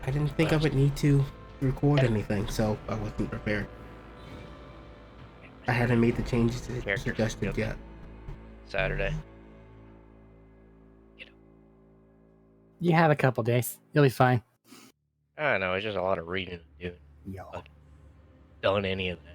I didn't think I would need to record anything, so I wasn't prepared. I hadn't made the changes that suggested yet. Saturday. You have a couple days. You'll be fine. I don't know. It's just a lot of reading to do. Yo. Fucking done any of that.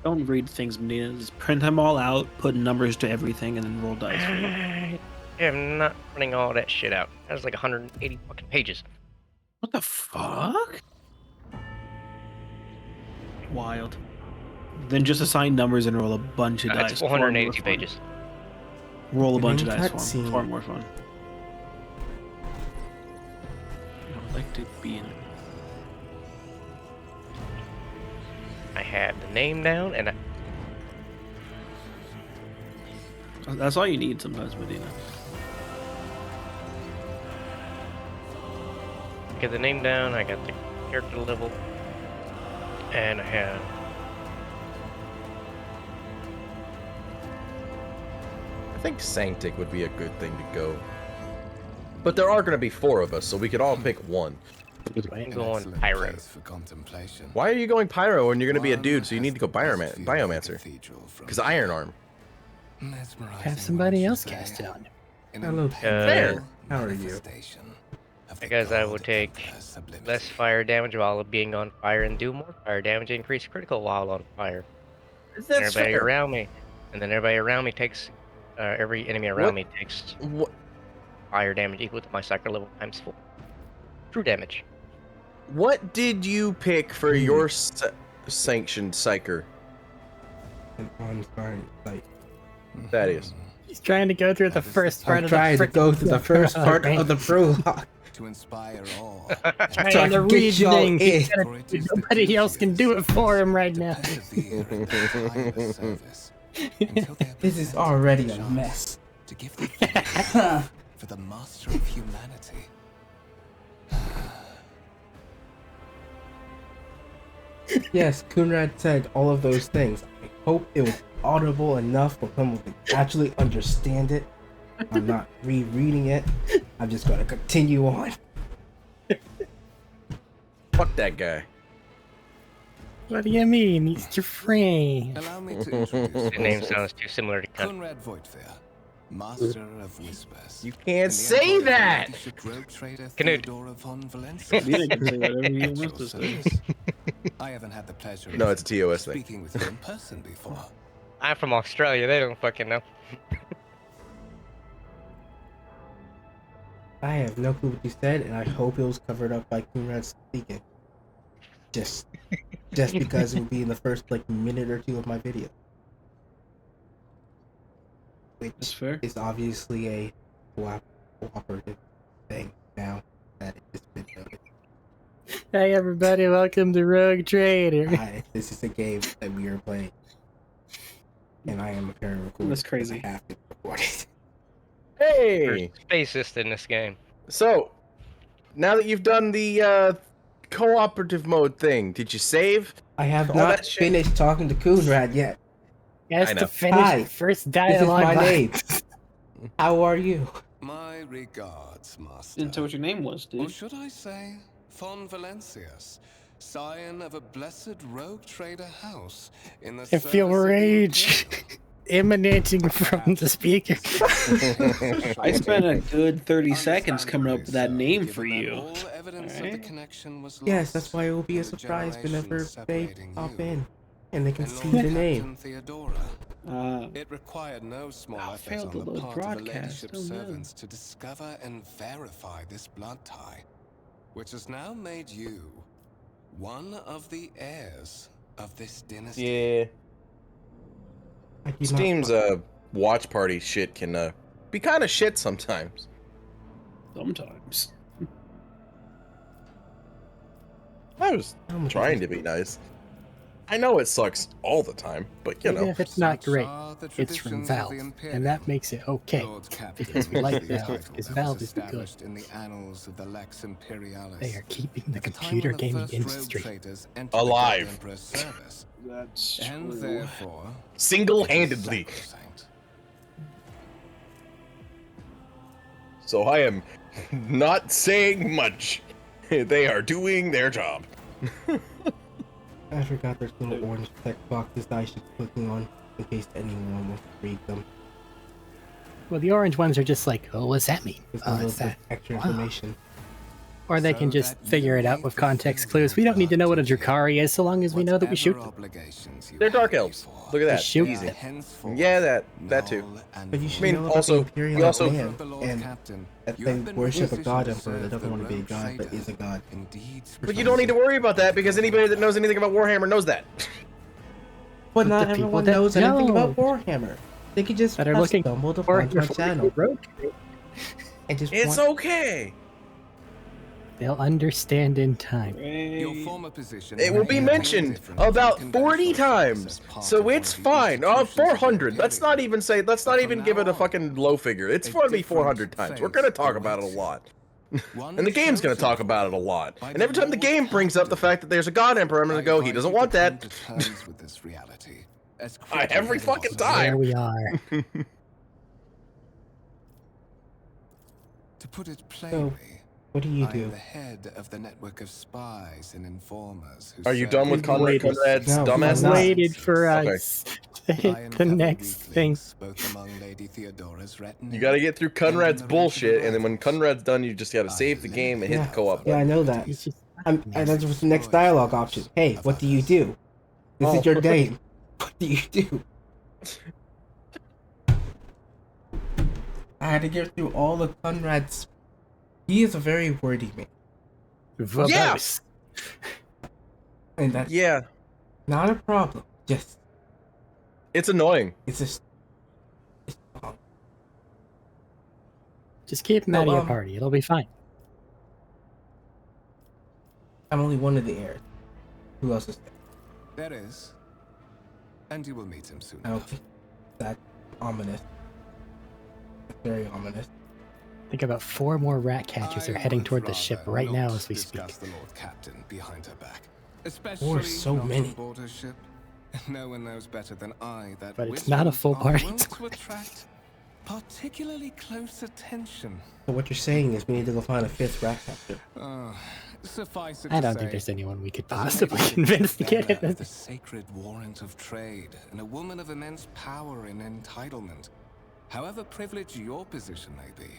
Don't read things, Medina. Just print them all out, put numbers to everything, and then roll dice. I am not printing all that shit out. That's like 180 fucking pages. What the fuck? Wild. Then just assign numbers and roll a bunch of dice. It's 482 pages. Roll a bunch of dice for cutscene. far more fun. I would like to be in it. I have the name down, and That's all you need sometimes, Medina. I got the name down. I got the character level, and I have. I think Sanctic would be a good thing to go. But there are going to be 4 of us, so we could all pick one. I'm going Pyro. Why are you going Pyro when you're going to be a dude, so you need to go Biomancer? Because Iron Arm. Have somebody else cast it on you. Hello, Fair. How are you? Because I would take less fire damage while being on fire and do more fire damage, increase critical while on fire. That's Everybody fair. around me, and then everybody around me takes. Every enemy around me takes What? fire damage equal to my psyker level times 4. True damage. What did you pick for your sanctioned psyker? An on-fire site. That is. He's trying to go through the first part I'm of the trying to go through the first part of the prologue. To inspire all. trying so I to can get read y'all things. in. Nobody else can do it for him right now. This is already a mess. To give the victory for the master of humanity. Yes, Kunrad said all of those things. I hope it was audible enough for someone to actually understand it. I'm not rereading it. I'm just gonna continue on. Fuck that guy. What do you mean? He's your friend. Allow me to introduce The name sounds too similar to cunt. Conrad Voigtfear, Master of Whispers. You can't say that! Canute. Theodora von Valencia. Medina can say whatever he wants to say. I haven't had the pleasure No, of it's a TOS thing. speaking with you in person before. I'm from Australia. They don't fucking know. I have no clue what you said, and I hope it was covered up by Kunrad speaking. Just because it would be in the first minute or 2 of my video. That's fair. It's obviously a cooperative thing now that it's been noted. Hey everybody, welcome to Rogue Trader. This is a game that we are playing. And I am apparently recording. That's crazy. I have to record it. Hey! Spacist in this game. So, now that you've done the cooperative mode thing, did you save? I have All not that shit? finished talking to Kunrad yet. He has I know. to finish Hi, the first This is dialogue. my line. name. How are you? My regards, Master. Didn't tell what your name was, Or dude. should I say, von Valencius, scion of a blessed rogue trader house in the I feel service of the rage Imperial. emanating from the speaker. I spent a good 30 seconds coming up with that name for Given that you. all evidence of the Alright. connection was Yes, lost, that's why it will be a the surprise whenever generations they separating pop you in and they can and see Lord the name. Captain Theodora. Uh, It required no small I effort failed on the the little part of the broadcast, ladyship's oh no. servants to discover and verify this blood tie, which has now made you one of the heirs of this dynasty. Yeah. I do not Steam's want- watch party shit can be kind of shit sometimes. sometimes. I was trying to be nice. I know it sucks all the time, but you Even know. if it's not Such great, are the it's from traditions of Valve, the and Imperium. that makes it okay. Lord Captain Because we like is the Valve, title because that Valve was is good. established in the annals of the Lex Imperialis. They are keeping the At time computer when the gaming first rogue industry. traders entered the Alive. Great Emperor's service, That's and true. therefore Single-handedly. sacrosanct. so I am not saying much. They are doing their job. I forgot there's little orange text boxes that I should be clicking on in case anyone wants to read them. Well, the orange ones are just like, oh, what's that mean? There's Oh, a little it's bit of that. extra Wow. information. Or they can just figure it out with context clues. We don't need to know what a Drakari is so long as we know that we shoot them. They're dark elves. Look at that. Just shoot Easy. them. Yeah, that too. But you should I mean, know about also- the Imperial we also- land and that they worship a god emperor that doesn't want to be a god but is a god. But you don't need to worry about that because anybody that knows anything about Warhammer knows that. But not the people everyone that knows anything know. about Warhammer. They could just That are have looking stumbled for upon my channel and just It's want... okay. They'll understand in time. It will be mentioned about 40 times, so it's fine. 400. Let's not even give it a fucking low figure. It's going to be 400 times. We're going to talk about it a lot. And the game's going to talk about it a lot. And every time the game brings up the fact that there's a god emperor, I'm going to go, he doesn't want that. Every fucking There time. we are. To put it So, plainly, what do you I am do? the head of the network of spies and informers who Are you serve done with the Conrad's No, dumbass? I'm not. Waited for Okay. us to I hit am the covered next with thing. links, both among Lady Theodora's retinue You gotta get through Conrad's and the bullshit, and then when Conrad's done, you just gotta save the game and hit Yeah, the co-op yeah, I button. know that. It's just And that's what's the next dialogue option. Hey, what do you do? This Oh. is your game. What do you do? I had to get through all of Conrad's. He is a very wordy man, verbose. and that's Yeah, not a problem. Just it's annoying. it's just. It's, Just keep them No, out of your party. It'll be fine. I'm only one of the heirs. Who else is there? There is. And you will meet him soon I don't enough. think that's ominous. That's very ominous. I think about 4 more rat catchers are I heading would toward the ship rather right now not as we speak. discuss the Lord Captain behind her back. Especially so not many. on board her ship. No one knows better than I that But it's not a wizards full are party wont to to attract particularly close attention. So what you're saying is we need to go find a 5th rat catcher. Suffice it I to don't say, think there's anyone we could as a possibly lady convince to get bearer in of the this. sacred warrant of trade and a woman of immense power and entitlement. However privileged your position may be.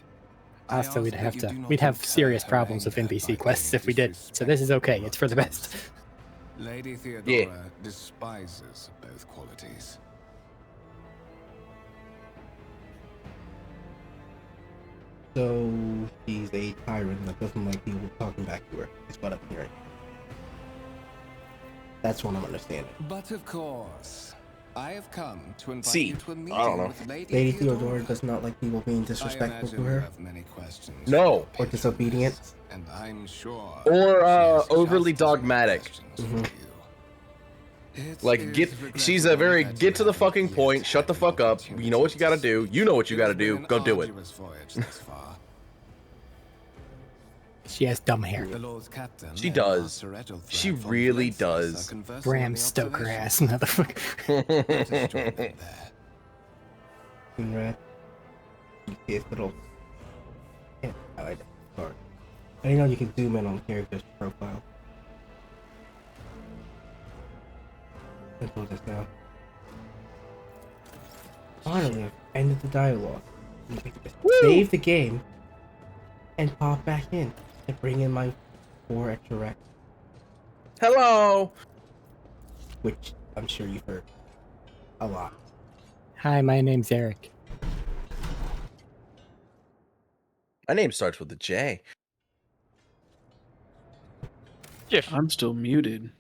I Also, we'd ask have that to. you do not We'd have incur serious her problems with anger NPC by quests any if we did. So this is okay. It's for the best. Lady Theodora despises both qualities. So she's a tyrant that doesn't like people talking back to her. Is what I'm hearing. That's what I'm understanding. But of course, I have come to invite See, you to a meeting I don't know. with Lady Theodora does not like people being I disrespectful imagine to you her have many questions No. for or disobedient. and I'm sure Or, she has overly just as many dogmatic. questions for you. It Like, is she's a very regrettable that get to the you haven't fucking yet point, had shut the the fuck up, you know what you gotta do, you know what you It gotta has been do, an go do it. arduous voyage thus far. She has dumb hair. The Lord's captain She and does. Master Ethelthran She von really Valencia does. are conversing Bram on the Stoker ass observation. motherfucker. Let us join them there. Conrad. His little. Yeah, I like that card. I didn't know you can zoom in on character's profile. Let's pull this down. Finally, I've ended the dialogue. You can just save the game and pop back in and bring in my 4 extra racks, Hello! which I'm sure you've heard a lot. Hi, my name's Arik. My name starts with a J. Just I'm still muted.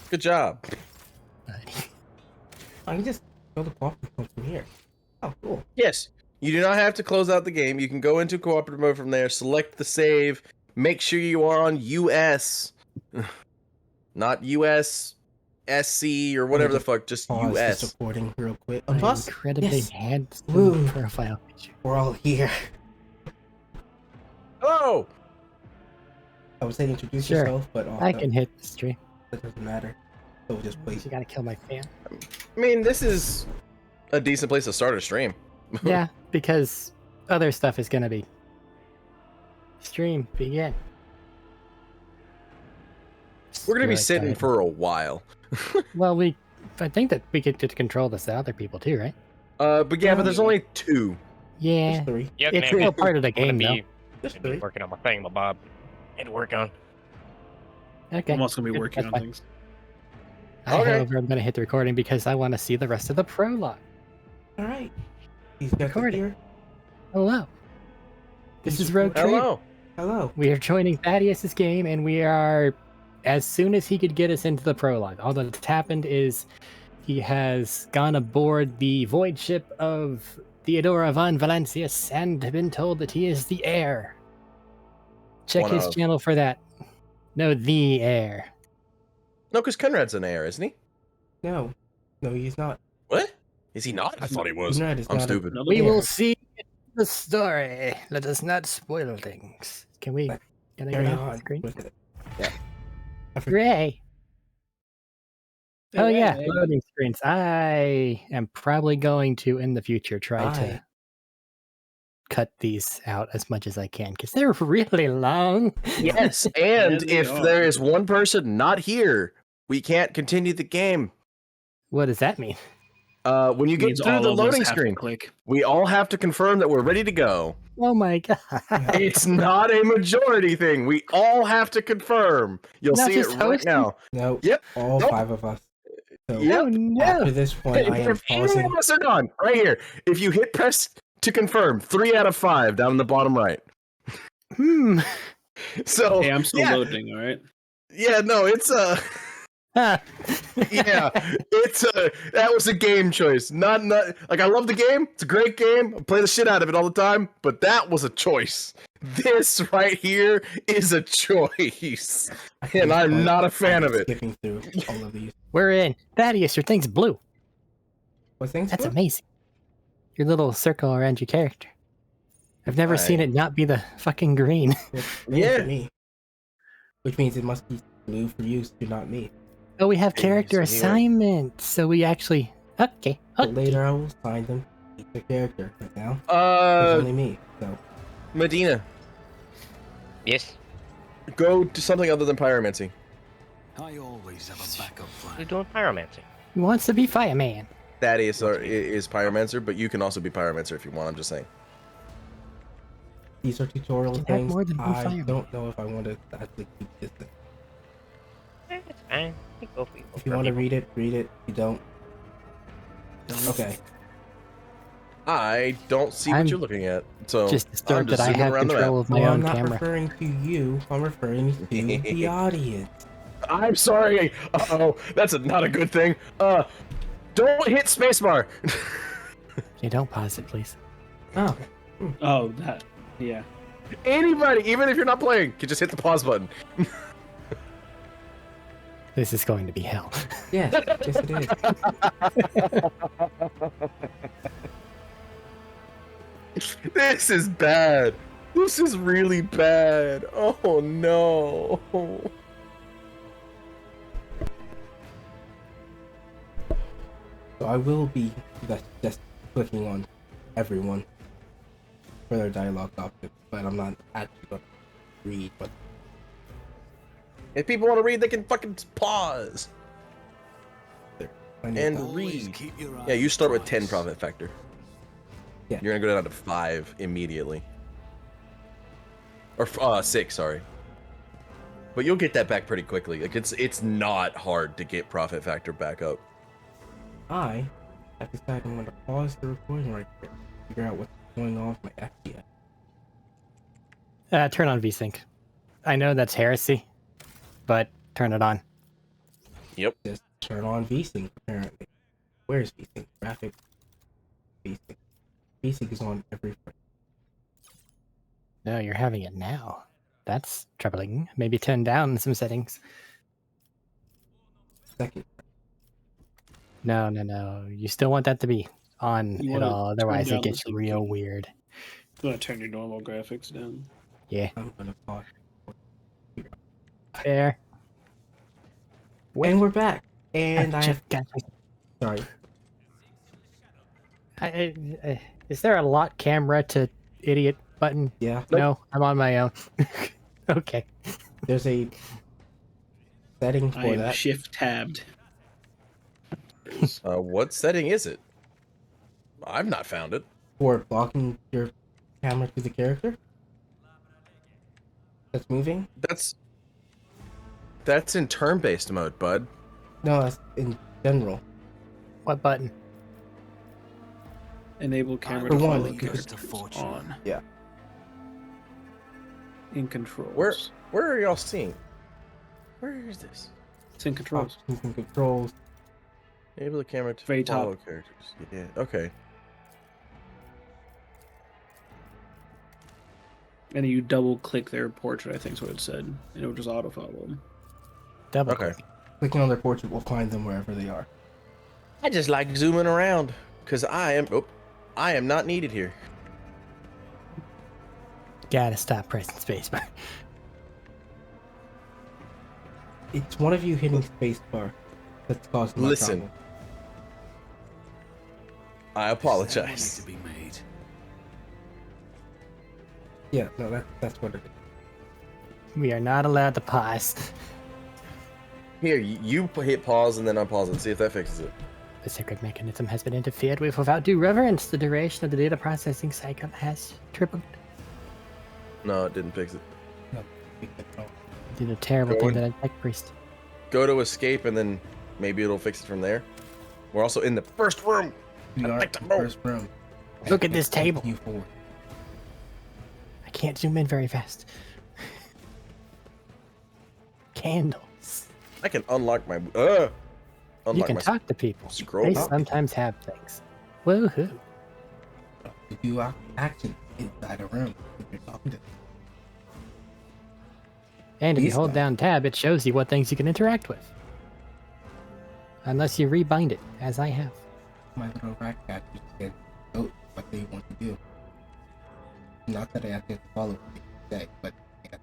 Good job. I can just go to cooperative mode from here. Oh, cool. Yes, you do not have to close out the game. You can go into cooperative mode from there, select the save, make sure you are on US. Not US, SC, or whatever the fuck, just Pause this US. recording real quick. My Plus, incredibly yes, handsome Woo. profile picture. we're all here. Hello! I would say introduce Sure. yourself, but also I can hit the stream. it doesn't matter. So we'll just wait. You gotta kill my fan. I mean, this is a decent place to start a stream. Yeah, because other stuff is gonna be Stream begin. We're gonna be Like sitting that. for a while. Well, I think that we get to control this to other people too, right? But yeah, but there's only 2. Yeah. Just 3. Yeah, It's man. still part of the I'm gonna game, though. be, Just gonna be 3. working on my thing, my Bob. Need to work on. Okay. I'm also gonna be working That's on fine. things. Okay. However, I'm going to hit the recording because I want to see the rest of the prologue. All right. He's got Recording. here. Hello. This He's is Rogue Trader. Hello. Hello. We are joining Thaddeus's game, and we are, as soon as he could get us into the prologue. All that's happened is he has gone aboard the void ship of Theodora von Valancius and been told that he is the heir. Check One his of. channel for that. No, the heir. No, because Conrad's an heir, isn't he? No. No, he's not. What? Is he not? I thought he was. Conrad is I'm not a- stupid. Another We one. will see the story. Let us not spoil things. Can I Carry get off the on screen? with it. Ray. Oh yeah, Hey. loading screens. I am probably going to, in the future, try Aye. to cut these out as much as I can because they're really long. Yes, and they if are. there is one person not here, we can't continue the game. What does that mean? When you get Means through all the of us loading have to screen, click. we all have to confirm that we're ready to go. Oh my god! It's not a majority thing. We all have to confirm. You'll Not see it just right hosting? now. No. Yep. All Nope. 5 of us. So Yep. Oh no! after this point, I am If any pausing. of us are done, right here. If you hit press to confirm, 3 out of 5 down in the bottom right. Hmm. So Hey, I'm still yeah, loading. All right. yeah, no, it's Ah. yeah, it's that was a game choice. Not like I love the game. It's a great game. I play the shit out of it all the time. But that was a choice. This right here is a choice, At and this I'm point, not a fan I'm of it. Skipping through all of these. We're in. Thaddeus, your thing's blue. What things? That's for? amazing. Your little circle around your character. I've never seen Aye. it not be the fucking green. It's green Yeah. for me. Which means it must be blue for you, so not me. Oh, we have Hey, character so anyway. assignments. So we actually. Okay. But later I will assign them each a character. Right now, it's only me. So Medina, Yes. go to something other than pyromancy. I always have a backup We're plan. doing pyromancy. He wants to be fireman. Thaddeus is pyromancer, but you can also be pyromancer if you want. I'm just saying. these are tutorial Can have things. more than one I fireman. don't know if I want to actually keep this thing. It's fine. We go for If you want to read it, read it. If you don't, okay. I don't see what I'm you're looking at. So Just I'm disturbed just that I zooming have around the control map. of my Well, own I'm not camera. referring to you. I'm referring to the audience. I'm sorry. Oh, that's not a good thing. Don't hit spacebar. Yeah, don't pause it, please. Oh, Oh, that. Yeah. Anybody, even if you're not playing, can just hit the pause button. This is going to be hell. yes, yes it is. This is bad. This is really bad. Oh no. So I will be just clicking on everyone for their dialogue options, but I'm not actually going to read. But If people want to read, they can fucking pause I need and that. Always read. keep your Yeah, you eyes start with 10 twice. profit factor. Yeah. You're gonna go down to 5 immediately. Or 6, sorry. But you'll get that back pretty quickly. Like it's not hard to get profit factor back up. I have decided I'm going to pause the recording right here, figure out what's going on with my FPS. Turn on VSync. I know that's heresy, but turn it on. Just turn on VSync, apparently. Where's VSync? Graphic. VSync. VSync is on every frame. No, you're having it now. That's troubling. Maybe turn down some settings. Second. No. You still want that to be on You at wanna all. turn Otherwise, down it gets the real sync. weird. You want to turn your normal graphics down? Yeah. I'm going to pause. Fair. And we're back. And I have... Got- Sorry. is there a lock camera to idiot button? Yeah. No, I'm on my own. Okay. There's a setting I for am that. shift tabbed. What setting is it? I've not found it. For blocking your camera to the character that's moving. That's in turn-based mode, bud. No, that's in general. What button? Enable camera For to one, follow you could- characters on. Yeah. In controls. Where are y'all seeing? Where is this? It's in controls. Options and controls. Enable the camera to Very follow top. characters. Yeah. Okay. And you double click their portrait, I think is what it said. And it will just auto follow them. Double Okay. click. Clicking on their portrait will find them wherever they are. I just like zooming around because I am not needed here. Gotta stop pressing spacebar. It's one of you hitting spacebar that's causing my Listen. problem. I apologize. Yeah, no, that's what it is. We are not allowed to pause. Here, you hit pause and then unpause it. See if that fixes it. The sacred mechanism has been interfered with without due reverence. The duration of the data processing cycle has tripled. No, it didn't fix it. No, we control. Did a terrible Go thing in. that I tech priest. Go to escape and then maybe it'll fix it from there. We're also in the first room. We I'd are like to in the move. first room. Look at this table. You forward. I can't zoom in very fast. Candles. I can unlock my You unlock can my talk to people. scroll. They sometimes have things. Woohoo. You do action inside a room if you're talking to them. And if you These hold guys. down tab, it shows you what things you can interact with. Unless you rebind it, as I have. My little rat cat just can note what they want to do. Not that I have to follow what they say, but yeah.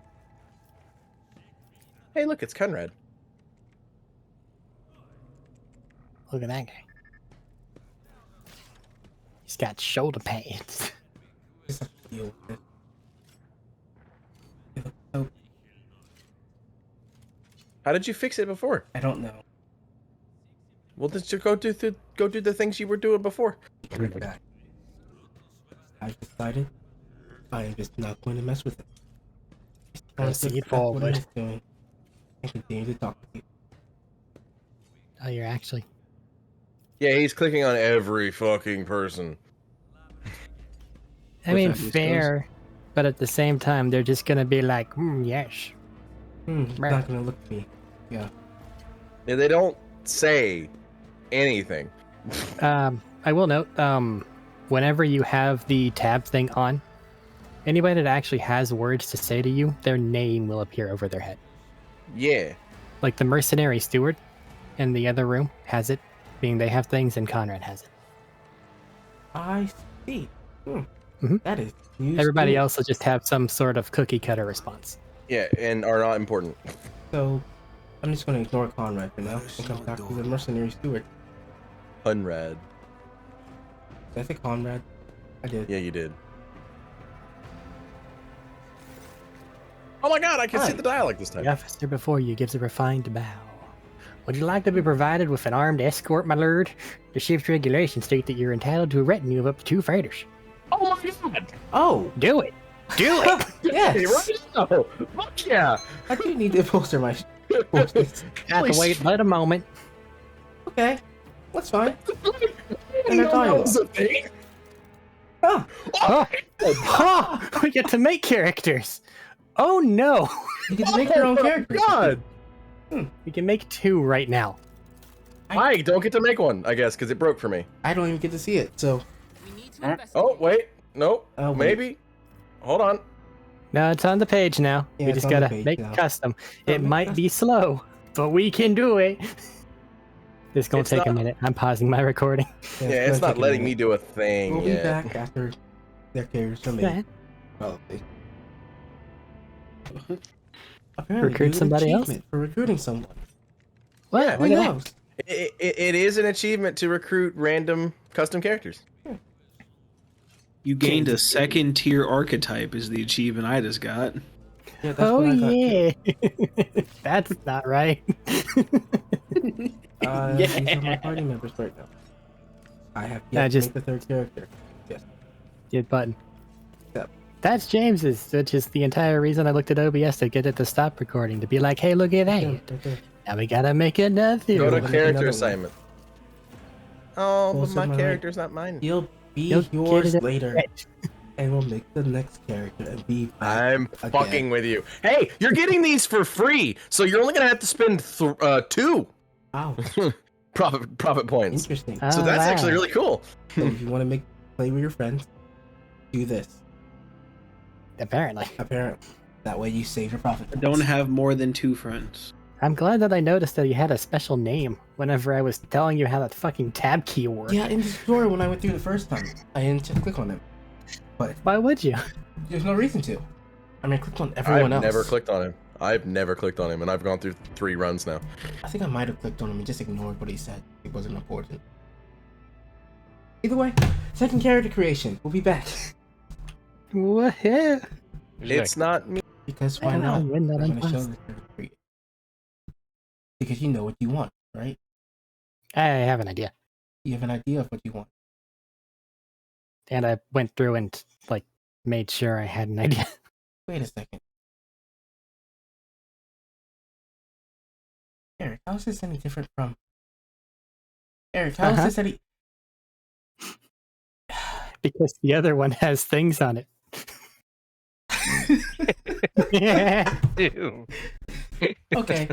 Hey, look, it's Conrad. Look at that guy. He's got shoulder pads. Just have to deal with it. It looks so- How did you fix it before? I don't know. Well, just go do the things you were doing before. Bring it back. I've decided I am just not going to mess with it. I'm just Proceed gonna stop what forward. I'm doing and continue to talk to people. Oh, you're actually... Yeah, he's clicking on every fucking person. I mean, that, East fair, but at the same time, they're just gonna be like, yes. It's Right. not gonna look at me. Yeah. Yeah, they don't say anything. I will note, whenever you have the tab thing on, anybody that actually has words to say to you, their name will appear over their head. Yeah. Like the mercenary steward in the other room has it, being they have things, and Conrad has it. I see. Mhm. That is news Everybody to me. else will just have some sort of cookie cutter response. Yeah, and are not important. So, I'm just gonna ignore Conrad for now and come back to the mercenary steward. Conrad. Did I say Conrad? I did. Yeah, you did. Oh my god, I can see Hi. the dialogue this time. The officer before you gives a refined bow. Would you like to be provided with an armed escort, my lord? The ship's regulations state that you're entitled to a retinue of up to 2 fighters. Oh my god! Oh! Do it! Do it! Yes! Oh, fuck yeah! I do need to bolster my forces. Have to wait but a moment. Okay. That's fine. And that was a thing? Ah! Oh, oh, we get to make characters. Oh no! You get to make your own character. God! We can make 2 right now. I don't get to make one, I guess, because it broke for me. I don't even get to see it, so... Oh, wait. Nope. Oh, wait. Maybe. Hold on. No, it's on the page now. Yeah, We it's just on the gotta page make now. custom. Oh, It make might be slow, but we can do it. This gonna It's take a not- minute. I'm pausing my recording. Yeah, it's gonna not take a letting me minute. do a thing We'll be yet. back after their characters are Go made. ahead. Probably. Apparently, Recruit you get an somebody else? achievement for recruiting someone. What? Yeah, Look Who at that. knows? It is an achievement to recruit random custom characters. You gained a James is second tier archetype is the achievement I just got. Yeah, that's Oh what I got. yeah, that's not right. These are my party members right now. I have yet to just- make the third character. Yes. Good button. Yep. That's James's, which is the entire reason I looked at OBS to get it to stop recording, to be like, hey, look at that. Right there. Now we gotta make another Go to one. character another one. assignment. Oh, but Also my my character's not mine. You'll be You'll get yours it later, and we'll make the next character and be back I'm again. fucking with you. Hey, you're getting these for free, so you're only gonna have to spend 2 Wow, profit points. interesting. Oh, So that's wow. actually really cool. So if you want to play with your friends, do this. Apparently. Apparently, that way you save your profit. I don't have more than 2 friends. I'm glad that I noticed that you had a special name whenever I was telling you how that fucking tab key worked. Yeah, in the tutorial when I went through the first time, I didn't just click on him, but Why would you? there's no reason to. I mean, I clicked on everyone else. I've never clicked on him. I've never clicked on him, and I've gone through 3 runs now. I think I might have clicked on him and just ignored what he said. It wasn't important. Either way, second character creation. We'll be back. What? Yeah. It's not me. Because I why don't know not? when that I'm gonna show unpaused. this character creation. Because you know what you want, right? I have an idea. You have an idea of what you want. And I went through and, like, made sure I had an idea. Wait a second. Eric, how is this any different from... Eric, how is this any... Because the other one has things on it. Dude. Okay,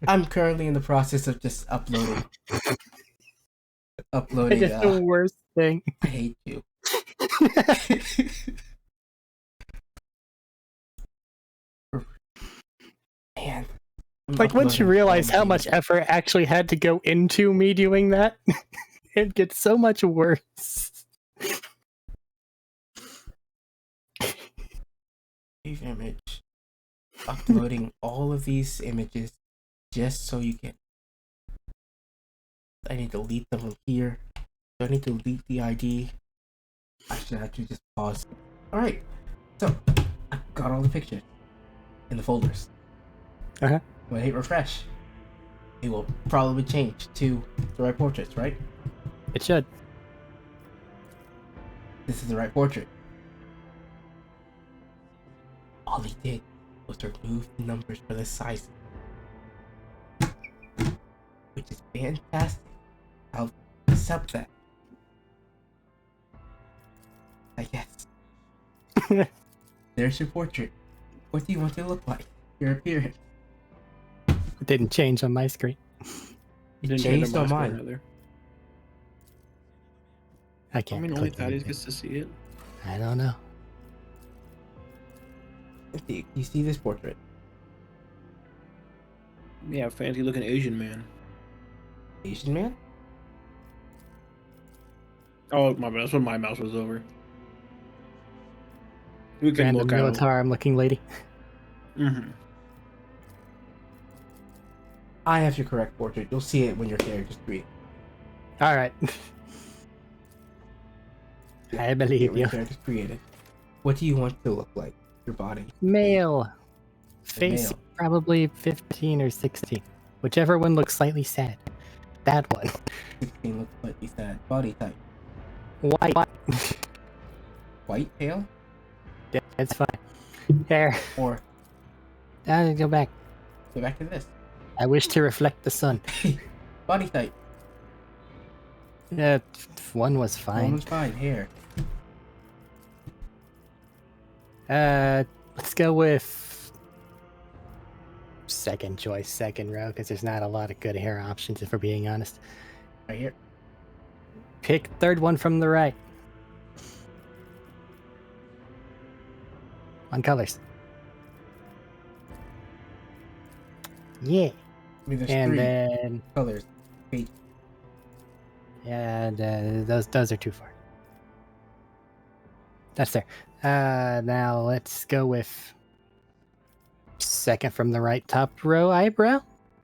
I'm currently in the process of just uploading. Uploading, It's the worst thing. I hate you. Man. I'm Like, once you uploading realize so how many- much effort actually had to go into me doing that, it gets so much worse. Save image. Uploading all of these images just so you can. I need to delete them from here. Do I need to delete the ID? I should actually just pause. Alright, so I got all the pictures in the folders. Uh-huh. When I hit refresh, it will probably change to the right portraits, right? It should. This is the right portrait. All he did was remove the numbers for the sizes. Which is fantastic. I'll accept that. I guess. There's your portrait. What do you want it to look like? Your appearance. It didn't change on my screen. It Didn't changed change on my mine. score either. I I can't. mean, only click Thaddeus anything. gets to see it. I don't know. You see this portrait? Yeah, fancy looking Asian man. Asian man? Oh, my bad. That's when my mouse was over. We can Random look out. Militarum looking lady. Mm-hmm. I have your correct portrait. You'll see it when your character's created. Alright. I believe When you. your character's created. What do you want it to look like? Your body. Male. Face Male. probably 15 or 16. Whichever one looks slightly sad. That one. 16 looks slightly sad. Body type. White. White, pale, That's fine. Hair. or Go back. go back to this. I wish to reflect the sun. Body type. One was One fine. was fine. Hair. Let's go with second choice, second row, because there's not a lot of good hair options if we're being honest. Right here. Pick third one from the right. On colors. Yeah. I mean, there's And three then colors. Page. those are too far. That's there. Now let's go with second from the right top row eyebrow.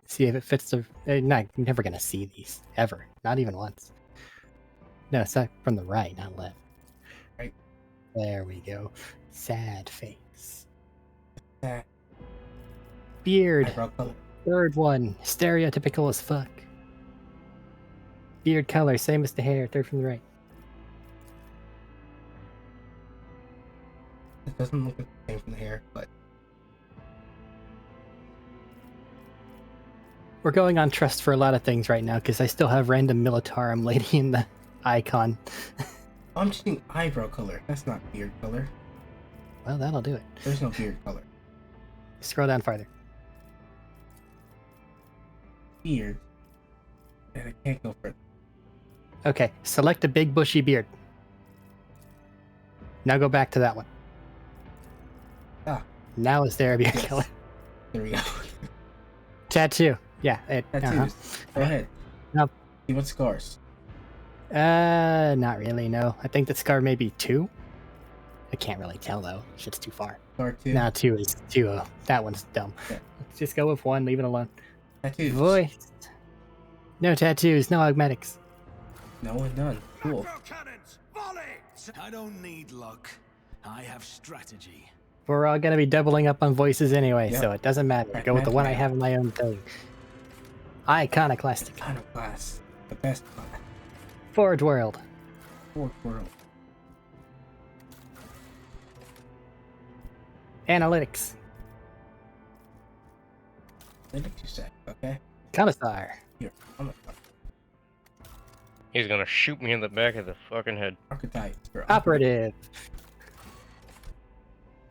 See if it fits the. Not never gonna see these ever. Not even once. No, second from the right, not left. There we go. Sad face. Sad. Beard. Eyebrow color. Third one. Stereotypical as fuck. Beard color, same as the hair. Third from the right. It doesn't look like the same from the hair, but We're going on trust for a lot of things right now because I still have random Militarum lady in the icon. I'm just seeing eyebrow color. That's not beard color. Well, that'll do it. There's no beard color. Scroll down farther. Beard. And I can't go further. Okay, select a big bushy beard. Now go back to that one. Ah. Now is there a beard Yes. color? There we go. Tattoo. Yeah. Tattoos. Go ahead. Nope. See what scars. Not really, no. I think that scar may be 2. I can't really tell though. Shit's too far. Scar 2. No, 2 is 2. That one's dumb. Yeah. Let's just go with 1, leave it alone. Tattoos. Voice. No tattoos, no augmetics. No one done. Cool. I don't need luck. I have strategy. We're all gonna be doubling up on voices anyway, Yep. so it doesn't matter. Go with the one I have in my own thing. Iconoclastic. Kind of class. The best class. Forge World. Fourth world. Analytics. Limit you said, okay? Commissar. Here. I'm a He's gonna shoot me in the back of the fucking head. archetype. Operative.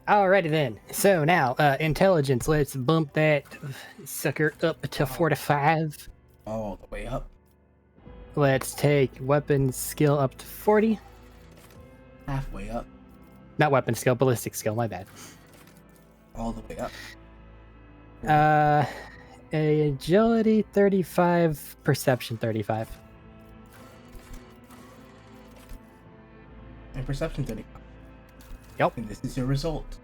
Alrighty then. So now, intelligence. Let's bump that sucker up to 4 to 5. All the way up. Let's take weapon skill up to 40. Halfway up. Not weapon skill, ballistic skill, my bad. All the way up. Agility 35, perception 35. And perception 35. Yep. And this is your result.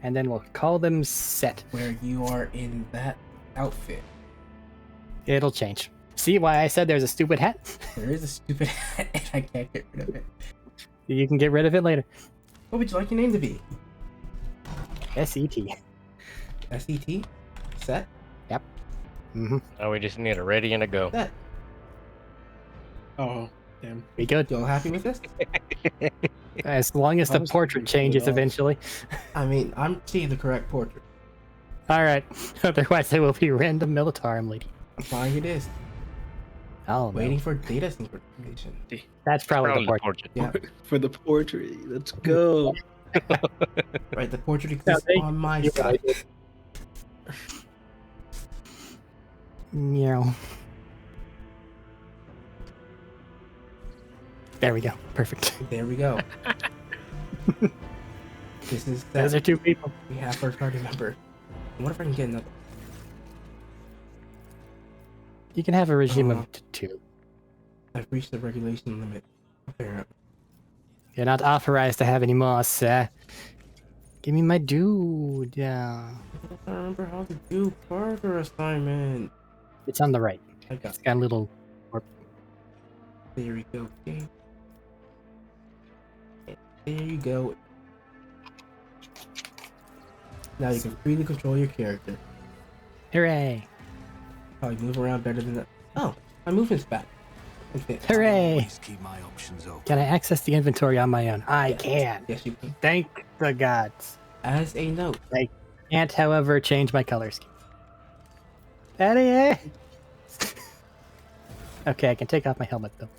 And then we'll call them set. Where you are in that outfit. It'll change. See why I said there's a stupid hat? There is a stupid hat and I can't get rid of it. You can get rid of it later. What would you like your name to be? S-E-T. S-E-T? Set? Mm-hmm. Now we just need a ready and a go. Set. Oh, damn. Be good. You all happy with this? As long as I the was portrait confused changes at all. eventually. I mean, I'm seeing the correct portrait. Alright. Otherwise it will be random Militarum lady. Fine it is. Oh, no. Waiting for data synchronization. That's probably Probably the the portrait. portrait. Yeah. For the portrait. Let's go. Right, the portrait exists they- on my you're side. right. Meow. There we go. Perfect. There we go. This is Those are that 2 people. we have first party member. What if I can get another? You can have a regime of 2. I've reached the regulation limit. Apparently. You're not authorized to have any more, sir. Give me my dude. Yeah. I don't remember how to do further assignment. It's on the right. I got It's got a little... there we go. Okay. There you go. Now you can freely control your character. Hooray! Probably move around better than that. Oh, my movement's back. Okay. Hooray! Always keep my options open. Can I access the inventory on my own? I Yes. can. Yes, you can. Thank the gods. As a note, Can't, however, change my color scheme. Daddy! Okay, I can take off my helmet though.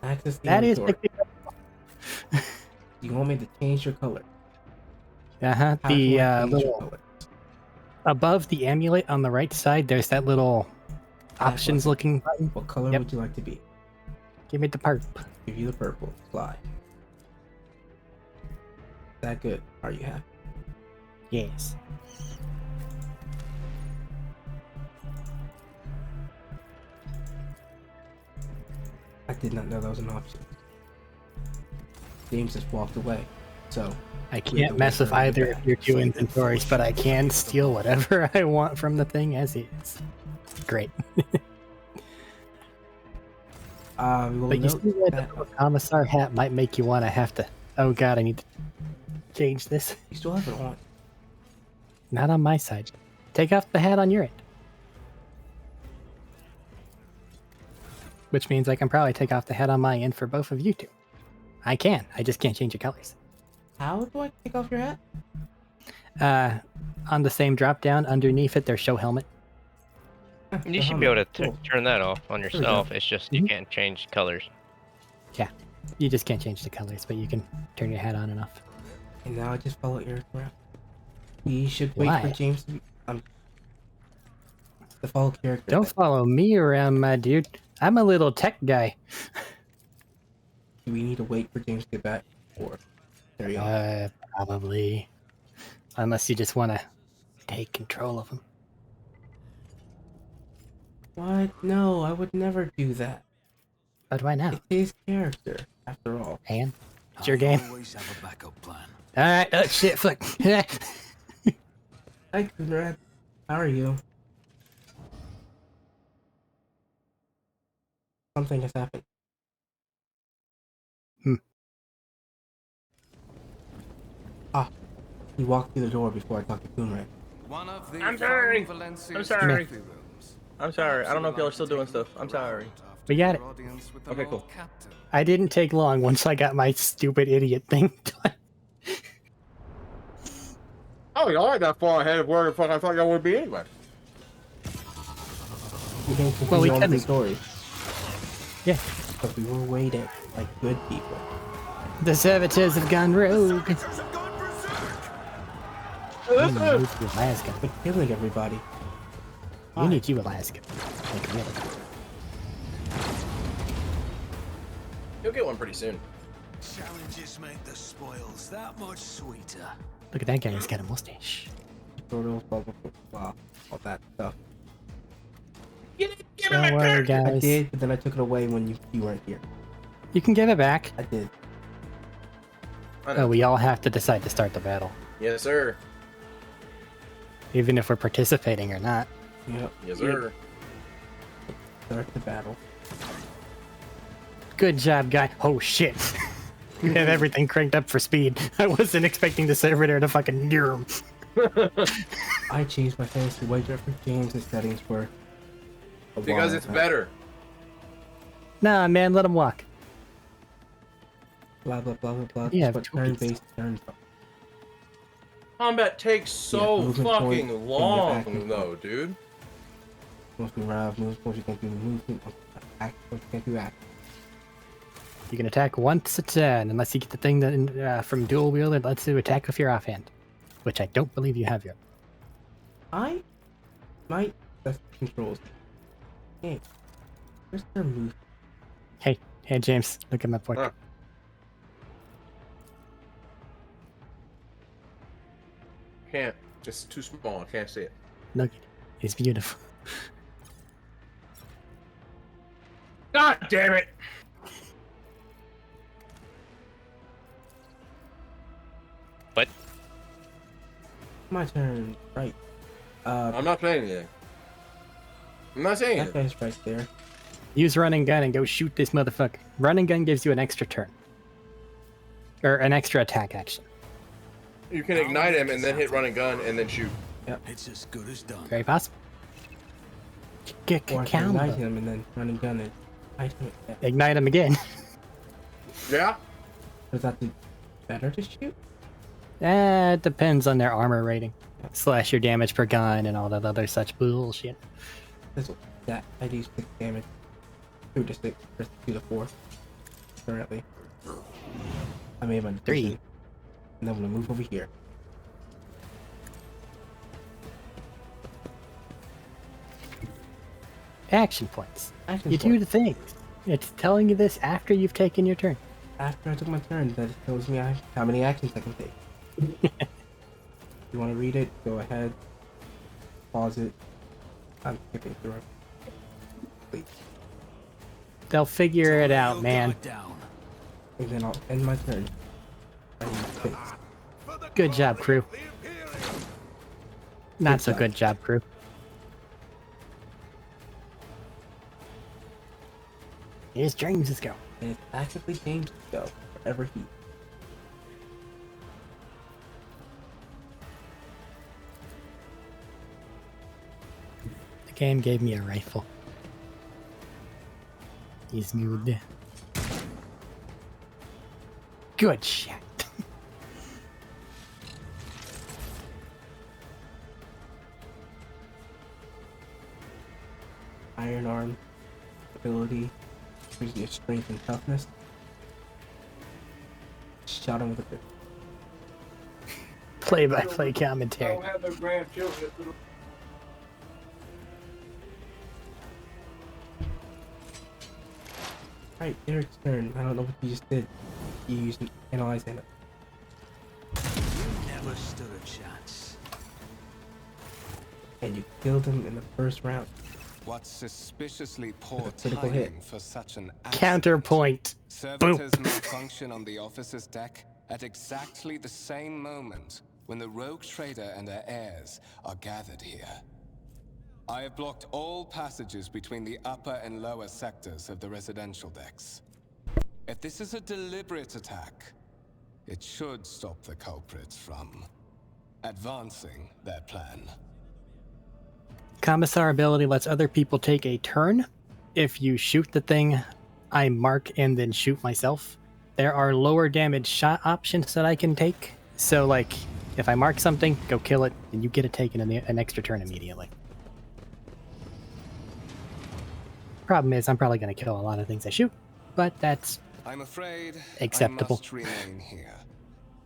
access the That is inventory. You want me to change your color? Uh-huh. How The can I change your little color? above the amulet on the right side, there's that little options looking button. What color Yep. would you like to be? Give me the part. Give you the purple. Fly. That good? Are you happy? Yes. I did not know that was an option. James just walked away. So I can't mess with either of your 2 inventories, but I can steal whatever I want from the thing as is. Great. we will But you note see where that the commissar hat might make you want to have to Oh god, I need to change this. You still have it on. Not on my side. Take off the hat on your end. Which means I can probably take off the hat on my end for both of you two. I can. I just can't change the colors. How do I take off your hat? On the same drop down, underneath it, there's show helmet. You should be able to turn that off on yourself. It's just you can't change colors. Yeah, you just can't change the colors, but you can turn your hat on and off. And now I just follow Arik around. We should wait Why? for James to be the follow character. Don't follow me around, my dude. I'm a little tech guy. Do we need to wait for James to get back? Or carry on? Probably. Unless you just want to take control of him. What? No, I would never do that. But why now? It's his character, after all. And it's your game. Always have a backup plan. Alright, oh shit, fuck. Hi, Kunrad. How are you? Something has happened. Ah, he walked through the door before I talked to Kunrad. One of the I'm sorry. Valencia's I'm sorry. trophy rooms. I'm sorry. I don't know if y'all are still doing stuff. I'm sorry. We got it. Okay, cool. I didn't take long once I got my stupid idiot thing done. Oh, y'all ain't that far ahead of where the fuck I thought y'all would be anyway. We can continue Well, we on with the couldn't. story. Yeah. But we were waiting like good people. The servitors have gone rogue. You need you, Alaska. But killing everybody. You need you, Alaska. Like, really. You'll get one pretty soon. Challenges make the spoils that much sweeter. Look at that guy, he's got a mustache. Blah, blah, blah, blah, all that stuff. Don't worry, I guys. did, but then I took it away when you weren't here. You can give it back. I did. Oh, we all have to decide to start the battle. Yes, sir. Even if we're participating or not. Yep. Yes, sir. Start the battle. Good job, guy. Oh, shit. We have everything cranked up for speed. I wasn't expecting the servitor to fucking near him. I changed my fantasy wager for James' settings for a Because while it's back. better. Nah, man, let him walk. Blah blah blah blah blah. Yeah, But tokens. turn-based turns. Combat takes so movement point, fucking and long, action though, dude. Must be round, moves, you can't do movement, act, you can't do act. You can attack once a turn, unless you get the thing that from dual wield that lets you attack with your offhand. Which I don't believe you have yet. I might test controls. Hey, where's their move? Hey, James, look at my point. Huh. Can't. It's too small. I can't see it. Look, it's beautiful. God damn it! But My turn. Right. I'm not saying anything. I'm not saying That anything. guy's right there. Use running gun and go shoot this motherfucker. Running gun gives you an extra turn. Or an extra attack action. You can ignite him and then hit run and gun and then shoot. It's as good as done. Very possible. Get Or I can ignite counter. him and then run and gun it. Yeah. Ignite him again. Yeah? Is that the better to shoot? It depends on their armor rating. Slash your damage per gun and all that other such bullshit. This that I do 6 damage. 2 to 6 or 2 to 4. Currently. I made my Three. decision. And then I'm gonna move over here. Action points. Action You do point. the things. It's telling you this after you've taken your turn. After I took my turn, that tells me how many actions I can take. You want to read it? Go ahead. Pause it. I'm skipping through it. Please. They'll figure it out, man. Down. And then I'll end my turn. And finish. Good job, crew. Not so job. good job, crew. Here's James' go. And it's actively James' go wherever he. Game gave me a rifle. He's good. Good shit. Iron arm, ability, increase your strength and toughness. Shot him with a bit. Play-by-play commentary. Alright, Eric's turn. I don't know what you just did. You used an analyze it. You never stood a chance. And you killed him in the first round. What suspiciously poor With a critical hit. timing for such an accident. Counterpoint. Servitors malfunction on the officer's deck at exactly the same moment when the rogue trader and her heirs are gathered here. I have blocked all passages between the upper and lower sectors of the residential decks. If this is a deliberate attack, it should stop the culprits from advancing their plan. Commissar ability lets other people take a turn. If you shoot the thing, I mark and then shoot myself. There are lower damage shot options that I can take. So, like, if I mark something, go kill it, and you get it taken in an extra turn immediately. Problem is, I'm probably going to kill a lot of things I shoot, but that's I'm afraid acceptable. I must remain here.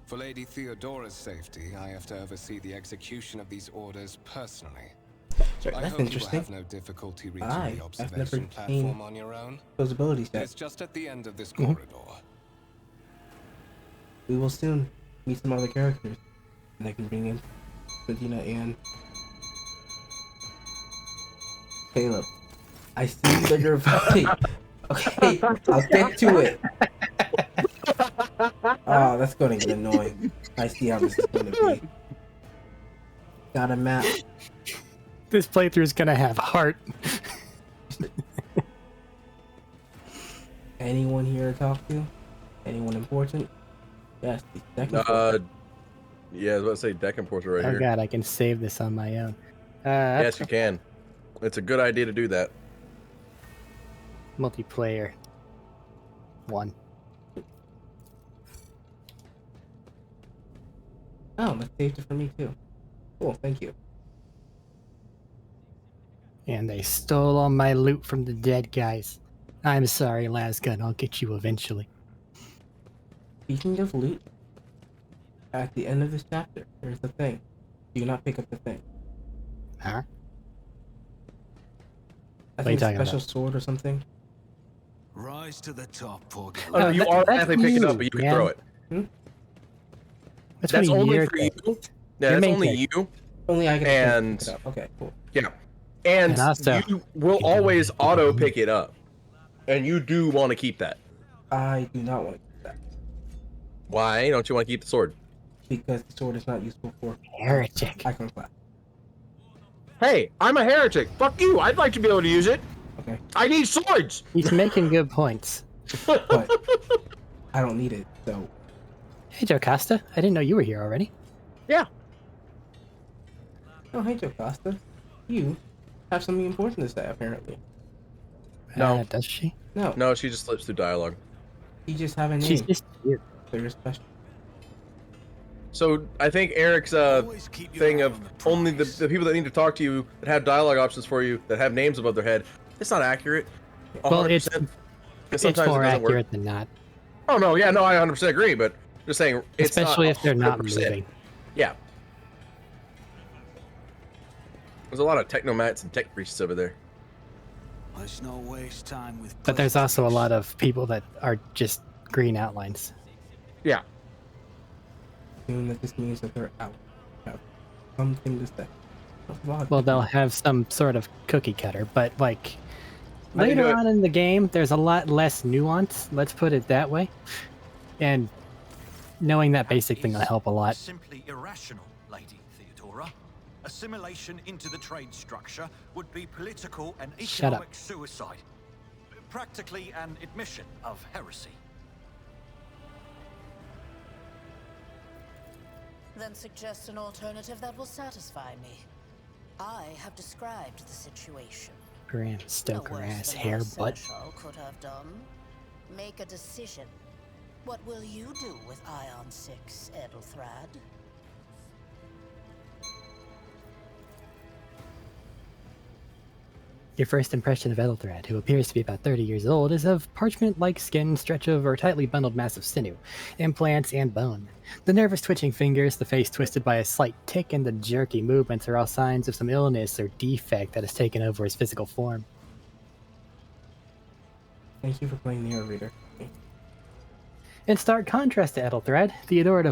For Lady Theodora's safety, I have to oversee the execution of these orders personally. Sorry, I that's hope you will interesting. have no difficulty reaching I've the never observation platform seen on your own. those abilities It's yet. just at the end of this corridor. We will soon meet some other characters. And I can bring in Medina and Kaleb. I see that you're voting. Okay, I'll get to it. Oh, that's going to get annoying. I see how this is going to be. Got a map. This playthrough is going to have heart. Anyone here to talk to? Anyone important? Yes, the second. Yeah, I was about to say deck importer right Oh here. god, I can save this on my own. Yes, you can. It's a good idea to do that. Multiplayer. 1. Oh, that saved it for me too. Cool, thank you. And they stole all my loot from the dead guys. I'm sorry, Lasgun. I'll get you eventually. Speaking of loot, at the end of this chapter, there's the thing. Do you not pick up the thing? Huh? I What are you think a talking special about? sword or something. Rise to the top, poor girl. Oh, you that- automatically that's pick it up, you, but you can man. throw it. That's That's what a only year for thing. you. Yeah, Your that's main only thing. you. Only I can And- pick it up. Okay, cool. Yeah. And And also- you will always auto pick it up. And you do want to keep that. I do not want to keep that Why don't you want to keep the sword? because the sword is not useful for Heretic. iconoclast. Hey, I'm a heretic. Fuck you. I'd like to be able to use it. Okay, I need swords. He's making good points. but I don't need it. So Hey, Joe Costa. I didn't know you were here already. oh, hey, Joe Costa, you have something important to say. Apparently, No. Does she? no. No, she just slips through dialogue. You just have a name. She's just here. So you're special. So I think Eric's Always keep your thing eye of on the only the prize. people that need to talk to you that have dialogue options for you that have names above their head. It's not accurate. Well, it's 100%. 'Cause it's sometimes more it doesn't accurate work. than not. Oh no, yeah, no, I 100% agree, but just saying, it's Especially not if they're not 100%. moving. Yeah. There's a lot of technomats and tech priests over there. Let's not waste time with But there's also a pleasantries. lot of people that are just green outlines. Yeah. Assume that this means that they're out. Have something to say. Well, they'll have some sort of cookie cutter, but like I can do later it. on in the game, there's a lot less nuance. Let's put it that way. And knowing that basic thing will help a lot. Simply irrational, Lady Theodora. Assimilation into the trade structure would be political and Shut up. economic suicide. Practically an admission of heresy. Then suggest an alternative that will satisfy me. I have described the situation. Bram No Stoker worse ass than hair your butt. seneschal could have done. Make a decision. What will you do with Ion 6, Edelthrad? Your first impression of Ethelthred, who appears to be about 30 years old, is of parchment-like skin, stretch over a tightly bundled mass of sinew, implants, and bone. The nervous twitching fingers, the face twisted by a slight tic, and the jerky movements are all signs of some illness or defect that has taken over his physical form. Thank you for playing narrator. In stark contrast to Ethelthred, Theodora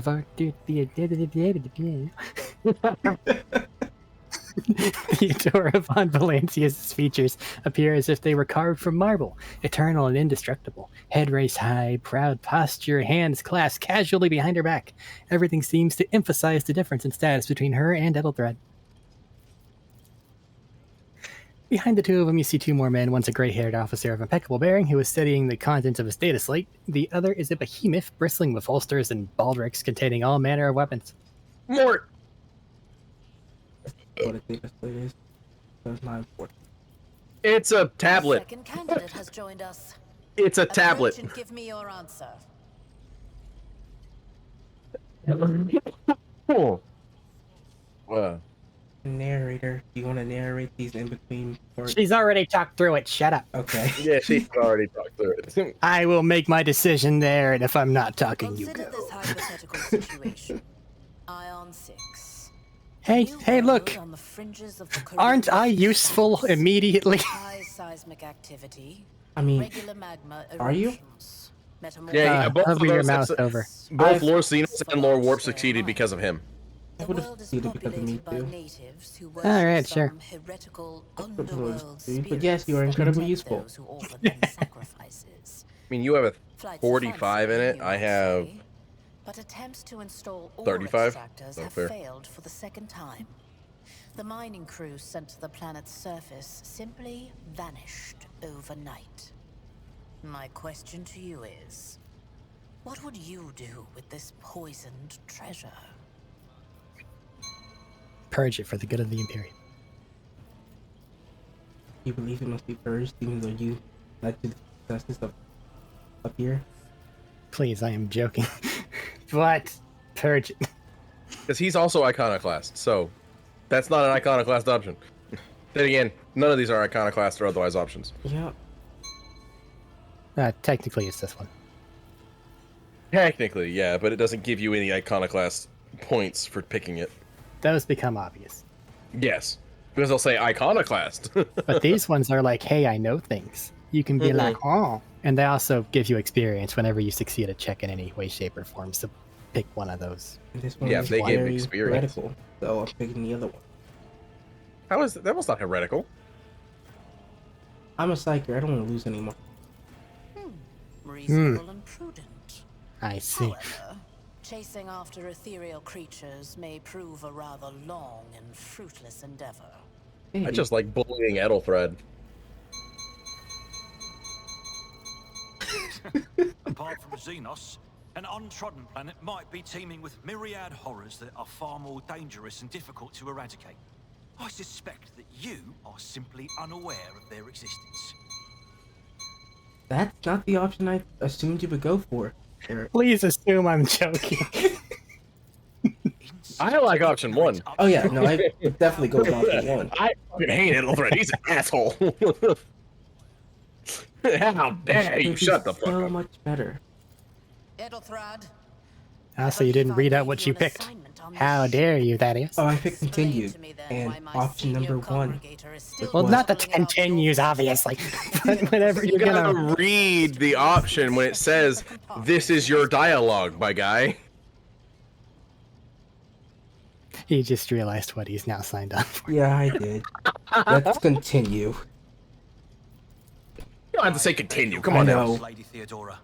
Theodora von Valancius's features appear as if they were carved from marble, eternal and indestructible. Head raised high, proud posture, hands clasped casually behind her back. Everything seems to emphasize the difference in status between her and Ethelthred. Behind the two of them, you see two more men. One's a gray-haired officer of impeccable bearing who is studying the contents of his data slate. The other is a behemoth bristling with holsters and baldricks containing all manner of weapons. Mort! What a data slate is. That's not important. It's a tablet. Second candidate has joined us. It's a tablet. Approach and give me your answer. Cool. Narrator, you want to narrate these in between parts? She's already talked through it. Shut up. Okay. Yeah, she's already talked through it. I will make my decision there, and if I'm not talking, you Consider go. this hypothetical situation. Ion 6. Hey, You hey, look! rode on the fringes of the Aren't I Caribbean useful sands. immediately? High seismic activity. I mean, Regular magma are you? eruptions, Yeah, both of hover your those mouse have- over. Both Lord Xenos and Lord Warp succeeded because of him. I The would have world is succeeded because of me populated by too. natives who All right, worship sure. some heretical But underworld yes, you are spirits incredibly that useful. those who offer them sacrifices. I mean, you have a Flights 45 in fancy, it. you I might have say, but attempts to install ore 35. extractors Oh, have fair. failed for the second time. The mining crews sent to the planet's surface simply vanished overnight. My question to you is, what would you do with this poisoned treasure? Purge it for the good of the Imperium. You believe it must be purged, even though you led to the successes up here? Please, I am joking. But purge it. Because he's also iconoclast, so that's not an iconoclast option. Then again, none of these are iconoclast or otherwise options. Yeah. Technically, it's this one. Technically, yeah, but it doesn't give you any iconoclast points for picking it. Those become obvious. Yes, because they'll say iconoclast. But these ones are like, hey, I know things. You can be like, oh. And they also give you experience whenever you succeed a check in any way, shape, or form. So pick one of those. And this one Yeah, is they give very experience. heretical, so I'm picking the other one. How is that? Was not heretical. I'm a psyker. I don't want to lose anymore. Reasonable and prudent. I see. However, chasing after ethereal creatures may prove a rather long and fruitless endeavor. Hey, I just like bullying Edelthred. Apart from Xenos, an untrodden planet might be teeming with myriad horrors that are far more dangerous and difficult to eradicate. I suspect that you are simply unaware of their existence. That's not the option I assumed you would go for, Eric. Please assume I'm joking. I like option one. Oh yeah, no, I would definitely go with option one. I fucking hate Edelthred. He's an asshole. How dare you? It'd be Shut the fuck so up. much better. Edelthrad, Also, you didn't read out what you picked. How dare you, Thaddeus? Oh, I picked continue, and option number one. Well, was- not the continues, obviously. But whatever You you're gotta gonna. read the option when it says, "This is your dialogue," my guy. He just realized what he's now signed up for. Yeah, I did. Let's continue. You don't have to say continue. Come I on know. now. Lady Theodora,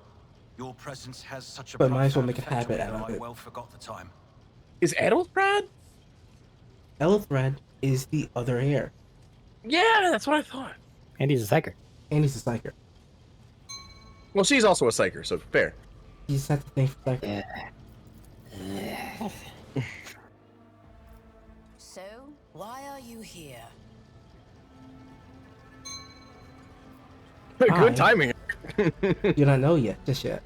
your presence has such a But might as well profound make a effect habit on me out of that I it. well forgot the time. Is Edelthred? Elithred is the other heir, Yeah, that's what I thought. And he's a psyker. and he's a psyker. Well, she's also a psyker, so fair. You just have to think for psyker. So, why are you here? Good timing. You don't know yet, just yet.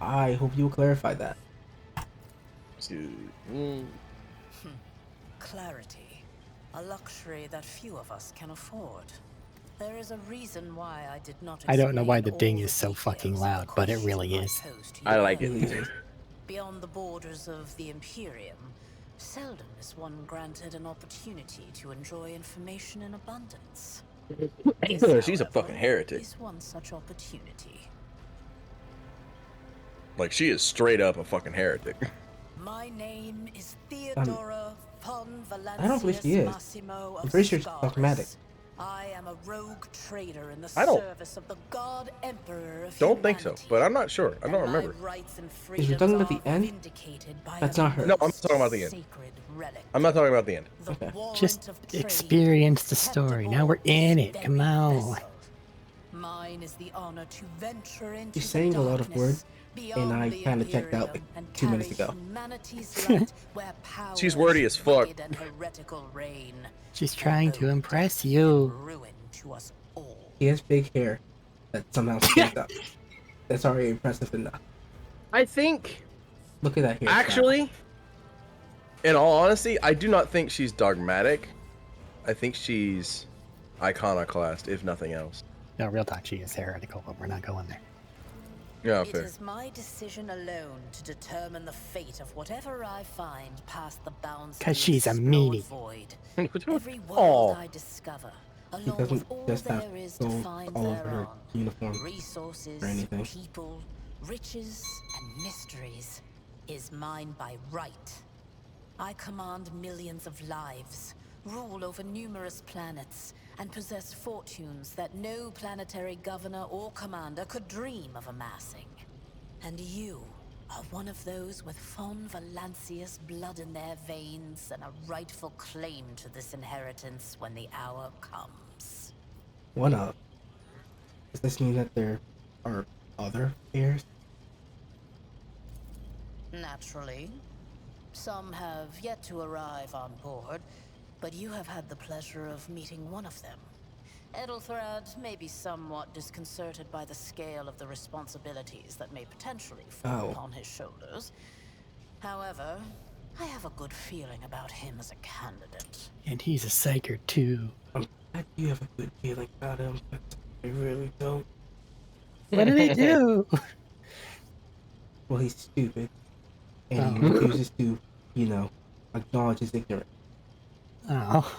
I hope you'll clarify that. Clarity. A luxury that few of us can afford. There is a reason why I did not I don't know why explain the ding all is so details fucking of loud, the but it question really is. posed to I you like it. earlier. Beyond the borders of the Imperium, seldom is one granted an opportunity to enjoy information in abundance. This, She's a however, fucking heretic. is one such opportunity. Like, she is straight up a fucking heretic. My name is Theodora von I don't believe she Valancius is. Massimo of I'm pretty sure she's Scaris. dogmatic. I am a rogue trader in the I don't- service of the God Emperor of Don't think so, humanity. but I'm not sure. I And don't my remember. rights and Is freedoms you're talking about the are end? vindicated by That's a not her. No, I'm most talking about the end. sacred relic. I'm not talking about the end. The Okay. warrant Just of trade experience the kept story. Now aboard we're in this it. Come very on. vessel. Mine is the honor to venture into She's saying the a lot of darkness words, beyond and I the kinda checked out Imperium like and 2 minutes carry ago. humanity's light where power She's wordy as fuck. wicked and heretical reign. She's trying to Although impress death you. and ruin to us all. He has big hair that somehow stands up. That's already impressive enough. I think, Look at that hair. actually, in all honesty, I do not think she's dogmatic. I think she's iconoclast, if nothing else. No, real talk, she is heretical, but we're not going there. Yeah, It fair. is my decision alone to determine the fate of whatever I find past the bounds of 'Cause the she's a explored meanie. void. Every Aw. world I discover, He along doesn't with all just have there is to gold find all over her thereon, uniform. resources, or anything. people, riches, and mysteries, is mine by right. I command millions of lives, rule over numerous planets, and possess fortunes that no planetary governor or commander could dream of amassing. And you are one of those with von Valancius blood in their veins and a rightful claim to this inheritance when the hour comes. One of. Does this mean that there are other heirs? Naturally. Some have yet to arrive on board, but you have had the pleasure of meeting one of them. Edelthrad may be somewhat disconcerted by the scale of the responsibilities that may potentially fall upon his shoulders. However, I have a good feeling about him as a candidate. And he's a psyker too. I do have a good feeling about him, but I really don't. What did he do? Well, he's stupid. And he refuses to, acknowledge his ignorance. Oh,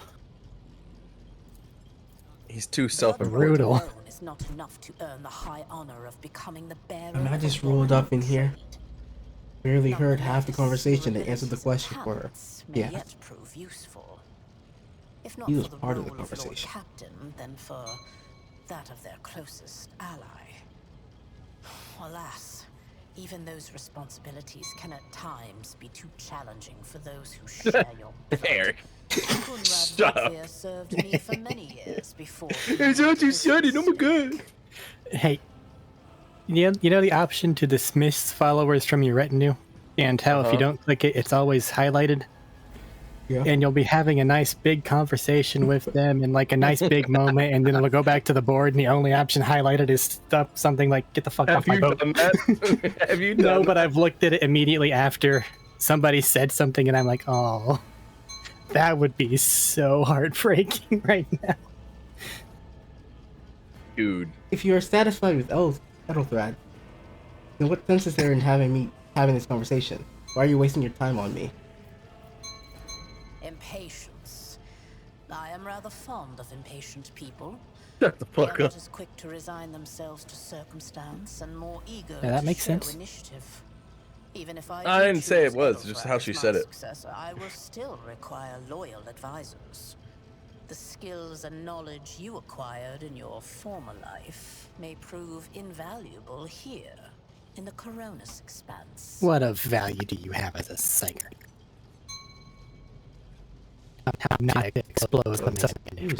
He's too Blood self-important. brutal. alone is not enough to earn the high honor of becoming the bearer I of just a rolled up in warrant of here. trade. Barely heard half the Nonetheless, conversation your and answered the abilities question and for her. talents may Yeah. yet prove useful. If not He for was the part of role the Lord conversation. Captain, then for that of their closest ally. Alas, even those responsibilities can at times be too challenging for those who share your blood. Eric. Conrad Shut up. Vecchia served me for many years before. It's what you said, oh my god. Hey, you know the option to dismiss followers from your retinue? And how if you don't click it, it's always highlighted? Yeah. And you'll be having a nice big conversation with them in like a nice big moment, and then it'll go back to the board, and the only option highlighted is something like, get the fuck Have off my you boat. done that? Have you done No, but that? I've looked at it immediately after somebody said something, and I'm like, oh, that would be so heartbreaking right now. Dude. If you are satisfied with Edelthrad, then what sense is there in having this conversation? Why are you wasting your time on me? Impatience. I am rather fond of impatient people. Shut the They fuck are up. not as quick to resign themselves to circumstance and more eager Yeah, that to makes show sense. initiative. Even if I I do didn't say it choose was, just how Edelthrad she as said my it. successor, I will still require loyal advisors. The skills and knowledge you acquired in your former life may prove invaluable here, in the Coronis Expanse. What of value do you have as a psyker? How not explodes when something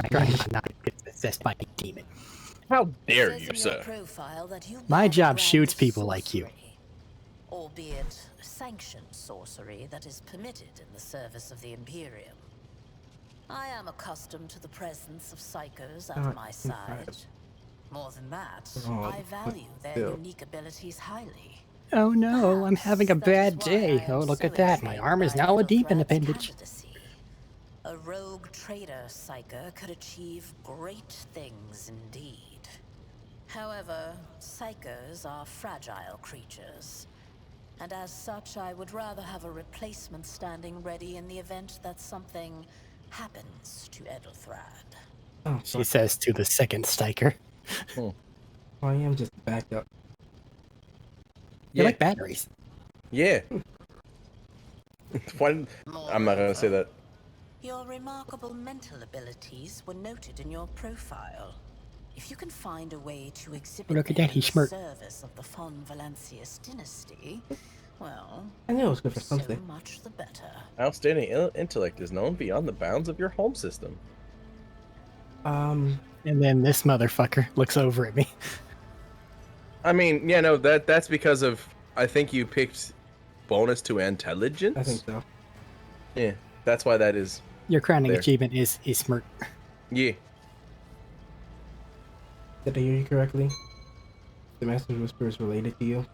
not get possessed by a demon. How It dare says you, in your sir? profile that you My bear the job brand shoots of people like you. sorcery, albeit sanctioned sorcery that is permitted in the service of the Imperium. I am accustomed to the presence of psychos at God, my I'm side. tired. More than that, Oh, I value their still. unique abilities highly. Oh no, I'm having a Perhaps that is bad why day. I am Oh, look so at that. My intrigued arm is by now a demon Ethelthrad's appendage. candidacy. A rogue trader psyker could achieve great things indeed. However, psykers are fragile creatures. And as such, I would rather have a replacement standing ready in the event that something happens to Ethelthrad. Oh, She says to the second stiker. I am just backed up. You're like batteries. Yeah. Why? I'm not gonna say that. Your remarkable mental abilities were noted in your profile. If you can find a way to exhibit Look at them that, he in the smirked. service of the Von Valancius dynasty, well, I knew it was good for so something. much the better. Outstanding intellect is known beyond the bounds of your home system. And then this motherfucker looks over at me. I mean, yeah, no, that's because of, I think you picked bonus to intelligence? I think so. Yeah, that's why that is. Your crowning there. achievement is smirk. Yeah. Did I hear you correctly? The Master's Whisper is related to you?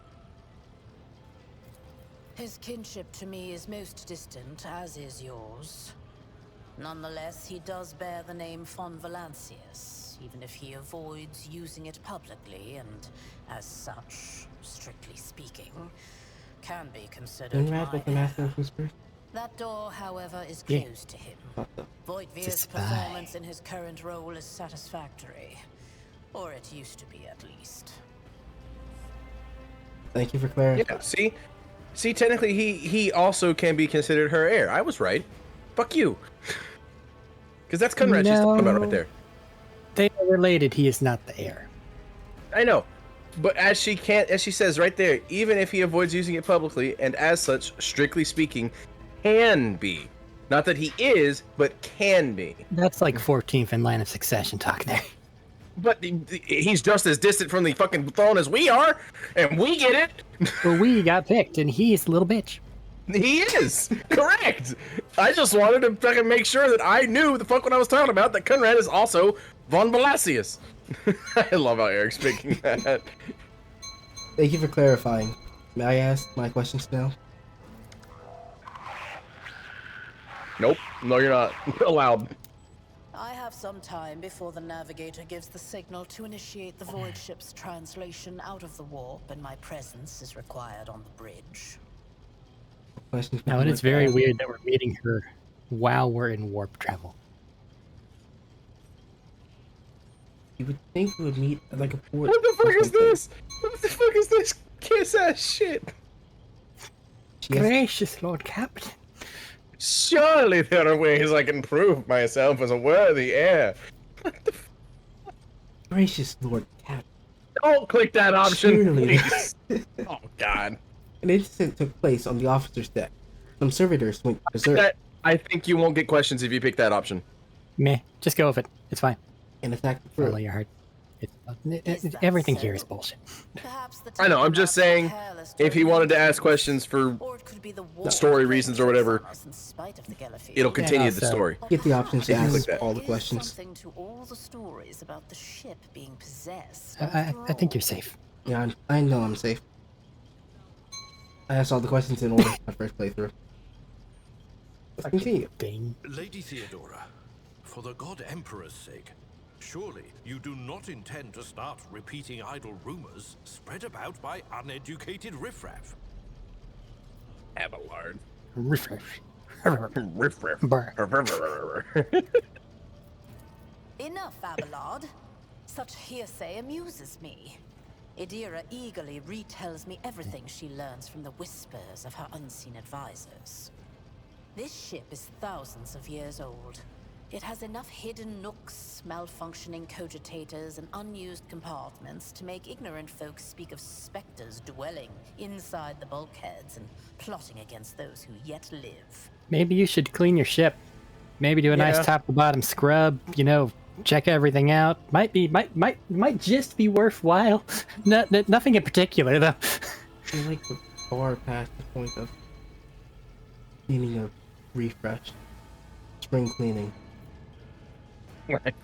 His kinship to me is most distant, as is yours. Nonetheless, he does bear the name Von Valancius, even if he avoids using it publicly and, as such, strictly speaking, can be considered Conrad my with the heir. Master of Whispers? That door, however, is Yeah. closed to him. It's Voigtvir's a spy. performance in his current role is satisfactory. Or it used to be, at least. Thank you for clarifying. Yeah, see, technically he also can be considered her heir. I was right. Fuck you. Because that's Conrad she's talking about right there. They are related. He is not the heir. I know. But as she says right there, even if he avoids using it publicly, and as such, strictly speaking, can be. Not that he is, but can be. That's like 14th in line of succession talk there. But he's just as distant from the fucking throne as we are, and we get it. Well, we got picked, and he's a little bitch. He is correct. I just wanted to fucking make sure that I knew the fuck what I was talking about. That Conrad is also Von Valancius. I love how Eric's picking that. Thank you for clarifying. May I ask my questions now? Nope. No, you're not allowed. I have some time before the navigator gives the signal to initiate the void ship's translation out of the warp, and my presence is required on the bridge. Questions? Now, it is very weird that we're meeting her while we're in warp travel. You would think we would meet at like a port. What the or fuck is something. this? What the fuck is this kiss ass shit? Yes. Gracious Lord Captain. Surely there are ways I can prove myself as a worthy heir. Gracious Lord Cap. Don't click that option, Surely. please. Oh God. An incident took place on the officer's deck. Some servitors went berserk I think you won't get questions if you pick that option. Meh. Just go with it. It's fine. and attacked the Follow crew. your heart. Everything here is bullshit. I know, I'm just saying, if he wanted to ask questions for story reasons or whatever, it'll continue the story. Get the option to Exactly ask that. all the questions. To all the stories about the ship being possessed. I think you're safe. Yeah, I know I'm safe. I asked all the questions in order my first playthrough. Let's continue. Ding. Lady Theodora, for the God Emperor's sake, surely you do not intend to start repeating idle rumors spread about by uneducated riffraff. Abelard. Riffraff. Riffraff. Enough, Abelard. Such hearsay amuses me. Idira eagerly retells me everything she learns from the whispers of her unseen advisors. This ship is thousands of years old. It has enough hidden nooks, malfunctioning cogitators, and unused compartments to make ignorant folks speak of specters dwelling inside the bulkheads and plotting against those who yet live. Maybe you should clean your ship. Maybe do a nice top to bottom scrub, you know, check everything out. Might just be worthwhile. Nothing in particular though. I like the far past the point of needing a refresh. Spring cleaning.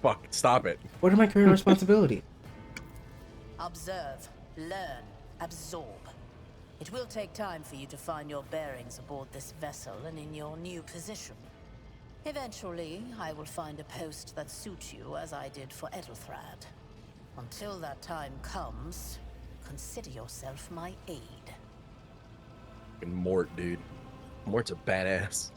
Fuck, stop it. What are my current responsibilities? Observe, learn, absorb. It will take time for you to find your bearings aboard this vessel and in your new position. Eventually, I will find a post that suits you as I did for Ethelthrad. Until that time comes, consider yourself my aid. Fucking Mort, dude. Mort's a badass.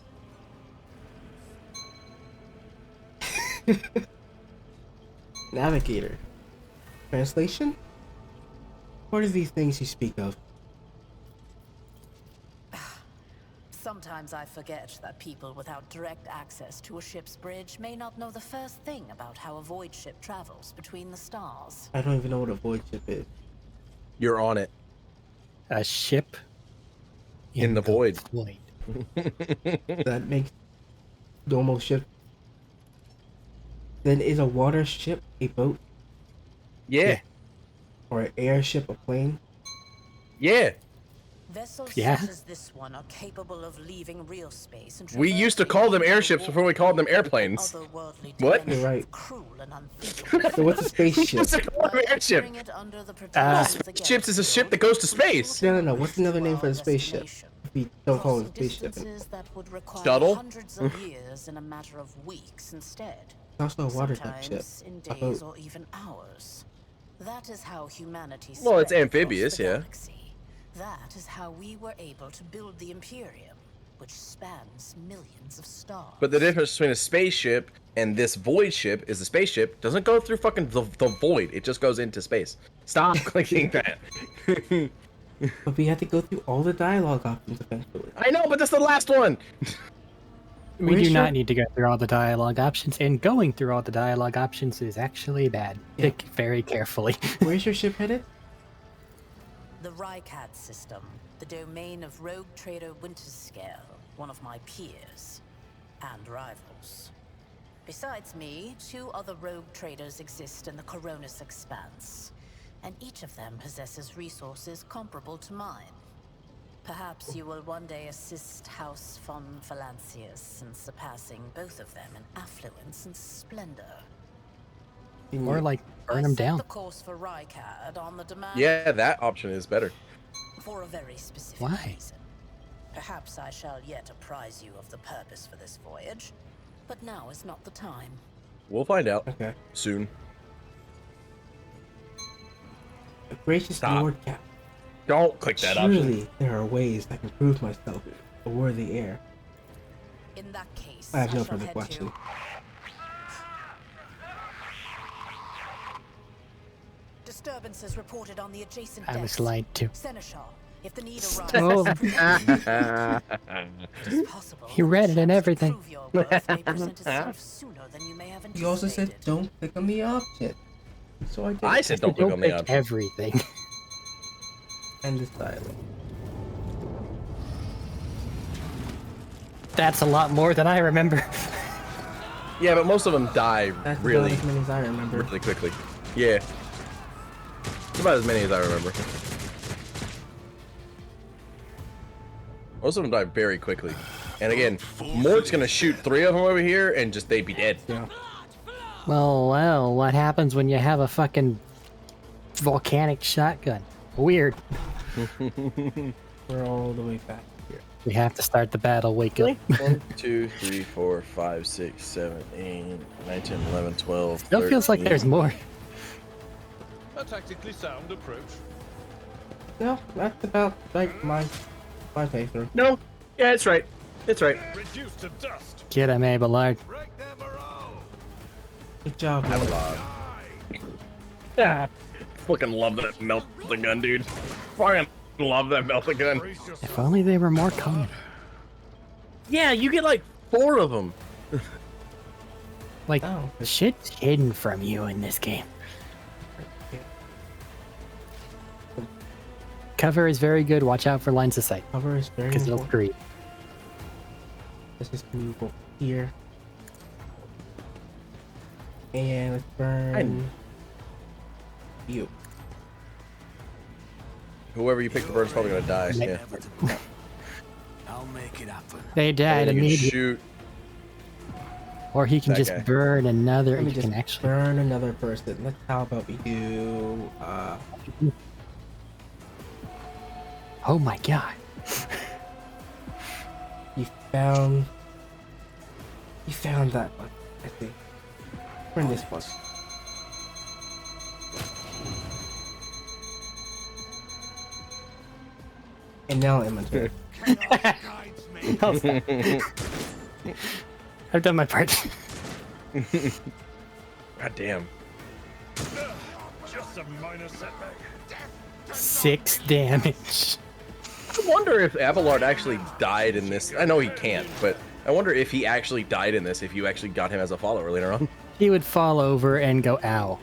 Navigator. Translation? What are these things you speak of? Sometimes I forget that people without direct access to a ship's bridge may not know the first thing about how a void ship travels between the stars. I don't even know what a void ship is. You're on it. A ship In the void. That makes normal ship. Then is a water ship a boat? Yeah. Or an airship a plane? Yeah. Vessels Yeah. such as this one are capable of leaving real space and We used to call them airships before we called them airplanes. What? You're right. Cruel and unthinkable. So what's a spaceship? Used to call them airship. Spaceship's is a ship that goes to space. No. What's another name for the spaceship? If we don't call it a spaceship. That would require Shuttle? hundreds of years in a matter of weeks instead. It's also a water type ship. Sometimes in A days boat. or even hours. That is how humanity Well, it's spread amphibious, across the yeah. galaxy. That is how we were able to build the Imperium, which spans millions of stars. But the difference between a spaceship and this void ship is the spaceship doesn't go through fucking the void. It just goes into space. Stop clicking that. But we had to go through all the dialogue options eventually. I know, but that's the last one. We do not need to go through all the dialogue options, and going through all the dialogue options is actually bad. Yeah. Pick very carefully. Where's your ship headed? The Rykad system, the domain of rogue trader Winterscale, one of my peers and rivals. Besides me, 2 other rogue traders exist in the Coronis Expanse, and each of them possesses resources comparable to mine. Perhaps you will one day assist House von Valancius in surpassing both of them in affluence and splendor. Or like burn them I set down. the course for Rykad on the demand Yeah, that option is better. for a very specific Why? reason. Perhaps I shall yet apprise you of the purpose for this voyage, but now is not the time. We'll find out Okay. soon. A gracious Stop. Lord Cap. Don't click that option. Surely there are ways I can prove myself a worthy heir. In that case, I have no shall further head question. to... Disturbances reported on the adjacent I was decks. lied to. Seneschal, if the need Oh. arises, it is possible He read it and everything. prove your worth may present itself sooner than you may have anticipated. You also said don't click on the option. So I did. I said don't click on the pick option. everything. End this dialogue. That's a lot more than I remember. Yeah, but most of them die That's really, about as many as I remember. really quickly. Yeah. It's about as many as I remember. Most of them die very quickly. And again, Mort's gonna shoot 3 of them over here and just they'd be dead. Yeah. Well, what happens when you have a fucking volcanic shotgun? Weird. We're all the way back here. We have to start the battle. Wake up. 1, 2, 3, 4, 5, 6, 7, 8, 9, 10, 11, 12. Still feels like 13. there's more. A tactically sound approach. No, that's about like my playthrough. No. Yeah, it's right. It's right. Reduced to dust. Get him, Abelard. Break their morale. Good job, I'm Lord. alive. Yeah. Fucking love that melting gun, dude. Fucking love that melting gun. If only they were more common. Yeah, you get like 4 of them. Like, Oh. shit's hidden from you in this game. Cover is very good. Watch out for lines of sight, Cover is very because it'll important. creep. Let's just move over here. And let's burn you. Whoever you pick the bird's probably gonna die. Yeah. I'll make it happen. They died And you can immediately. shoot. Or he can That just guy. burn another. Let me He just can actually. burn another person. Let's how about we do Oh my god. you found that one. I think. Bring this one. And now inventory. I've done my part. God damn. Just a minor setback. 6 damage. I wonder if Abelard actually died in this. I know he can't, but I wonder if he actually died in this, if you actually got him as a follower later on. He would fall over and go ow,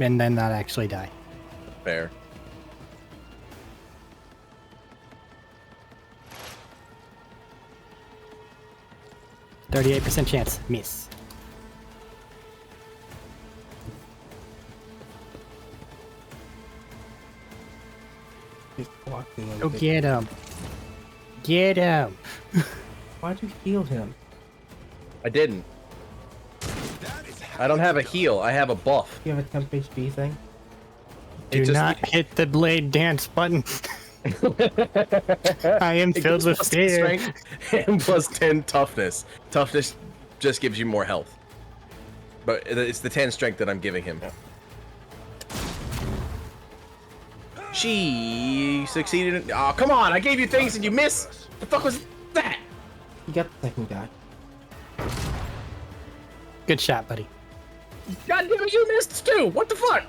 and then not actually die. Fair. %38% chance. Miss. Just walking in Go the- get him. Get him. Why'd you heal him? I didn't. I don't have a heal. I have a buff. You have a temp HP thing? Do just- not hit the blade dance button. I am It filled gives with plus 10 fear. strength and plus 10 toughness. Toughness just gives you more health. But it's the 10 strength that I'm giving him. She succeeded in... Oh, come on! I gave you things and you missed! The fuck was that? You got the second guy. Good shot, buddy. God damn it, you missed too! What the fuck?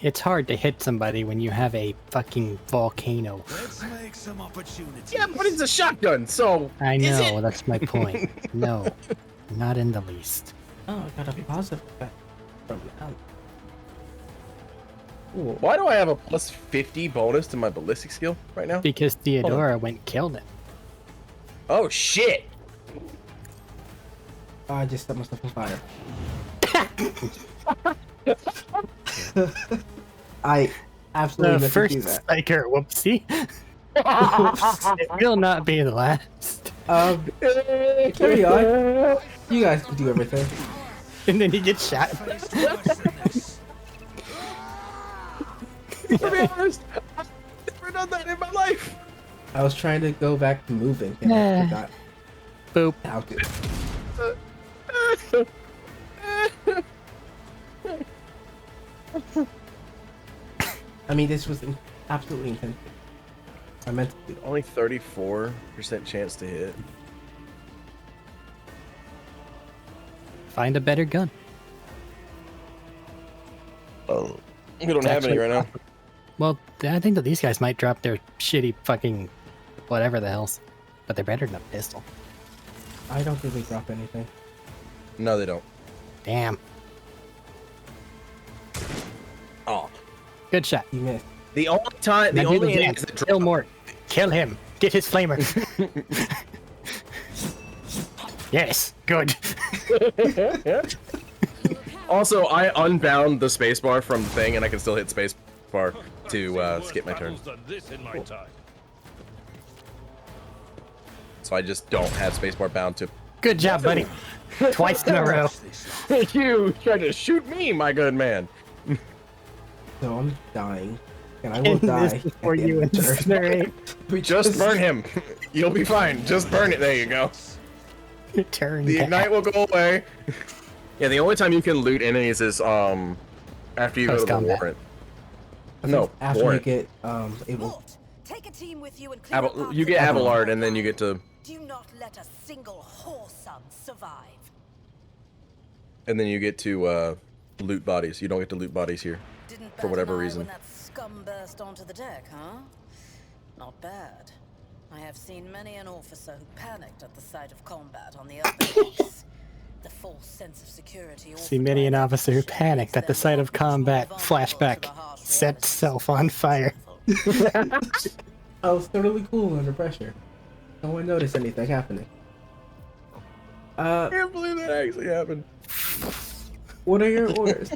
It's hard to hit somebody when you have a fucking volcano. Let's make some opportunities. Yeah, but it's a shotgun, so... I is know, it? that's my point. No, not in the least. Oh, I got a positive effect from that. Ooh. Why do I have a plus 50 bonus to my ballistic skill right now? Because Theodora went and killed it. Oh, shit! Oh, I just set myself on fire. I absolutely The meant to do first that. spiker, whoopsie. It will not be the last. Carry on. You guys can do everything. And then he gets shot. To be honest, I've never done that in my life. I was trying to go back to moving and I forgot Boop. how to. I mean, this was absolutely intentional. I meant to do Only 34% chance to hit. Find a better gun. Oh, we don't have any right now. Well, I think that these guys might drop their shitty fucking whatever the hell's, but they're better than a pistol. I don't think we drop anything. No, they don't. Damn. Oh, Good shot. You missed. the only time, the Now do only the enemies dance. that Kill drop. more. Kill him. Get his flamer. Yes. Good. Also, I unbound the spacebar from the thing, and I can still hit spacebar to skip my turn. Done this in my time. So I just don't have spacebar bound to. Good job, buddy. Twice in a row. You tried to shoot me, my good man. So I'm dying. And I will End this die. before at the you end of the turn. incinerate. We Just burn him. You'll be fine. Just burn it. There you go. Turn The back. ignite will go away. Yeah, the only time you can loot enemies is after you go to the Post-combat. warrant. I think No, after warrant. you get it will. Mort, take a team with you and clear up parts You of get the Abelard, and then you get to, Do not let a single whoreson survive. loot bodies. You don't get to loot bodies here. Didn't For bat whatever an eye reason. when that scum burst onto the deck, huh? Not bad. I have seen many an officer who panicked at the sight of combat on the open decks. The false sense of security. See many an officer who panicked at the sight of combat. Flashback. Set self on fire. I was totally cool under pressure. No one noticed anything happening. I can't believe that actually happened. What are your orders?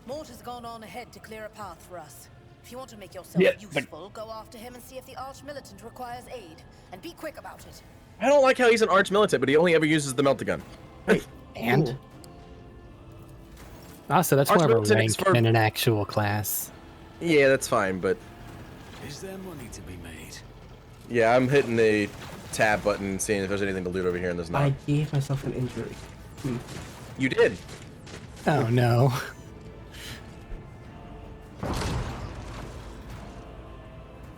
Mort has gone on ahead to clear a path for us. If you want to make yourself Yeah, useful, go after him and see if the Arch-Militant requires aid. And be quick about it. I don't like how he's an Arch-Militant, but he only ever uses the Meltagun. Hey, And cool. also, that's more of a Arch-Militant rank is for- than an actual class. Yeah, that's fine, but Is there money to be made? yeah, I'm hitting the tab button and seeing if there's anything to loot over here, and there's not. I gave myself an injury. You did. Oh no.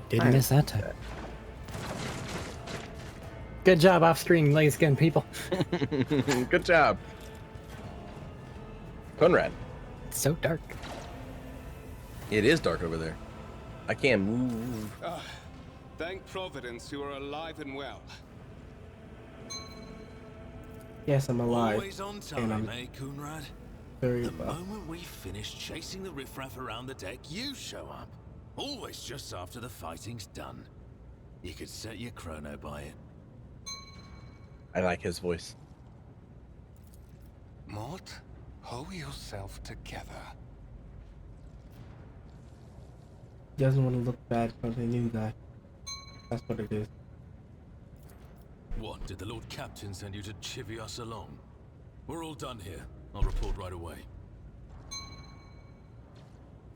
Didn't miss that time. Good job off screen, lazy skin people. Good job. Conrad. It's so dark. It is dark over there. I can't move. Thank Providence you are alive and well. Yes, I'm alive. Always on And time, I'm eh, Kunrad? very The well. moment we finish chasing the riffraff around the deck, you show up. Always just after the fighting's done. You could set your chrono by it. I like his voice. Mort, hold yourself together. He doesn't want to look bad for the new guy. That's what it is. What, did the Lord Captain send you to chivvy us along? We're all done here. I'll report right away.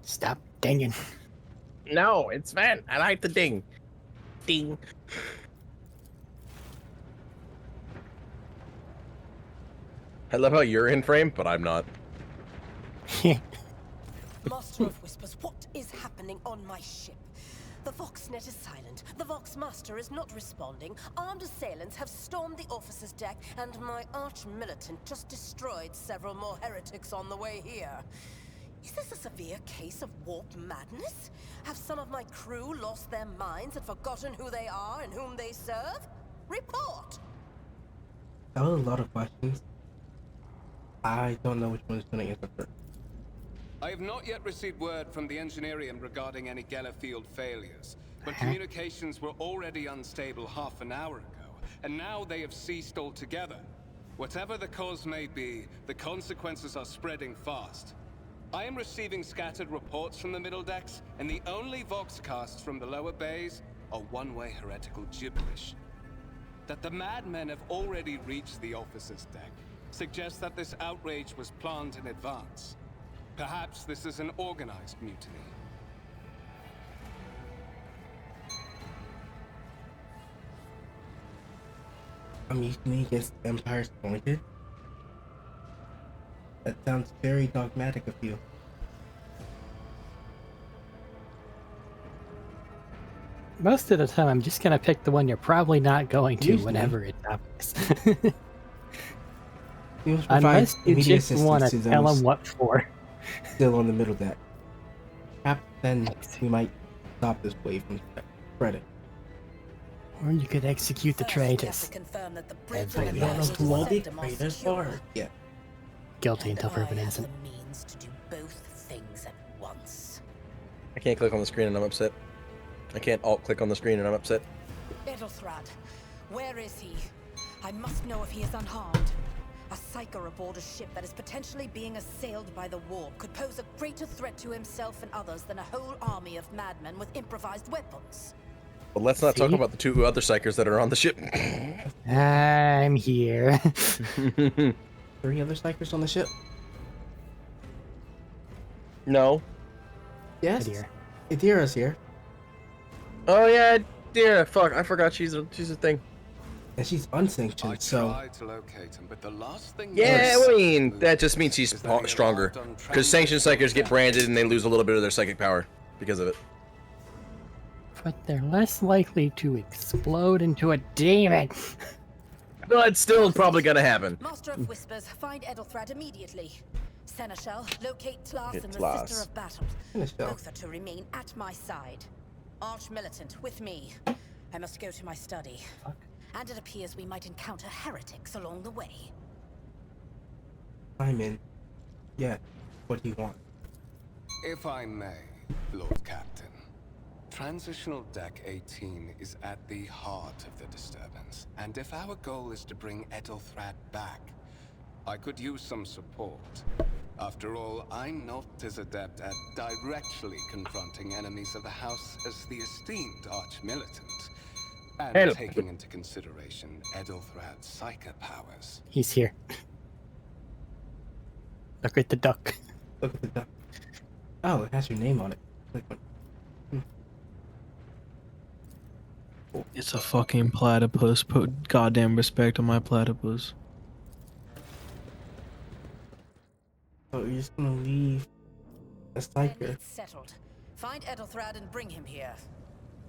Stop dinging. No, it's fine. I like the ding. Ding. I love how you're in frame, but I'm not. Master of Whispers, what is happening on my ship? The Voxnet is silent. The Vox Master is not responding. Armed assailants have stormed the officer's deck, and my arch-militant just destroyed several more heretics on the way here. Is this a severe case of warp madness? Have some of my crew lost their minds and forgotten who they are and whom they serve? Report! That was a lot of questions. I don't know which one is going to answer first. I have not yet received word from the Engineerium regarding any Geller field failures, but communications were already unstable half an hour ago, and now they have ceased altogether. Whatever the cause may be, the consequences are spreading fast. I am receiving scattered reports from the middle decks, and the only voxcasts from the lower bays are one-way heretical gibberish. That the madmen have already reached the officer's deck suggests that this outrage was planned in advance. Perhaps this is an organized mutiny. A mutiny against the Empire's appointed? That sounds very dogmatic of you. Most of the time, I'm just gonna pick the one you're probably not going to Usually. whenever it's obvious. You must provide Unless you immediate just want assistance to to tell those them what for. still on the middle deck. Perhaps then we might stop this wave from spreading. Or you could execute the First, we have traitors. to confirm that the bridge Every and man the knows bridge who all the sector are traitors secure. are. Yeah. Guilty And until proven I have innocent. the means to do both things at once. I can't click on the screen and I'm upset. I can't alt-click on the screen and I'm upset. Edelthrad, where is he? I must know if he is unharmed. A psyker aboard a ship that is potentially being assailed by the warp could pose a greater threat to himself and others than a whole army of madmen with improvised weapons. But let's not talk See? about the two other psychers that are on the ship. I'm here. 3 other psychers on the ship? No. Yes. Idira. Idira's here. Oh yeah, dear. Fuck, I forgot she's a thing. And she's unsanctioned, I so tried to locate him, but the last thing Yeah, noticed I mean, that just means she's is that he stronger. arrived on Because sanctioned psychers get transit. branded and they lose a little bit of their psychic power because of it. But they're less likely to explode into a demon. But it's still probably gonna happen. Master of Whispers, find Edelthrad immediately. Seneschal, locate Tlas Get and the Tlas. Sister of Battle. Seneschal. Both are to remain at my side. Arch-militant, with me. I must go to my study. And it appears we might encounter heretics along the way. I'm in. Yeah. What do you want? If I may, Lord Captain. Transitional Deck 18 is at the heart of the disturbance, and if our goal is to bring Edelthrad back, I could use some support. After all, I'm not as adept at directly confronting enemies of the house as the esteemed arch-militant. And Help. taking into consideration Edelthrad's psychic powers. He's here. Look at the duck. Look at the duck. Oh, it has your name on it. Click on it. It's a fucking platypus. Put goddamn respect on my platypus. So you're just gonna leave a Then psyker. it's settled. Find Edelthrad and bring him here.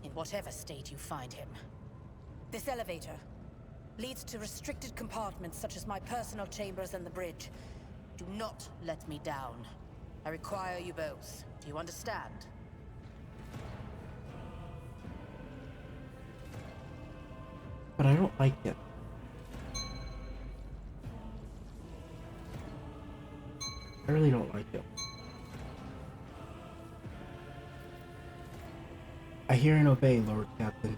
In whatever state you find him. This elevator leads to restricted compartments such as my personal chambers and the bridge. Do not let me down. I require you both. Do you understand? But I don't like it. I really don't like it. I hear and obey, Lord Captain.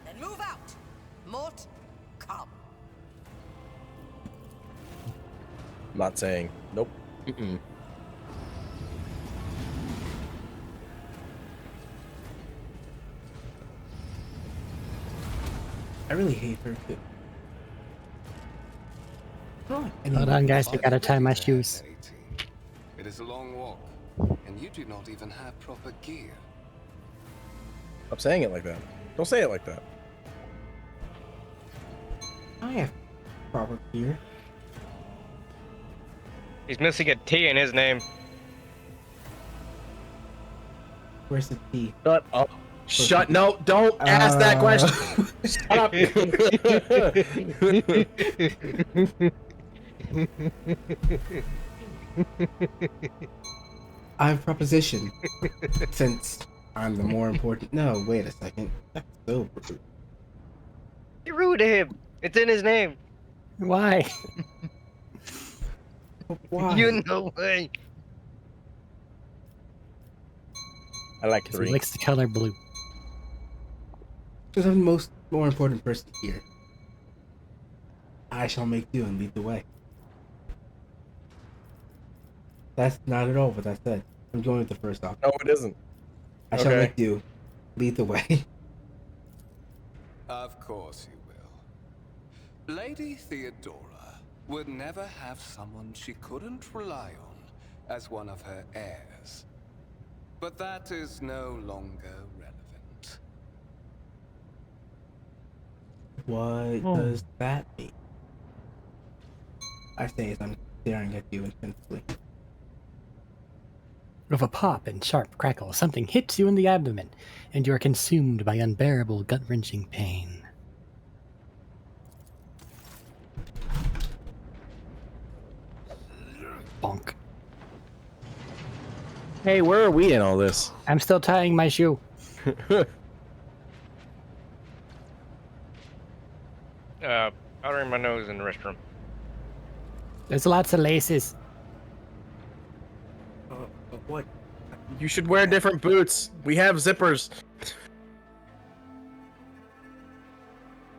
Then move out! Mort, come. I'm not saying. Nope. Mm-mm. I really hate her too. Oh, Hold on, guys. I gotta tie my shoes. It is a long walk, and you do not even have proper gear. Stop saying it like that. Don't say it like that. I have proper gear. He's missing a T in his name. Where's the T? Shut up. Shut. No, don't ask that question. Shut up. I have proposition. Since I'm the more important. No, wait a second. That's so rude. You're rude to him. It's in his name. Why? Why? You know why. I like Because 3. he likes the color blue. Because I'm the more important person here. I shall make do and lead the way. That's not at all what I said. I'm going with the first option. No, it isn't. I shall Okay. make do. Lead the way. Of course you will. Lady Theodora would never have someone she couldn't rely on as one of her heirs. But that is no longer relevant. What does that mean? I say as I'm staring at you intensely. With a pop and sharp crackle, something hits you in the abdomen, and you are consumed by unbearable, gut-wrenching pain. Bonk. Hey, where are we in all this? I'm still tying my shoe. Powdering my nose in the restroom. There's lots of laces. What? You should wear different boots. We have zippers.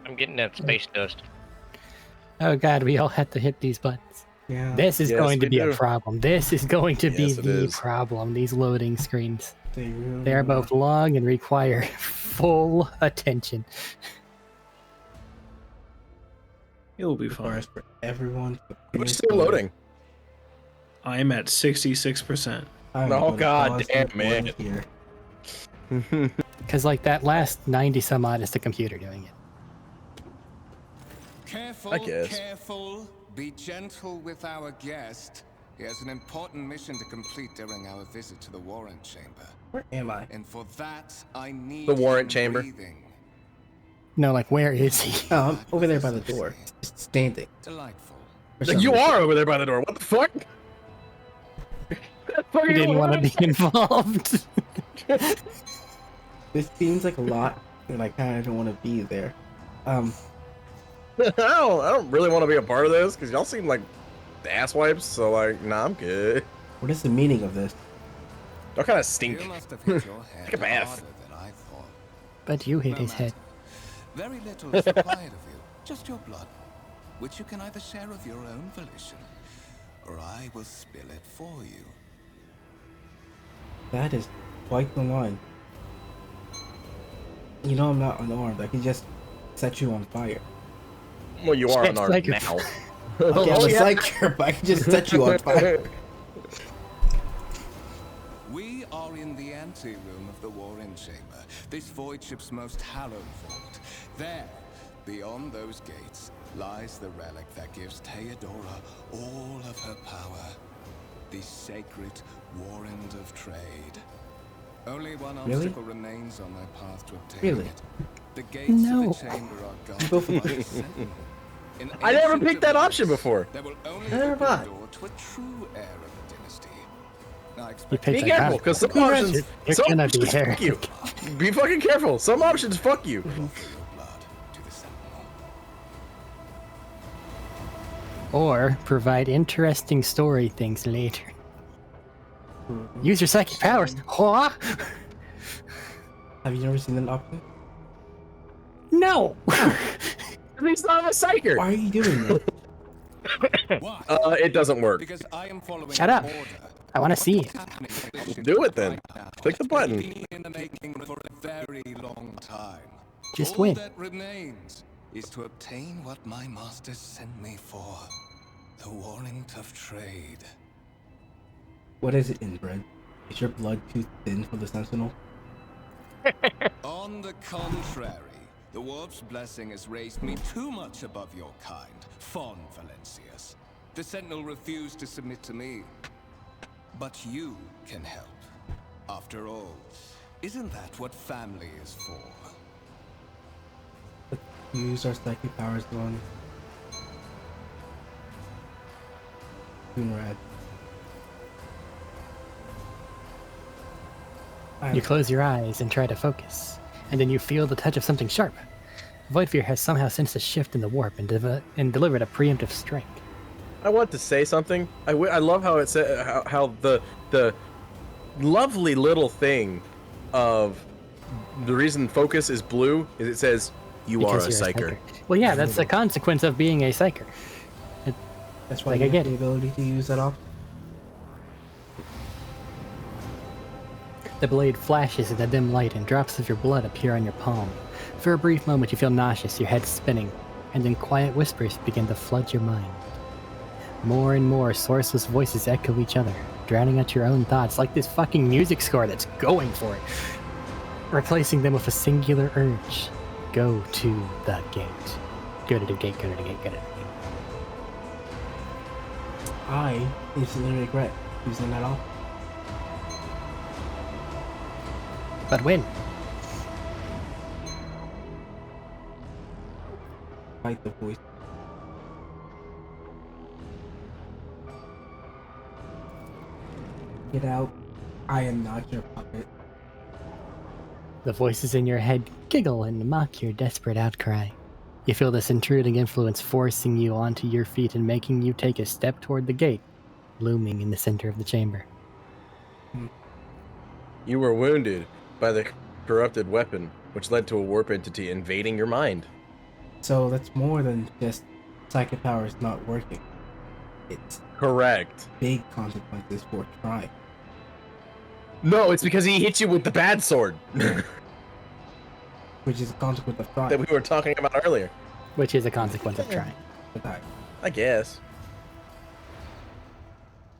I'm getting that space dust. Oh god, we all have to hit these buttons. Yeah. This is Yes, going to we be do. a problem. This is going to be Yes, it the is. problem. These loading screens. They really They are both long and require full attention. It'll be fine. requires for everyone to We're finish still loading. I am at 66%. I'm Oh, gonna God pause damn, the man. recording Here. Because, like, that last 90 some odd is the computer doing it. Careful, I guess. careful. Be gentle with our guest. He has an important mission to complete during our visit to the warrant chamber. Where am I? And for that, I need The warrant him chamber. breathing. No, like, where is he? Oh, I'm over there by the door. Just standing. Delightful. For some You reason. are over there by the door. What the fuck? He didn't want to be involved. This seems like a lot, and I kind of don't want to be there. I don't really want to be a part of this because y'all seem like asswipes. So like, nah, I'm good. What is the meaning of this? Y'all kind of stink. You must have hit your head Take a bath. harder than I thought. But you hit No his head. matter. Very little is required of you. Just your blood, which you can either share of your own volition, or I will spill it for you. That is quite the line. You know I'm not unarmed. I can just set you on fire. Well, you are unarmed Like- now. Okay, I'm a yeah. psyker, but I can just set you on fire. We are in the anteroom of the Warring Chamber, this void ship's most hallowed vault. There, beyond those gates, lies the relic that gives Theodora all of her power. The sacred warrant of trade. Only one obstacle remains on their path to obtaining it. The gates of the chamber are guarded by a sentinel. I never picked that option before. That will only Never open the mind. door to a true heir of the dynasty. I You expect picked Be that careful, card. because some options, You're some gonna be options fuck you. heretic. Be fucking careful. Some options fuck you. offer your blood to the sentinel. Or provide interesting story things later. Use your psychic powers. Huh? Have you never seen that option? No! He's not a psyker. Why are you doing that? Why? It doesn't work. Because I am following Shut up. order. I want to see it. Happening in this Do it then. right now. Click the button. Been in the making for a very long time. Just All win. that remains is to obtain what my master sent me for. The warrant of trade. What is it, inbred? Is your blood too thin for the Sentinel? On the contrary, the warp's blessing has raised me too much above your kind, Fon Valencius. The Sentinel refused to submit to me. But you can help. After all, isn't that what family is for? Let's use our psychic powers on Coonrad. You close your eyes and try to focus, and then you feel the touch of something sharp. Voidfear has somehow sensed a shift in the warp and delivered a preemptive strike. I want to say something. I love how it said how the lovely little thing of the reason focus is blue is it says you Because are a you're psyker. Well, yeah, that's a consequence of being a psyker. That's why Like, you I have get the it. ability to use that option. The blade flashes in the dim light and drops of your blood appear on your palm. For a brief moment you feel nauseous, your head spinning, and then quiet whispers begin to flood your mind. More and more sourceless voices echo each other, drowning out your own thoughts like this fucking music score that's going for it, replacing them with a singular urge. Go to the gate. Go to the gate, go to the gate, go to the gate. I instantly regret using that option. But when? Fight the voice. Get out. I am not your puppet. The voices in your head giggle and mock your desperate outcry. You feel this intruding influence forcing you onto your feet and making you take a step toward the gate, looming in the center of the chamber. You were wounded by the corrupted weapon, which led to a warp entity invading your mind. So that's more than just psychic powers not working. It's Correct. big consequences for trying. No, it's because he hit you with the bad sword Which is a consequence of trying. that we were talking about earlier. Which is a consequence of trying. But I guess.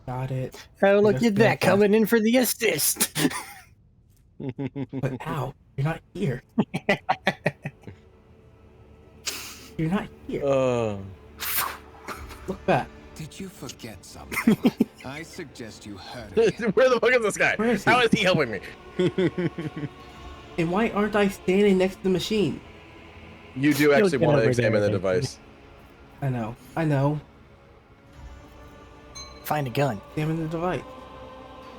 got it. Oh, look Just at go that, fast. coming in for the assist! But ow, you're not here. You're not here. Look back. Did you forget something? I suggest you hurry. Where the fuck is this guy? Where is he? How is he helping me? And why aren't I standing next to the machine? You do actually get want to over examine there the eventually. device. I know. I know. Find a gun. Examine the device.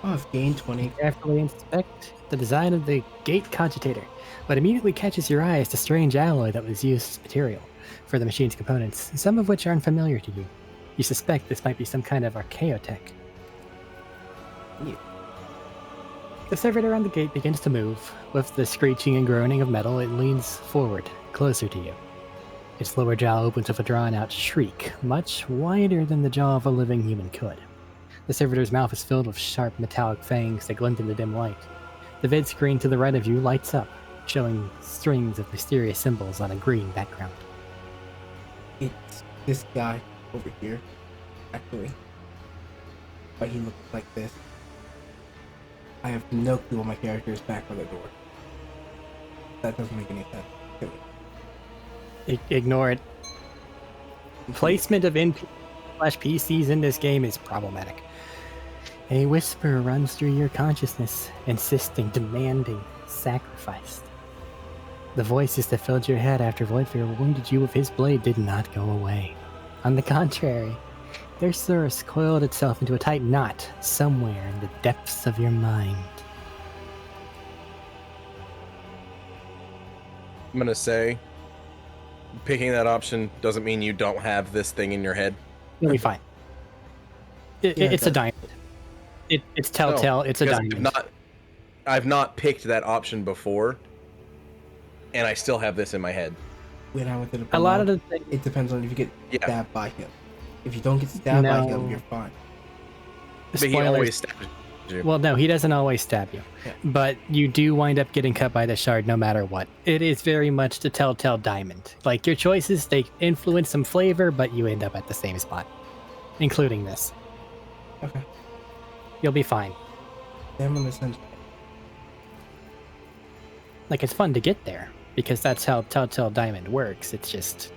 Oh, I've gained 20. Carefully inspect the design of the gate cogitator. What immediately catches your eye is the strange alloy that was used as material for the machine's components, some of which are unfamiliar to you. You suspect this might be some kind of archaeotech. Yeah. The servitor on the gate begins to move. With the screeching and groaning of metal, it leans forward, closer to you. Its lower jaw opens with a drawn-out shriek, much wider than the jaw of a living human could. The servitor's mouth is filled with sharp metallic fangs that glint in the dim light. The vid screen to the right of you lights up, showing strings of mysterious symbols on a green background. It's this guy over here, actually. But he looks like this. I have no clue why my character is back on the door. That doesn't make any sense to me. Ignore it. Placement of NPCs/PCs in this game is problematic. A whisper runs through your consciousness, insisting, demanding, sacrifice. The voices that filled your head after Voidfire wounded you with his blade did not go away. On the contrary, their source coiled itself into a tight knot somewhere in the depths of your mind. I'm gonna say, picking that option doesn't mean you don't have this thing in your head. You'll be fine. It's a diamond. It's telltale. No, it's a diamond. I've not picked that option before, and I still have this in my head. When I went to the a lot of the things, it depends on if you get stabbed by him. If you don't get stabbed by him, you're fine. But he always stabs you. Well, no, he doesn't always stab you. Yeah. But you do wind up getting cut by the shard no matter what. It is very much the telltale diamond. Like, your choices, they influence some flavor, but you end up at the same spot. Including this. Okay. You'll be fine. I'm in the center. Like, it's fun to get there, because that's how telltale diamond works. It's just,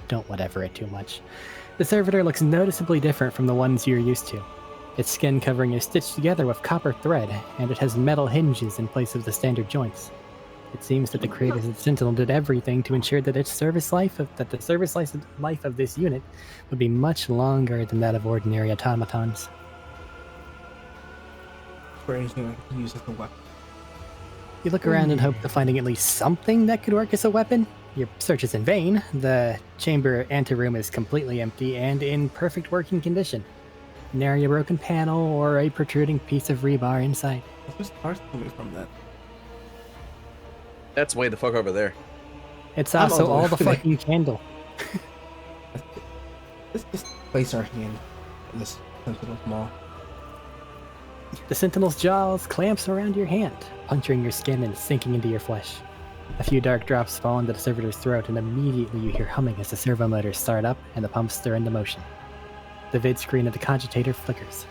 don't whatever it too much. The servitor looks noticeably different from the ones you're used to. Its skin covering is stitched together with copper thread, and it has metal hinges in place of the standard joints. It seems that the creators of the Sentinel did everything to ensure that the service life of this unit would be much longer than that of ordinary automatons. For anything I can use as a weapon. You look around and hope to finding at least something that could work as a weapon. Your search is in vain. The chamber anteroom is completely empty and in perfect working condition. Nary a broken panel or a protruding piece of rebar inside. What's stars coming from that? That's way the fuck over there. It's also all the fucking candle. Let's just place our hand in this Sentinel's maw. The Sentinel's jaws clamps around your hand, puncturing your skin and sinking into your flesh. A few dark drops fall into the servitor's throat, and immediately you hear humming as the servo motors start up and the pumps stir into motion. The vid screen of the cogitator flickers.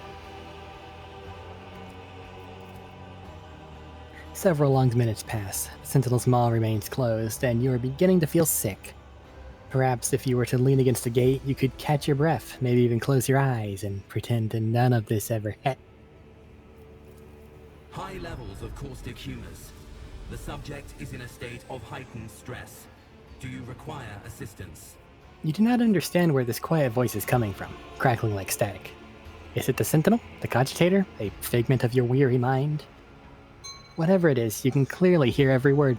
Several long minutes pass. The Sentinel's maw remains closed, and you are beginning to feel sick. Perhaps if you were to lean against the gate, you could catch your breath, maybe even close your eyes, and pretend that none of this ever happened. High levels of caustic humors. The subject is in a state of heightened stress. Do you require assistance? You do not understand where this quiet voice is coming from, crackling like static. Is it the Sentinel? The cogitator? A figment of your weary mind? Whatever it is, you can clearly hear every word.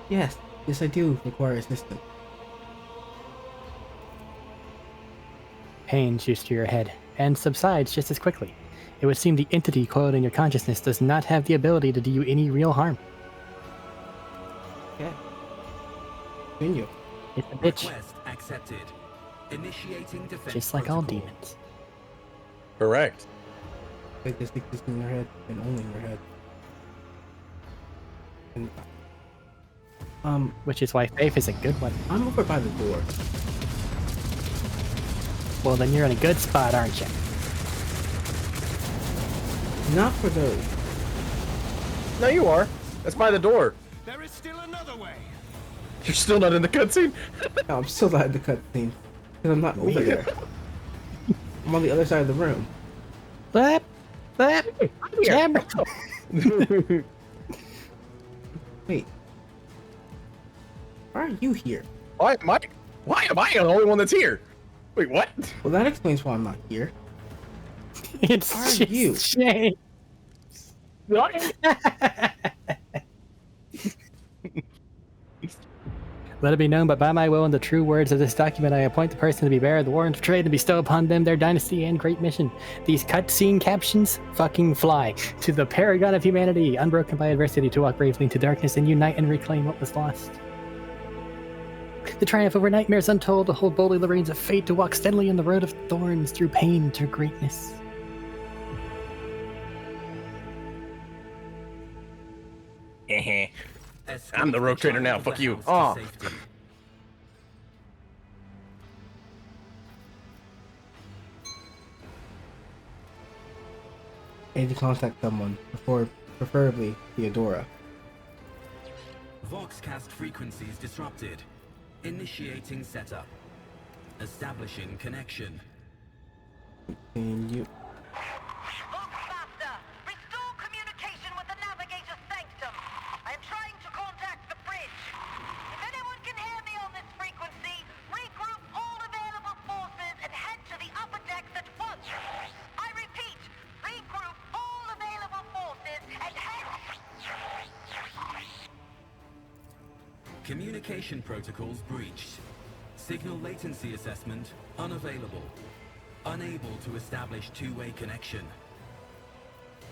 Yes, I do require assistance. Pain shoots to your head, and subsides just as quickly. It would seem the entity coiled in your consciousness does not have the ability to do you any real harm. Yeah. Continue. It's a bitch. Request accepted. Initiating defense Just like all protocol. demons. Correct. They just exist in your head, and only in your head. And, which is why faith is a good one. I'm over by the door. Well, then you're in a good spot, aren't you? Not for those. No, you are. That's by the door. There is still another way. You're still not in the cutscene? No, I'm still not in the cutscene. Because I'm not over there. I'm on the other side of the room. Flap! Camera! Wait. Why are you here? Why am I the only one that's here? Wait, what? Well, that explains why I'm not here. It's Why just are you? James. Let it be known, but by my will and the true words of this document, I appoint the person to be bearer of the warrant of trade and bestow upon them their dynasty and great mission. These cutscene captions fucking fly. To the paragon of humanity, unbroken by adversity, to walk bravely into darkness and unite and reclaim what was lost. The triumph over nightmares untold, to hold boldly the reins of fate, to walk steadily on the road of thorns, through pain to greatness. I'm the rogue trader now. Fuck you. Oh. I need to contact someone, preferably Theodora. Voxcast frequencies disrupted. Initiating setup. Establishing connection. Can you... Restore communication with the navigator's sanctum. I am trying to contact the bridge. If anyone can hear me on this frequency, regroup all available forces and head to the upper decks at once. I repeat, regroup all available forces and head... Communication protocols breached. Signal latency assessment unavailable. Unable to establish two-way connection.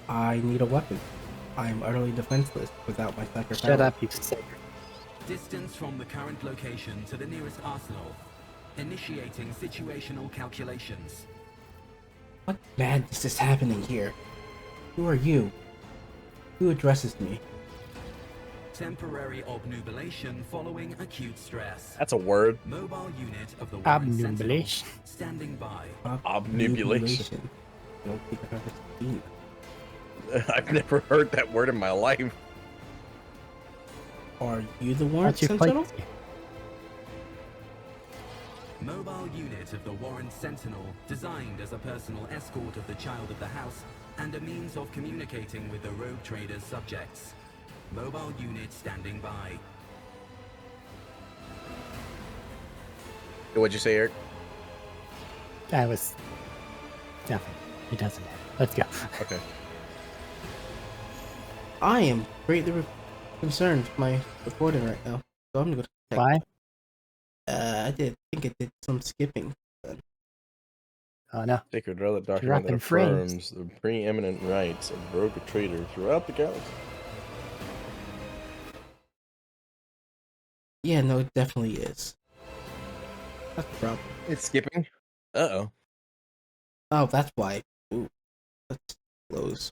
I need a weapon. I am utterly defenseless without my sniper Shut power. up, you sick. Distance from the current location to the nearest arsenal. Initiating situational calculations. What madness is happening here? Who are you? Who addresses me? Temporary obnubilation following acute stress. That's a word. Mobile unit of the Warren Sentinel Obnubilation. standing by. Obnubulation. I don't think I've ever seen that. I've never heard that word in my life. Are you the Warren What's your Sentinel? place? Mobile unit of the Warren Sentinel, designed as a personal escort of the child of the house and a means of communicating with the rogue trader's subjects. Mobile unit standing by. What'd you say, Eric? I was... Nothing. It doesn't matter. Let's go. Okay. I am greatly concerned with my recording right now, so I'm gonna go check. Why? I think it did some skipping. Oh no. Sacred relic document that Dropping frames. affirms the preeminent rights of rogue trader throughout the galaxy. Yeah, no, it definitely is. That's the problem. It's skipping. Uh-oh. Oh, that's why. Ooh, let's close.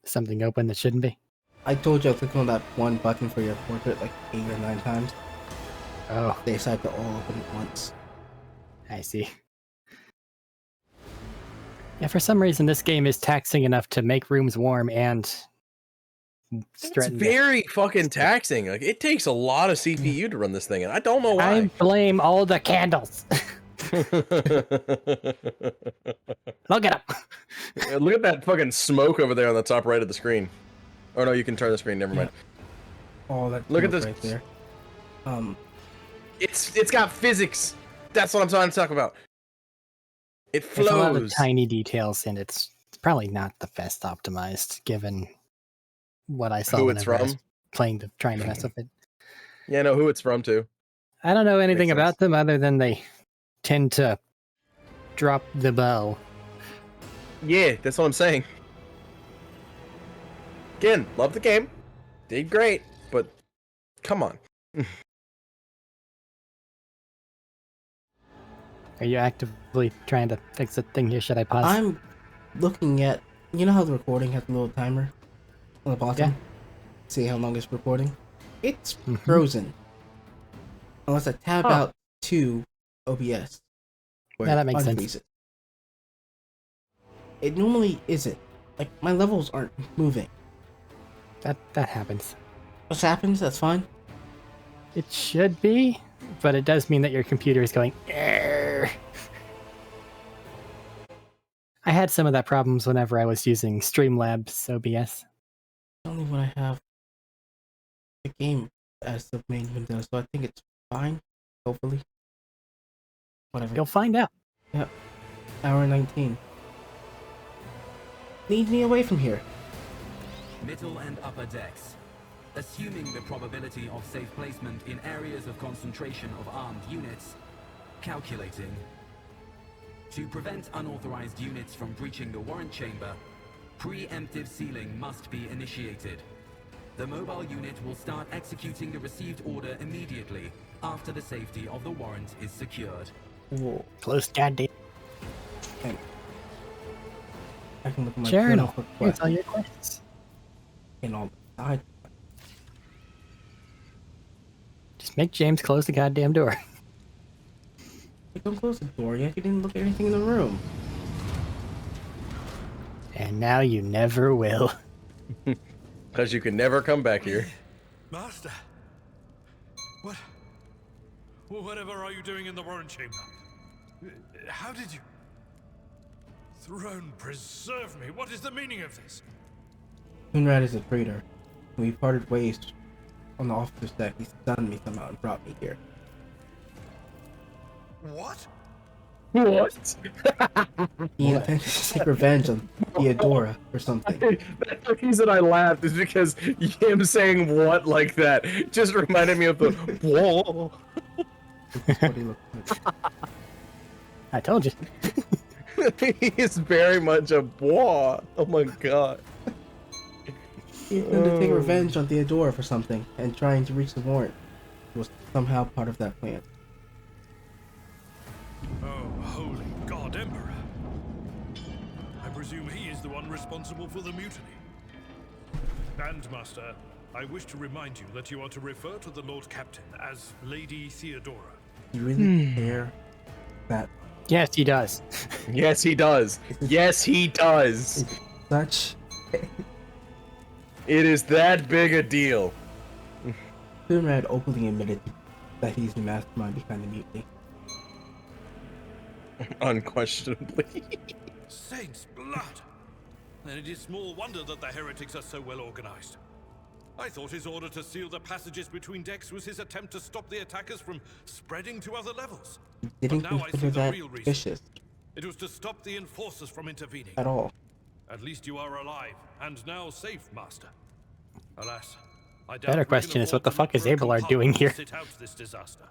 Something open that shouldn't be. I told you I clicked on that one button for your portrait like 8 or 9 times. Oh, They decided to all open at once. I see. Yeah, for some reason this game is taxing enough to make rooms warm and It's threaten to- very fucking taxing. Like, it takes a lot of CPU to run this thing, and I don't know why. I blame all the candles. Look at them. Look at that fucking smoke over there on the top right of the screen. Oh no, you can turn the screen. Never mind. Oh, that Look at smoke this right there. It's got physics. That's what I'm trying to talk about. It There's a lot of flows. tiny details, and it's probably not the best optimized, given what I saw Who it's whenever I was from? trying to mess with it. Yeah, I know who it's from too. I don't know anything Makes about sense. them other than they tend to drop the bow. Yeah, that's what I'm saying. Again, love the game. Did great, but come on. Are you actively trying to fix the thing here? Should I pause? I'm looking at, you know how the recording has a little timer on the bottom? Yeah. See how long it's recording? It's frozen. Unless I tab out to OBS. where Yeah, that it makes sense. unfreezes. It normally isn't. Like, my levels aren't moving. That happens. What happens? That's fine. It should be, but it does mean that your computer is going, "Err." I had some of that problems whenever I was using Streamlabs OBS. Only when I have the game as the main window, so I think it's fine. Hopefully. Whatever. You'll find out. Yep. Hour 19. Lead me away from here. Middle and upper decks. assuming the probability of safe placement in areas of concentration of armed units. Calculating. To prevent unauthorized units from breaching the warrant chamber, preemptive sealing must be initiated. The mobile unit will start executing the received order immediately after the safety of the warrant is secured. Whoa. Close, goddamn. Okay. I can look at my Journal. for Here's all questions your questions. and all the side. Just make James close the goddamn door. Don't close the door yet. You didn't look at anything in the room. And now you never will. Because you can never come back here. Master, whatever are you doing in the warrant chamber? How did you... Throne preserve me, what is the meaning of this? Coonrad is a traitor. When we parted ways on the officer's deck, he stunned me somehow and brought me here. What? What? He intended to take revenge on Theodora or something. The reason I laughed is because him saying "what" like that just reminded me of the whoa. This is what he looked like. I told you. He is very much a boy. Oh my god. He intended to take revenge on Theodora for something, and trying to reach the warrant was somehow part of that plan. Oh, holy God, Emperor. I presume he is the one responsible for the mutiny. And, Master, I wish to remind you that you are to refer to the Lord Captain as Lady Theodora. Do you really care that? Yes, he does. Yes, he does. Yes, he does. Such. It is that big a deal. Coonrad openly admitted that he's the mastermind behind the mutiny. Unquestionably. Saints' blood! Then it is small wonder that the heretics are so well organized. I thought his order to seal the passages between decks was his attempt to stop the attackers from spreading to other levels. Didn't But now I see consider the that real reason. vicious It was to stop the enforcers from intervening. at all. At least you are alive, and now safe, Master. Alas, I doubt Better we can question is, afford what the to fuck look is for a Abelard doing compartment here? to sit out this disaster.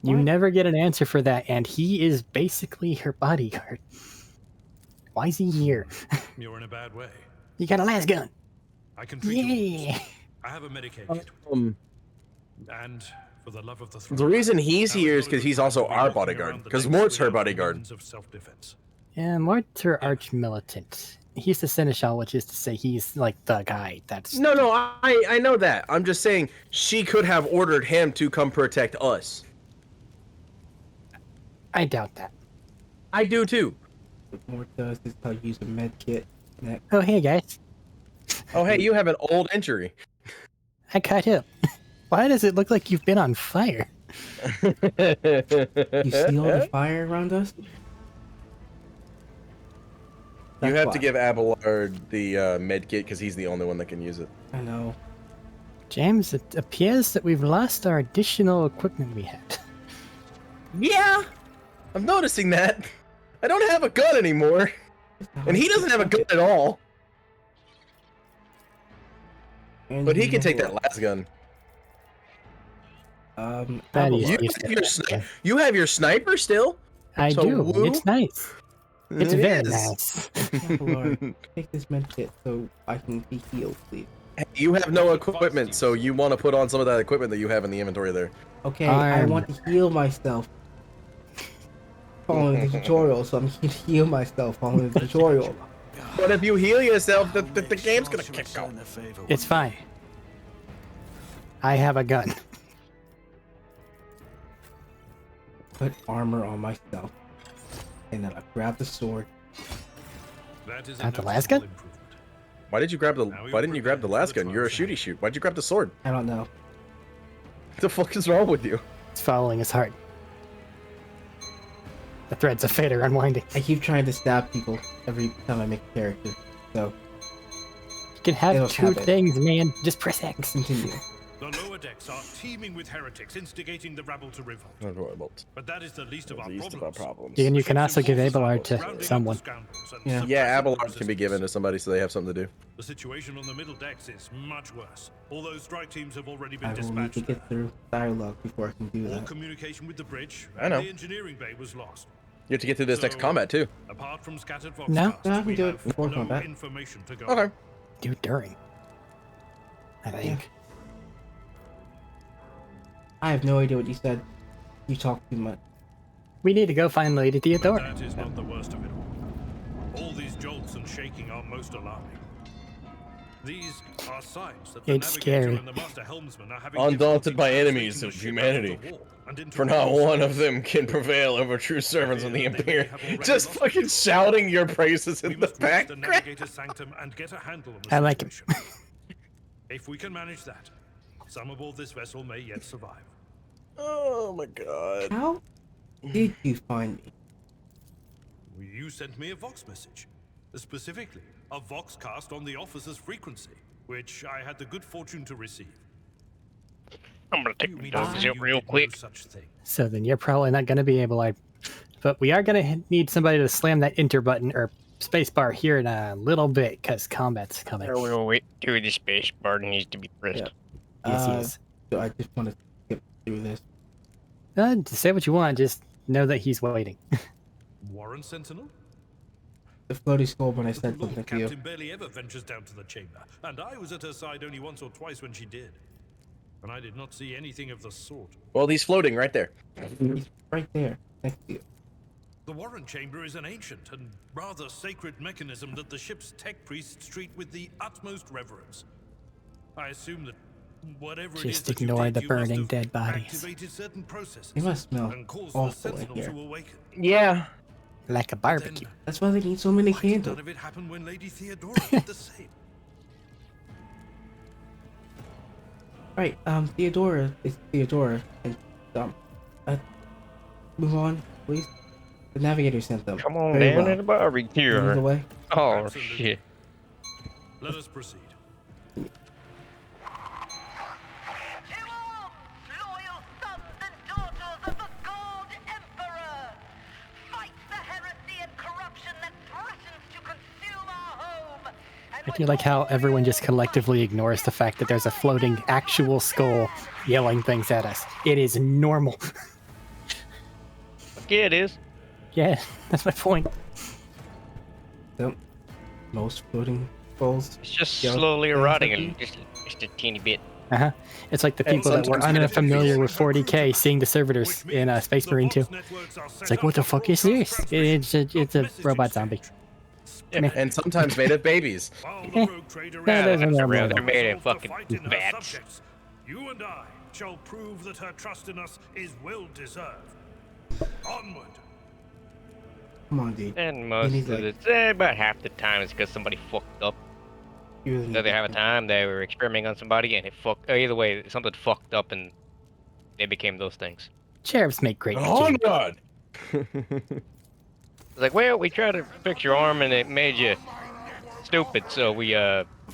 You never get an answer for that, and he is basically her bodyguard. Why is he here? You're in a bad way. You got a las gun. I can treat you. Yeah. I have a Medicaid kit. And for the love of the throne. The reason he's here is because he's also our bodyguard. Because Mort's her bodyguard. Of self-defense. Yeah, Mort's her arch militant. He's the seneschal, which is to say he's like the guy that's... No, I know that. I'm just saying she could have ordered him to come protect us. I doubt that. I do too. What Mort does is tell you to use a med kit. Oh, hey, guys. Oh, hey, you have an old injury. I cut up. Why does it look like you've been on fire? You see all the fire around us? You That's have why. to give Abelard the med kit because he's the only one that can use it. I know. James, it appears that we've lost our additional equipment we had. Yeah, I'm noticing that. I don't have a gun anymore. And he doesn't have a gun at all. And But he you can know take that what? last gun. That is You have your sniper still? I So do. woo? It's nice. It's It very is. nice. Lord, take this med kit so I can be healed, please. You have no equipment, so you want to put on some of that equipment that you have in the inventory there. Okay, I want to heal myself. Following the tutorial, so I'm going to heal myself following the tutorial. But if you heal yourself, the game's gonna kick out. It's fine. I have a gun. Put armor on myself. And then I grab the sword. That is Not the last gun? Why didn't you grab the last gun? You're a shooty shoot. Why'd you grab the sword? I don't know. What the fuck is wrong with you? It's following his heart. The threads of fate are unwinding. I keep trying to stab people every time I make a character. So You can have it'll two happen. things, man. Just press X. Continue. The lower decks are teeming with heretics, instigating the rabble to revolt. But that is the least of our problems. And you can also give Abelard to someone. alarms and Yeah, suppressing alarms can be given to somebody so they have something to do. The situation on the middle decks is much worse. All those strike teams have already been I will need dispatched to get through dialogue before I can do All that. communication with the bridge I and know. the engineering bay was lost. You have to get through this next combat too. Apart from scattered vox No. casts, No, I can we do it have before no combat. information to go Okay. on. Do during. I think. I have no idea what you said. You talk too much. We need to go find Lady But Theodora. that is not the worst of it all. All these jolts and shaking are most alarming. These are signs that the It's navigator scary. and the master helmsman are having Undaunted by difficulty enemies translating of the ship humanity, out of the war and into for not real one of service. them can prevail over true servants of the They may Imperium. have already Just lost fucking shouting your praises We in the must reach the background. navigator's sanctum and get a handle on the I like him. situation. If we can manage that, some aboard this vessel may yet survive. Oh my god. How did you find me? You sent me a Vox message. Specifically, a Vox cast on the officer's frequency, which I had the good fortune to receive. I'm gonna take You the mean dogs to say out you real did no quick. such thing? So then you're probably not going to be able to. But we are going to need somebody to slam that enter button or space bar here in a little bit because combat's coming. Wait, dude, the space bar needs to be pressed. Yeah. Yes, yes. So I just want to skip through this. Say what you want, just know that he's waiting. Warren Sentinel? The floaty skull when I The said Lord something to you. Captain barely ever ventures down to the chamber, and I was at her side only once or twice when she did. And I did not see anything of the sort. Well, he's floating right there. He's right there, next to you. The Warren Chamber is an ancient and rather sacred mechanism that the ship's tech priests treat with the utmost reverence. I assume that whatever it is Just that you ignore did, the you must burning have dead bodies. activated certain processes It must smell and caused the awful in Sentinel here. to awaken. Yeah. Like a barbecue. That's why they need so many Why did candles. none of it happen when Lady Theodora did the same? Right, Theodora is Theodora, and move on, please. The navigator sent them. Come on Very down well. to the barbecue. Move away. Oh Absolutely. shit. Let us proceed. To arms, loyal sons and daughters of the God Emperor! Fight the heresy and corruption that threatens to consume our home! I do like how everyone just collectively ignores the fact that there's a floating actual skull yelling things at us. It is normal. Yeah, it is. Yeah, that's my point. Yep. Most floating skulls. It's just yell slowly things rotting at and you. just a teeny bit. Uh-huh. It's like the And people that were sometimes unfamiliar with 40k seeing the servitors in Space Marine 2. It's like, what the fuck is this? It's a robot zombie. Yeah. And sometimes made of babies. While the rogue trader Yeah, is there's that's another around. one. They're made in resolved to fucking fight in her vats. subjects, you and I shall prove that her trust in us is well deserved. Onward. Come on, dude. And most need, of like- about half the time it's because somebody fucked up. You really The need other half to- of the time they were experimenting on somebody and it fucked. Either way, something fucked up and they became those things. Sheriffs make great Oh machines. god. It's like, well, we tried to fix your arm and it made you stupid, so we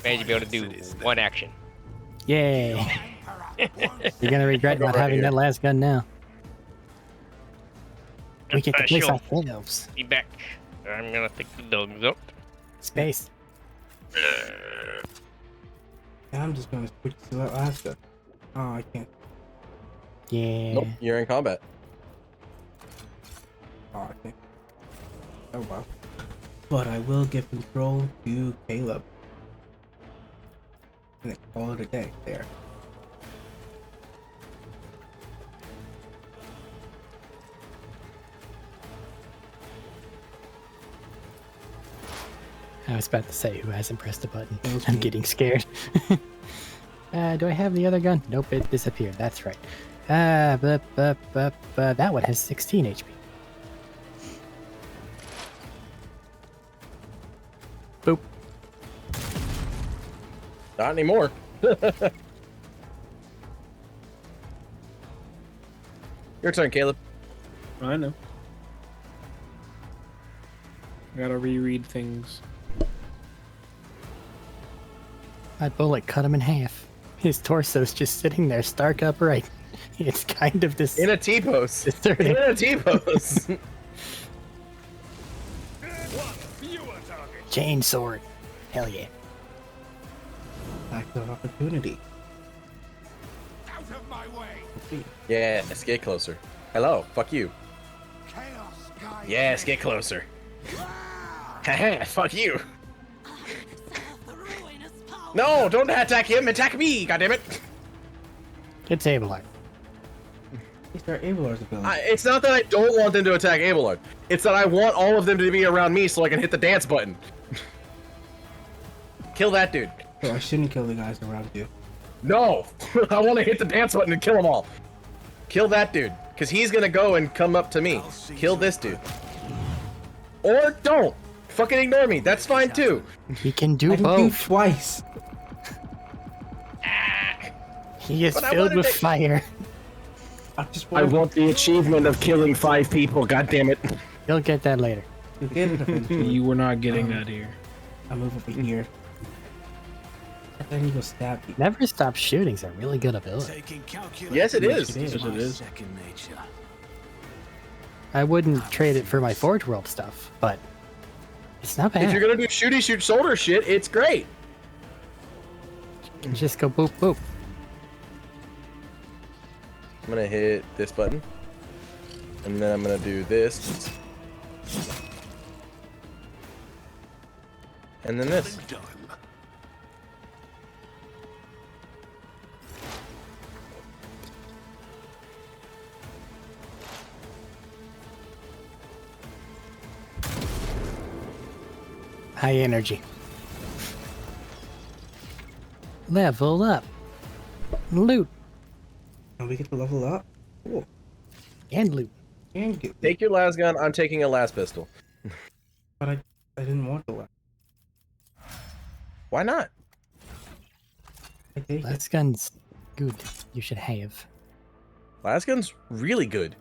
made you be able to do one action. Yay. You're gonna regret not having that last gun now. We get to place Special. ourselves. Be back. I'm gonna take the dogs up. Space. And I'm just gonna switch to Alaska. Oh, I can't. Yeah. Nope, you're in combat. Oh, I can't. Oh well. But I will give control to Kaleb. And then call it a day there. I was about to say who hasn't pressed the button. That was I'm me. getting scared. Do I have the other gun? Nope, it disappeared. That's right. That one has 16 HP. Boop. Not anymore. Your turn, Caleb. I know. I gotta reread things. My bullet cut him in half. His torso's just sitting there stark upright. It's kind of this. In a T-pose. disturbing. In a T-pose. You Chain sword. Hell yeah. Act of opportunity. Out of my way! Yeah, let's get closer. Hello, fuck you. Chaos guide Yes, get closer. Haha, fuck you. No, don't attack him, attack me, goddammit. It's Abelard. These are Abelard's ability. It's not that I don't want them to attack Abelard. It's that I want all of them to be around me so I can hit the dance button. Kill that dude. So I shouldn't kill the guys around you. No, I want to hit the dance button and kill them all. Kill that dude, because he's going to go and come up to me. Kill this dude. Or don't. Fucking ignore me. That's fine too. He can do I can both. do twice. He is But I filled wanted with to- fire. I want the achievement of killing 5 people, goddammit. You'll get that later. You get it eventually. You were not getting that here. I move over here. And then you go stab people. Never stop shooting's a really good ability. Taking calculation Yes, it is. Yes, it is. Second nature. I wouldn't trade it for my Forge World stuff, but it's not bad. If you're going to do shooty shoot shoulder shit, it's great. You just go boop boop. I'm going to hit this button. And then I'm going to do this. And then this. Done. High energy. Level up. Loot. And we get to level up. Cool. And loot. And get. Take your last gun. I'm taking a last pistol. But I didn't want the last. Why not? I take it. Last gun's good. You should have. Last gun's really good.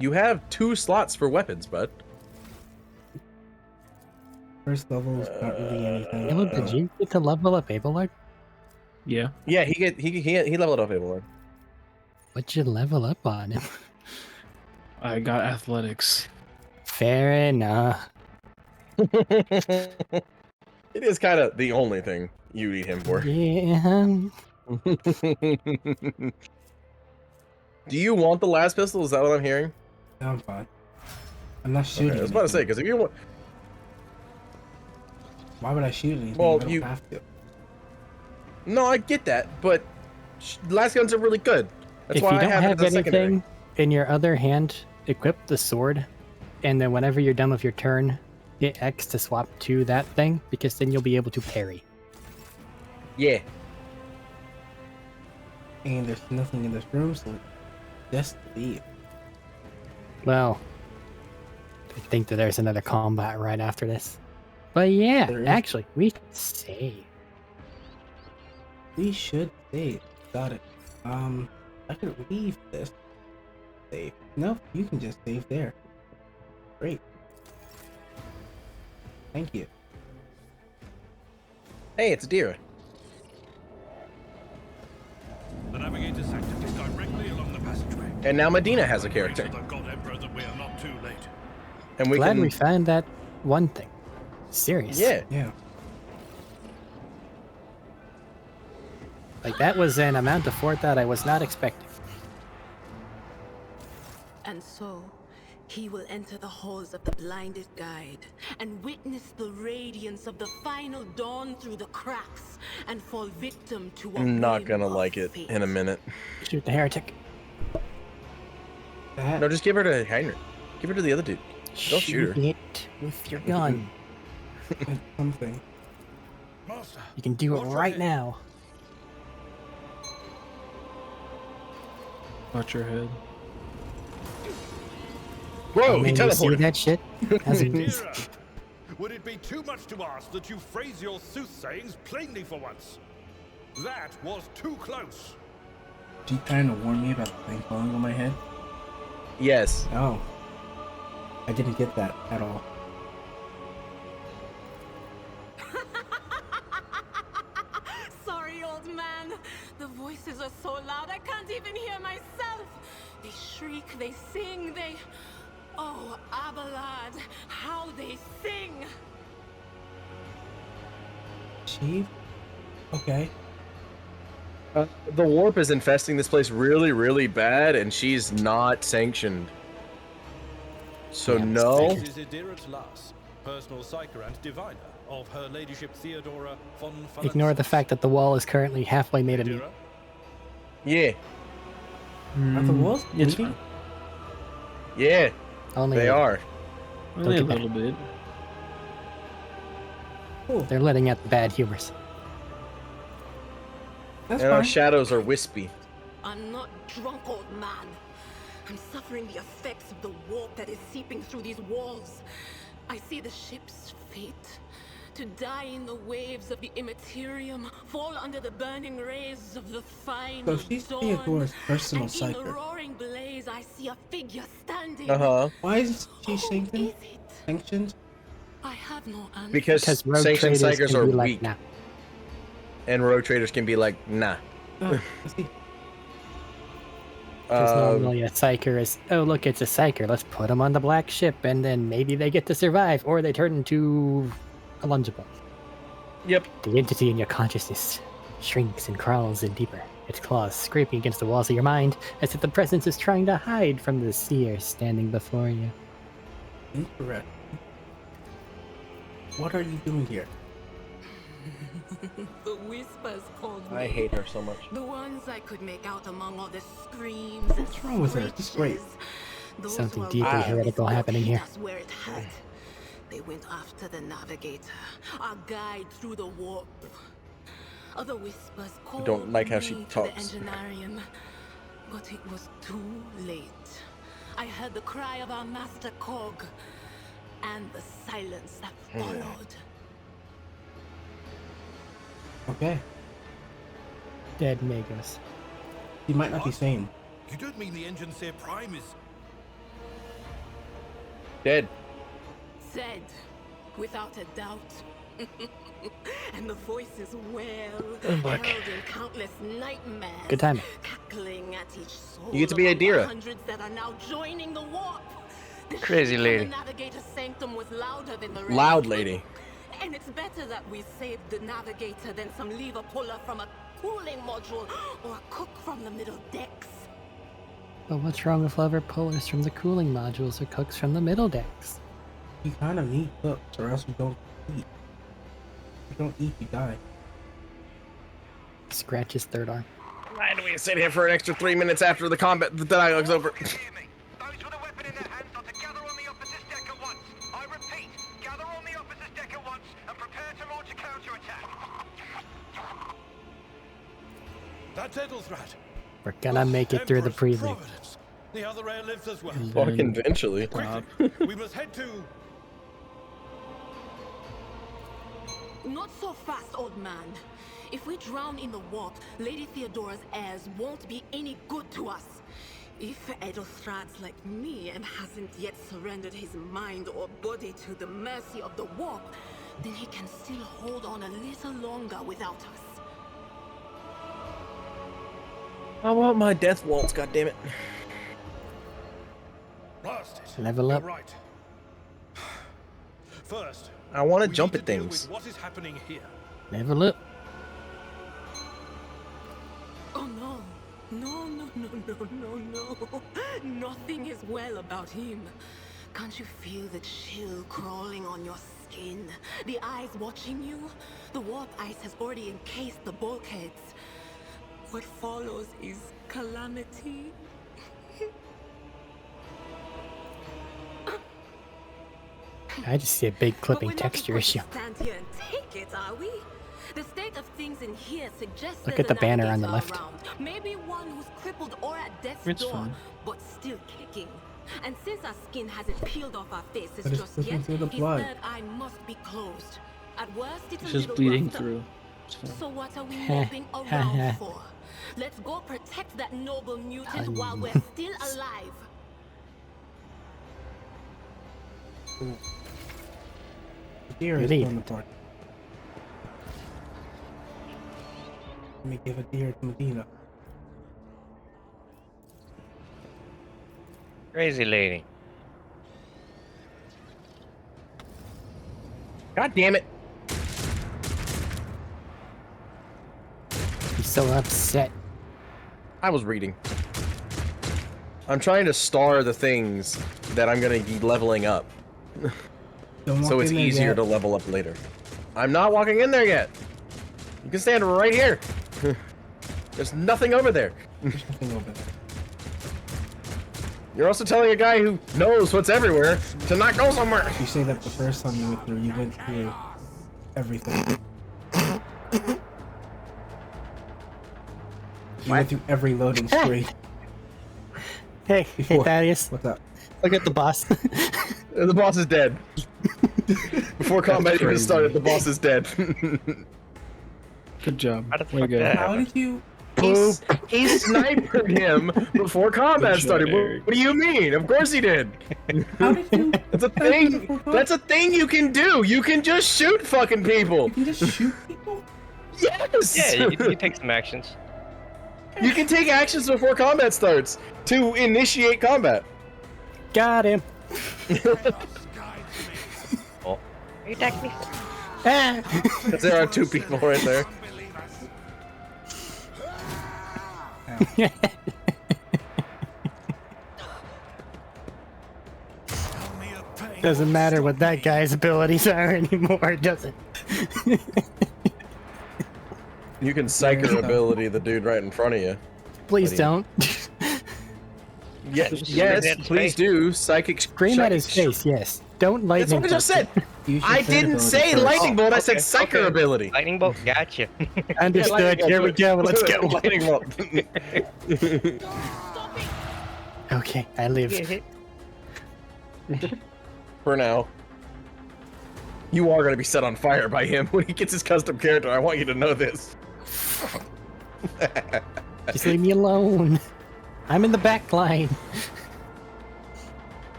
You have 2 slots for weapons, bud. First level is not really anything. Caleb, did you get to level up Abelard? Yeah. Yeah, he leveled up Abelard. What'd you level up on? I got athletics. Fair enough. It is kind of the only thing you need him for. Yeah. Do you want the last pistol? Is that what I'm hearing? No, I'm fine. I'm not shooting. Okay, I was about to say, anything. because if you want... Why would I shoot anything? Well, I don't you- have to. No, I get that, but last guns are really good. That's If why you I don't have it have as a secondary. anything in your other hand, equip the sword, and then whenever you're done with your turn, hit X to swap to that thing, because then you'll be able to parry. Yeah. And there's nothing in this room, so just leave. Well, I think that there's another combat right after this. But yeah, There is. actually, we can save. We should save. Got it. I could leave this. Save. No, you can just save there. Great. Thank you. Hey, it's Adira. The navigator's sanctum is directly along the passageway. And now Medina has a character. Pray to the God Emperor that we are not too late. And we Glad can... we found that one thing. Serious. Yeah. Yeah. Like, that was an amount of fort that I was not expecting. And so, he will enter the halls of the blinded guide and witness the radiance of the final dawn through the cracks and fall victim to a I'm not whim gonna of like it fate. in a minute. Shoot the heretic. That No, just give her to Heinrich. Give her to the other dude. Don't shoot her. it with your gun. is something. Master, You can do it right now. Watch your head. Whoa, he Man, you see teleported. that shit? As it is. Dearer, would it be too much to ask that you phrase your soothsayings plainly for once? That was too close. Are you trying to warn me about the thing falling on my head? Yes. Oh. I didn't get that at all. Sorry, old man. The voices are so loud I can't even hear myself. They shriek, they sing, they... Oh, Abelard, how they sing! Chief? Okay. The warp is infesting this place really, really bad, and she's not sanctioned. So Yeah, no. This is Idirat Las, personal psyker and diviner of Her Ladyship Theodora von Ignore the fact that the wall is currently halfway made of meat. Yeah. Are the walls It's bleeding? fine. Yeah. Only They are. Only a get little bit. They're letting out the bad humors. That's And our fine. shadows are wispy. I'm not drunk, old man. I'm suffering the effects of the warp that is seeping through these walls. I see the ship's fate. To die in the waves of the immaterium, fall under the burning rays of the final So she's dawn. Theodora's personal And in the psyker. roaring blaze, I see a figure standing. Why is she sanctioned? Sanctioned? I have no answer. Because rogue sanctioned traders psychers can are be like, weak. nah. And rogue traders can be like, nah. Oh, I see. Because normally a psyker is, oh look, it's a psyker, let's put them on the black ship, and then maybe they get to survive, or they turn into a lungeable. Yep. The entity in your consciousness shrinks and crawls in deeper, its claws scraping against the walls of your mind, as if the presence is trying to hide from the seer standing before you. Incorrect. What are you doing here? The whispers called me. I hate her so much. The ones I could make out among all the screams. What's wrong with her? This is great. Those Something who deeply are heretical happening here. us where it hurt. They went after the navigator, our guide through the warp. Other whispers called don't like how she me to talks. the engineering, but it was too late. I heard the cry of our master Cog, and the silence that followed. Okay. Dead Magos. He might not be sane. You don't mean the engine Seer Prime is... Dead. Said, without a doubt. And the voices wail, held in countless nightmares. Good timing. Cackling at each soul You get to be among the Adira. hundreds that are now joining the warp. The Crazy shriek lady. from the navigator's sanctum was louder than the Loud rest. lady. And it's better that we saved the navigator than some lever puller from a cooling module or a cook from the middle decks. But what's wrong with lever pullers from the cooling modules or cooks from the middle decks? You kind of need cooks, or else you don't eat. If you don't eat, you die. Scratch his third arm. Why do we sit here for an extra 3 minutes after the combat, the dialogue's over? That Edelthrat. We're gonna make it through the Empress prelude. Providence. The other heir lives as well. Fucking eventually. Quickly, we must head to... Not so fast, old man. If we drown in the warp, Lady Theodora's heirs won't be any good to us. If Edelthrad's like me and hasn't yet surrendered his mind or body to the mercy of the warp, then he can still hold on a little longer without us. I want my death waltz, goddammit. Blast it. Level up. You're right. First, I want to we jump need at to deal things. with what is happening here. Level up. Oh no. No. Nothing is well about him. Can't you feel the chill crawling on your skin? The eyes watching you? The warp ice has already encased the bulkheads. What follows is calamity. I just see a big clipping But we're not texture supposed to issue. Stand here and take it, are we? The state of things in here suggests Look there's at the a banner on the navigator left. around. Maybe one who's crippled or at death's It's door, fine. but still kicking. And since our skin hasn't peeled off our faces But it's just slipping yet, through the his blood. third eye must be closed. At worst, it's It's a just little bleeding rusted. through. It's fine. So what are we moping around for? Let's go protect that noble mutant while we're still alive. Deer is Lead. on the party. Let me give a deer to Medina. Crazy lady. God damn it. He's so upset. I was reading. I'm trying to star the things that I'm gonna be leveling up. So it's easier to level up later. I'm not walking in there yet. You can stand right here. There's nothing over there. There's nothing over there. You're also telling a guy who knows what's everywhere to not go somewhere. You say that the first time you went through everything. You went through every loading screen. Hey, Thaddeus. What's up? Look at the boss. The boss is dead. Before combat even started, the boss is dead. Good job. Way to go. How did you? He sniped him before combat started. What do you mean? Of course he did. How did you? That's a thing. That's a thing you can do. You can just shoot fucking people. You can just shoot people? Yes. Yeah, you can take some actions. You can take actions before combat starts to initiate combat. Got him. Oh, you attacked me. Because there are two people right there. Doesn't matter what that guy's abilities are anymore, does it? You can psycho ability the dude right in front of you. Please don't. Yes, please do. Psychic. Scream at his face, yes. Don't That's lightning what I just bolt said. I didn't say lightning bolt. I said psycho ability. Lightning bolt, gotcha. Understood. Here we go. Let's go. Lightning bolt. Okay, I live. For now. You are going to be set on fire by him when he gets his custom character. I want you to know this. Just leave me alone. I'm in the back line.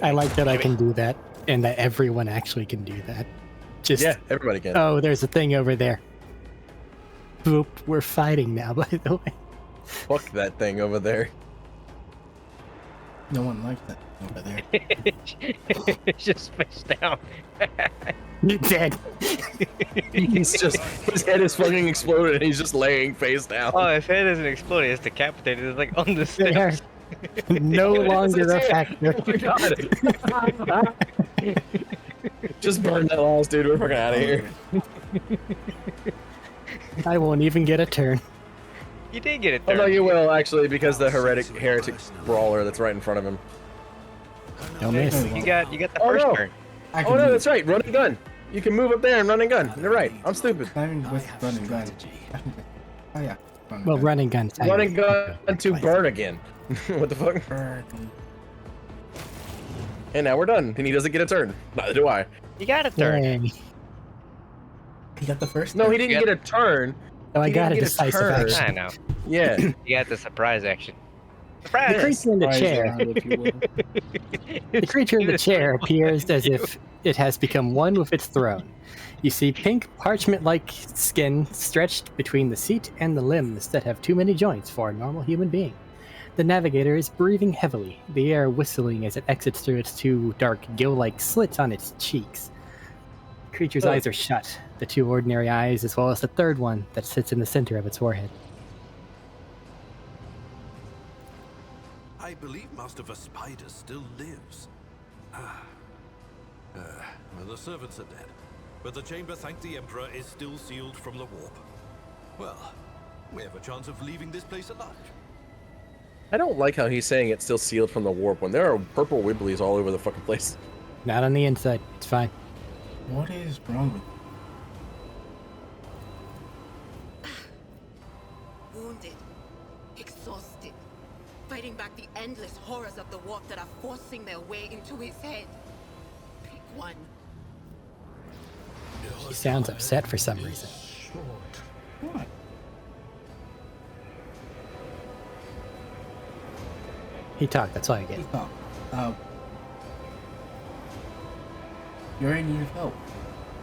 I like that I can do that, and that everyone actually can do that. Just yeah, everybody can. Oh, there's a thing over there. Boop, we're fighting now, by the way. Fuck that thing over there. No one likes that over there. It's just face down. You're dead. He's just, his head is fucking exploded and he's just laying face down. Oh, his head isn't exploding, it's decapitated. It's like on the stairs. No longer a factor. Oh my god. Just burn that last dude. We're fucking out of here. I won't even get a turn. You did get it. Oh no, you will actually, because the heretic brawler that's right in front of him. Don't miss. You got the first turn. Oh no, that's right. Run and gun. You can move up there and run and gun. You're right. I'm stupid. Even with run and gun. Oh yeah. Well, running gun. Running gun to burn again. What the fuck? And now we're done. And he doesn't get a turn. Neither do I. You got a turn. Yay. He got the first. No, he didn't get a turn. Oh, I He got a didn't get decisive turn. action. I know. Yeah. You got the surprise action. The Surprise! creature in the chair. The creature in the chair appears as if it has become one with its throne. You see pink parchment-like skin stretched between the seat and the limbs that have too many joints for a normal human being. The navigator is breathing heavily, the air whistling as it exits through its two dark gill-like slits on its cheeks. The creature's eyes are shut, the two ordinary eyes as well as the third one that sits in the center of its forehead. I believe Master Vespider still lives. Well, the servants are dead, but the chamber, thank the Emperor, is still sealed from the warp. Well, we have a chance of leaving this place alive. I don't like how he's saying it's still sealed from the warp when there are purple wibblies all over the fucking place. Not on the inside. It's fine. What is wrong with you? Wounded, exhausted, fighting back the endless horrors of the warp that are forcing their way into his head. Pick one. He sounds upset for some reason. What? He talked, that's all I get. He thought. You're in need of help.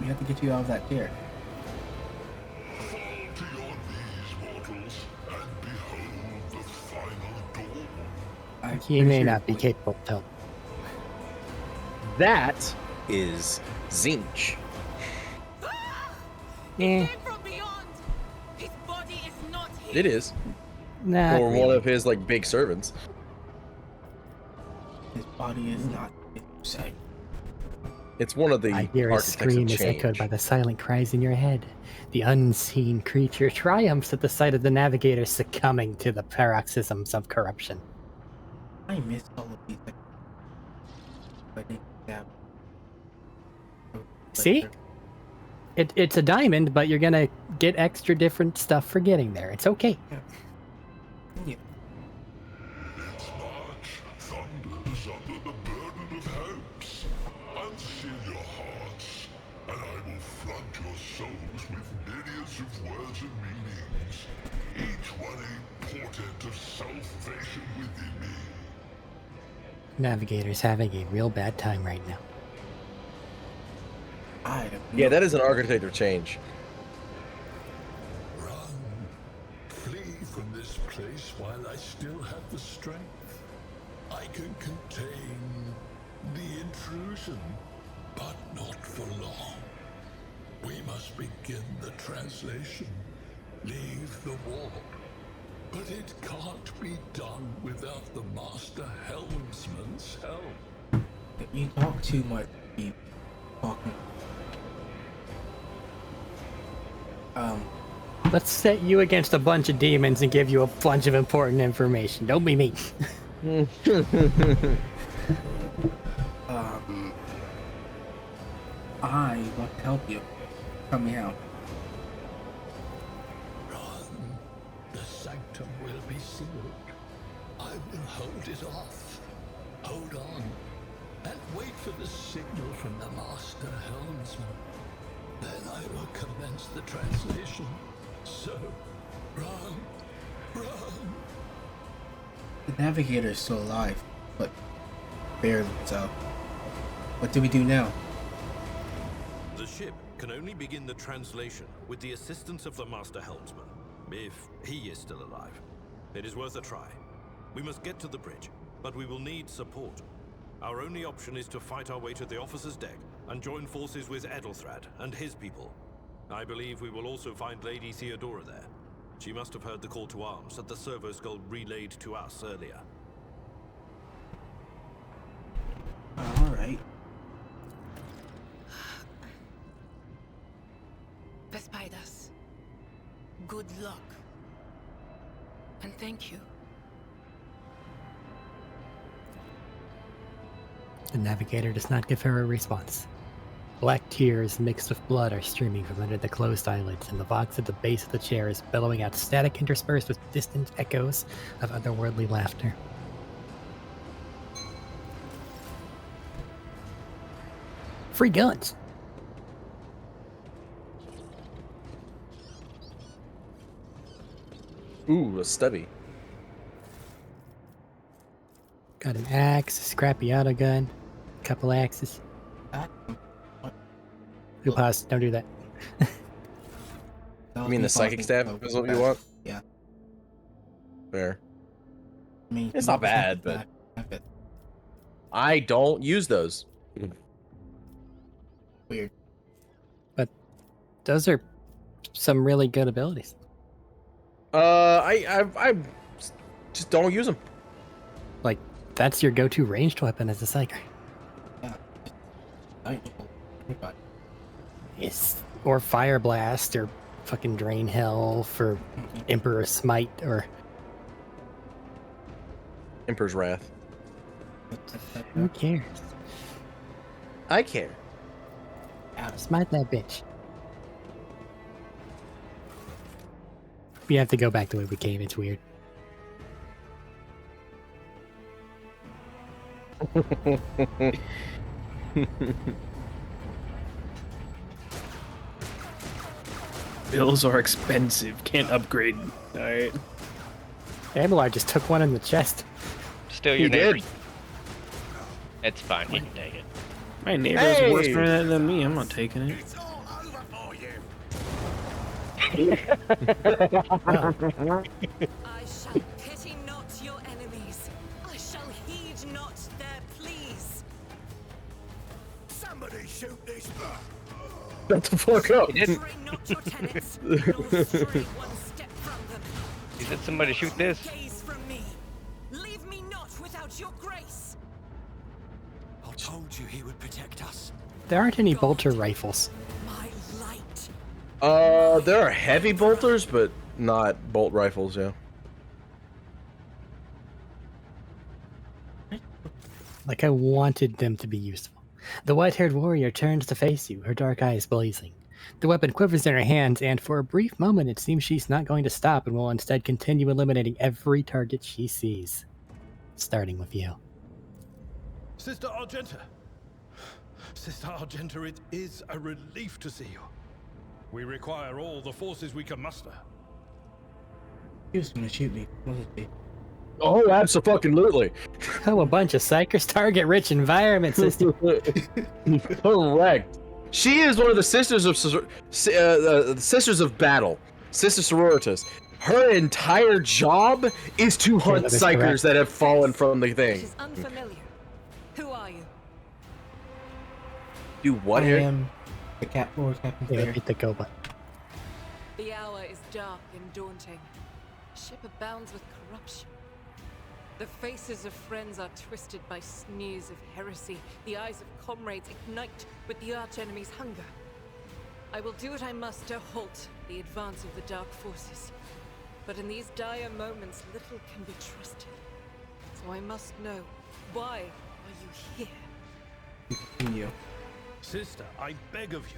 We have to get you out of that chair. Fall to your knees, mortals, and behold the final He may not be capable of help. That is Zinch. Eh. It is. Nah. Or one of his like big servants. His body is not inside. It's one of the I hear a architects scream of is change. echoed by the silent cries in your head. The unseen creature triumphs at the sight of the navigator succumbing to the paroxysms of corruption. I miss all of these. But yeah. See? It's a diamond, but you're gonna get extra different stuff for getting there. It's okay. Yeah. Thunders under the burden of hopes. Unseal your hearts, and I will flood your souls with myriads of words and meanings, each one a portent of salvation within me. Navigator's having a real bad time right now. Yeah, that is an architect of change. Run. Flee from this place while I still have the strength. I can contain the intrusion, but not for long. We must begin the translation. Leave the warp. But it can't be done without the Master Helmsman's help. You talk too much. You talking. Let's set you against a bunch of demons and give you a bunch of important information. Don't be mean. I want to help you. Help me out. Run. The sanctum will be sealed. I will hold it off. Hold on. And wait for the signal from the Master Helmsman. Then I will commence the translation. So, run. Run. The navigator is still alive, but barely so. What do we do now? The ship can only begin the translation with the assistance of the Master Helmsman, if he is still alive. It is worth a try. We must get to the bridge, but we will need support. Our only option is to fight our way to the officer's deck and join forces with Edelthrad and his people. I believe we will also find Lady Theodora there. She must have heard the call to arms that the servo skull relayed to us earlier. Alright. Vespidas, good luck. And thank you. The navigator does not give her a response. Black tears mixed with blood are streaming from under the closed eyelids, and the Vox at the base of the chair is bellowing out static interspersed with distant echoes of otherworldly laughter. Free guns! Ooh, a stubby. Got an axe, a scrappy auto gun, a couple axes. Ooh, pause, don't do that. You mean the psychic staff is what you want? Yeah. Fair. I mean, It's not bad, but I don't use those. Weird. But those are some really good abilities. I just don't use them. Like, that's your go-to ranged weapon as a psyker. Yeah. Yes. Or Fire Blast, or fucking Drain Hell for Emperor's Smite, or Emperor's Wrath. who cares? I care. Smite that bitch. We have to go back the way we came, it's weird. Bills are expensive. Can't upgrade. Alright. Abelard just took one in the chest. Still your neighbor. It's fine, you can take it. My neighbor's worse for that than me. I'm not taking it. I shall pity not your enemies. I shall not there, please. Somebody shoot this. Shut the fuck up. Train not your tenants, nor stray one step from them. He said somebody shoot this. Gaze from me. Leave me not without your grace. I told you he would protect us. There aren't any bolter rifles. My light. There are heavy bolters, but not bolt rifles, yeah. Like I wanted them to be useful. The white-haired warrior turns to face you, her dark eyes blazing. The weapon quivers in her hands, and for a brief moment it seems she's not going to stop and will instead continue eliminating every target she sees. Starting with you. Sister Argenta. Sister Argenta, it is a relief to see you. We require all the forces we can muster. He was gonna shoot me, wasn't he? Oh, absolutely. Oh, a bunch of psychers target rich environment, sister. Correct. She is one of the sisters of sisters of battle, Sister Sororitas. Her entire job is to hunt psychers that have fallen from the thing. It is unfamiliar. Who are you? Do what I here? am the Lord Captain Yeah, Claire. hit the go button. The hour is dark and daunting. Ship abounds with corruption. The faces of friends are twisted by sneers of heresy. The eyes of comrades ignite with the archenemy's hunger. I will do what I must to halt the advance of the dark forces. But in these dire moments, little can be trusted. So I must know, why are you here? Continue. Sister, I beg of you.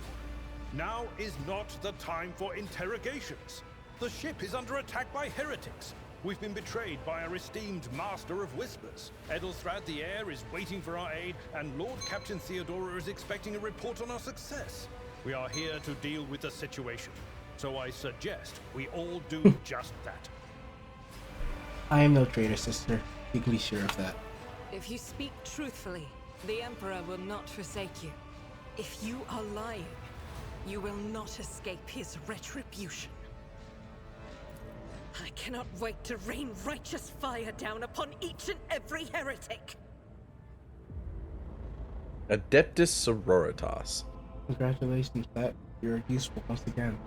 Now is not the time for interrogations. The ship is under attack by heretics. We've been betrayed by our esteemed Master of Whispers. Edelstrad the Heir is waiting for our aid, and Lord Captain Theodora is expecting a report on our success. We are here to deal with the situation, so I suggest we all do just that. I am no traitor, sister. You can be sure of that. If you speak truthfully, the Emperor will not forsake you. If you are lying, you will not escape his retribution. I cannot wait to rain righteous fire down upon each and every heretic. Adeptus Sororitas. Congratulations, that you're useful once again.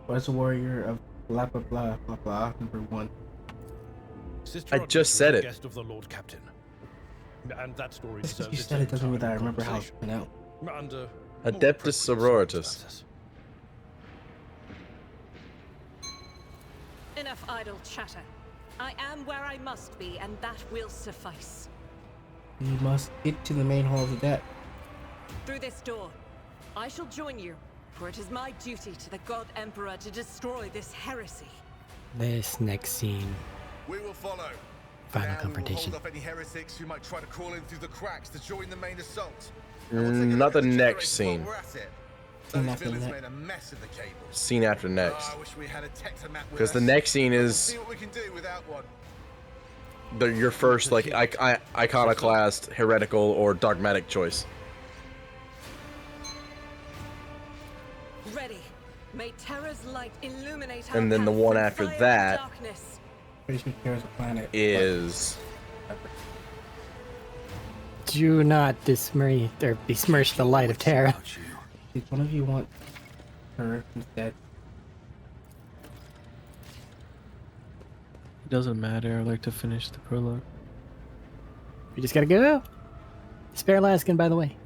Was a warrior of blah blah blah blah blah #1. Sister I just said Argenta, it. Guest of the Lord Captain. And that story Just because deserves you its said own it doesn't mean that I time remember how it conversation. went out. Under more Adeptus appropriate Sororitas. circumstances. Enough idle chatter. I am where I must be, and that will suffice. You must get to the main hall of the deck. Through this door, I shall join you, for it is my duty to the God Emperor to destroy this heresy. This next scene. We will follow. Final Now confrontation. we will hold off any heretics who might try to crawl in through the cracks to join the main assault. Not the next scene. We're at it. Scene Those after villains next. made a mess of the cables. Scene after next. I wish we had a Tectomat with Because the us. next scene We'll is see what we can do without one. your first like iconoclast, heretical, or dogmatic choice. Ready. May terror's light illuminate our And then the path one through after fire and that darkness. Pretty sure there's a planet. is Do not besmirch the light of Terra. Did one of you want her instead? It doesn't matter. I like to finish the prologue. We just gotta go. Spare Alaskan, by the way.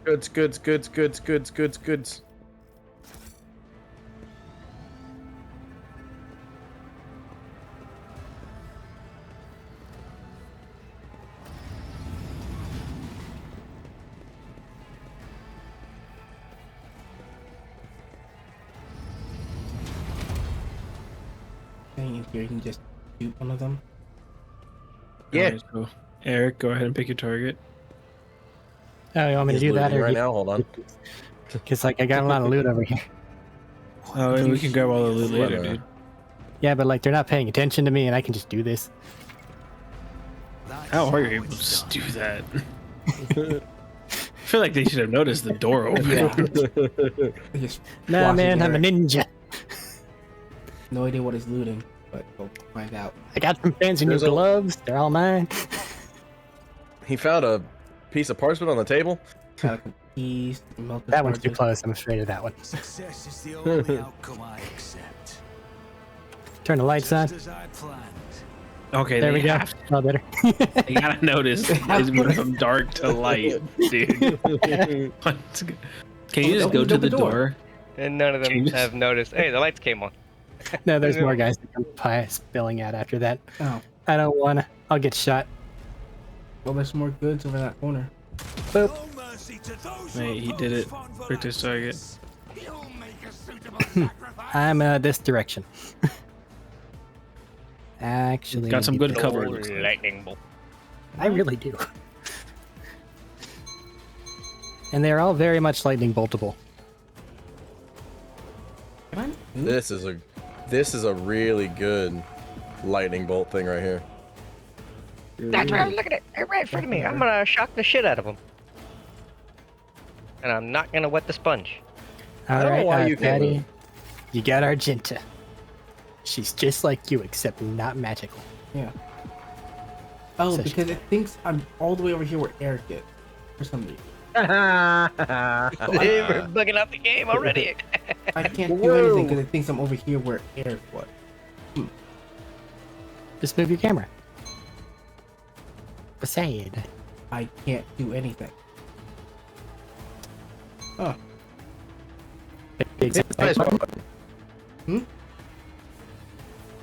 goods. Staying in here, you can just shoot one of them. Yeah. Alright, so Arik, go ahead and pick your target. Oh, you want me to He's do that? looting Or right now? Hold on. Because like I got a lot of loot over here. Oh, and we can grab all the loot later, Whatever. dude. Yeah, but like they're not paying attention to me, and I can just do this. How are you able to just do that? I feel like they should have noticed the door open. Just Nah, watching man, I'm a Eric. ninja. No idea what he's looting. but we'll find out. I got some fancy new gloves. They're all mine. He found a piece of parchment on the table. Got a piece. That one's too close. I'm afraid of that one. Success is the only outcome I accept. Turn the lights on. As I planned. Okay, There we go. Oh, better. You gotta notice it's moving from dark to light, dude. Can you just go to the door? And none of them have noticed. Hey, the lights came on. No, there's more guys that come spilling out after that. Oh. I don't wanna. I'll get shot. Well, there's more goods over that corner. Boop. Wait, he did it. Pricked his target. I'm this direction. Actually, Got some good cover. Lightning bolt. I really do. And they're all very much lightning boltable. This is a really good lightning bolt thing right here. That's right. Look at it. They're right in front of me. I'm gonna shock the shit out of them. And I'm not gonna wet the sponge. All don't know why right, you can't Patty. move. You got Argenta. She's just like you, except not magical. Yeah. Oh, So because it thinks I'm all the way over here where Arik is, for some reason. We're bugging out the game already. I can't do anything because it thinks I'm over here where Arik was. Just move your camera. Beside. I can't do anything. Oh.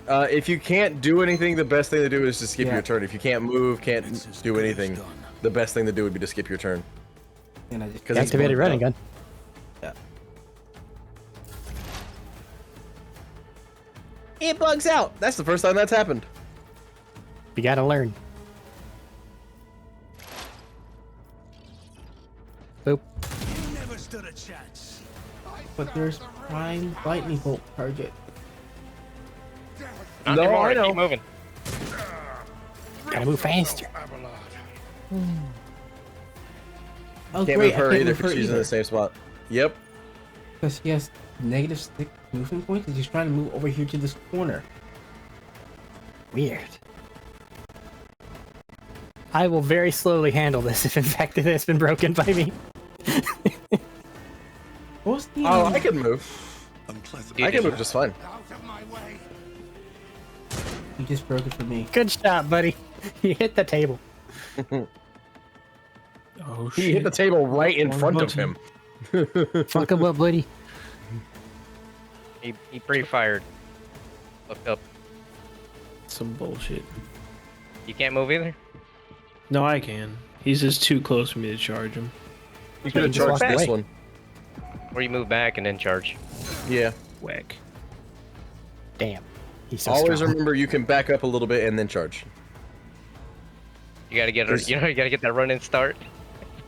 If you can't do anything, the best thing to do is to skip your turn. If you can't move, can't do anything, the best thing to do would be to skip your turn. And I just Activated running gun. Yeah. It bugs out. That's the first time that's happened. You gotta learn. Boop. You never stood a chance. But there's prime lightning bolt target. Not No, anymore. I know. Keep moving. Gotta move faster. Oh, Can't great, move her I can't either move her because she's in either. the same spot. Yep. Because he has negative 6 movement points because he's trying to move over here to this corner. Weird. I will very slowly handle this if in fact it has been broken by me. What's the Oh, I can move. I can move just fine. You just broke it for me. Good shot, buddy. You hit the table. Oh He hit the table right in front of him. Fuck him up, buddy. He pre-fired. Look up. Some bullshit. You can't move either? No, I can. He's just too close for me to charge him. You could have charged back. this one. Or you move back and then charge. Yeah. Whack. Damn. He's so Always strong. remember you can back up a little bit and then charge. You gotta get you gotta get that run-in start.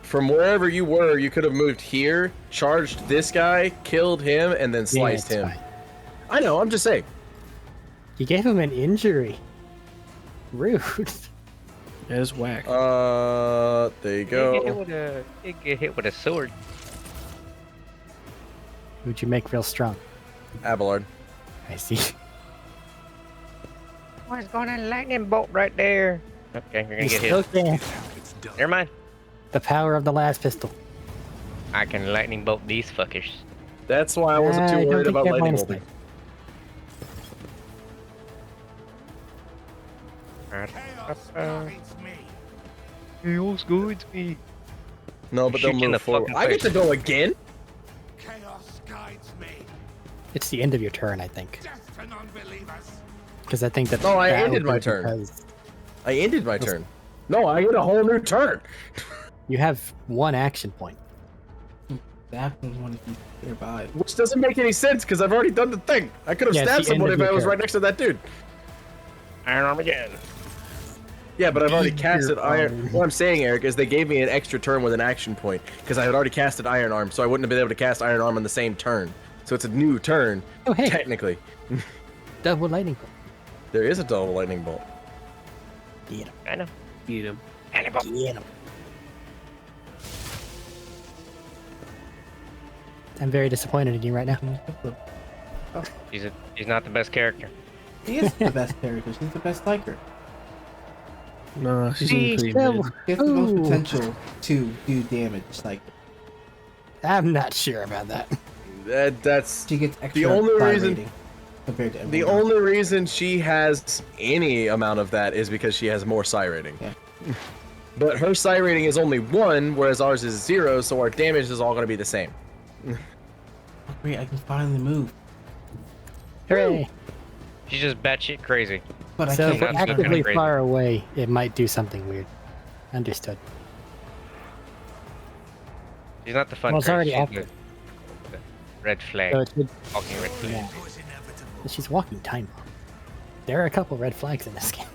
From wherever you were, you could have moved here, charged this guy, killed him, and then sliced him. fine. I know, I'm just saying. You gave him an injury. Rude. That is whack. There you You get hit with a sword. Who'd you make real strong? Abelard. I see. What's going on? Lightning bolt right there. Okay, you're gonna You get still hit. can. Never mind. The power of the last pistol. I can lightning bolt these fuckers. That's why I wasn't too don't worried think about you have lightning minus bolting. Chaos guides me. No, but they'll Shoot you in move the forward. fucking I get face. to go again? Chaos guides me. It's the end of your turn, I think. Death to non-believers. Because I think that. No, I that ended would my be turn. because I ended my turn. No, I get a whole new turn. You have one action point. That one's one to be nearby. Which doesn't make any sense because I've already done the thing. I could have Yeah, it's stabbed the end someone of if I your was turn. right next to that dude. Iron Arm again. Yeah, but I've already Your casted Iron. arm. What I'm saying, Eric, is they gave me an extra turn with an action point because I had already casted Iron Arm, so I wouldn't have been able to cast Iron Arm on the same turn. So it's a new turn, Oh, hey. technically. Double lightning bolt. There is a double lightning bolt. Get him. I know. Eat him. Lightning bolt. Get him. I'm very disappointed in you right now. He's not the best character. She is the best character. She's the best liker. No, she's She pretty still- mid. She has the most Ooh. potential to do damage. Like I'm not sure about that. That's she gets extra the only fire reason. rating compared to The everyone else. only reason she has any amount of that is because she has more psi rating. Yeah. But her psi rating is only 1, whereas ours is 0, so our damage is all going to be the same. Oh, great! I can finally move. Hooray! She's just batshit crazy. But I So can't. if we're That's kinda actively crazy. far away, it might do something weird. Understood. She's not the fun. Well, it's crazy, already she's active. the red flag. So it should, Walking red flag. yeah. She's walking time bomb. There are a couple red flags in this game.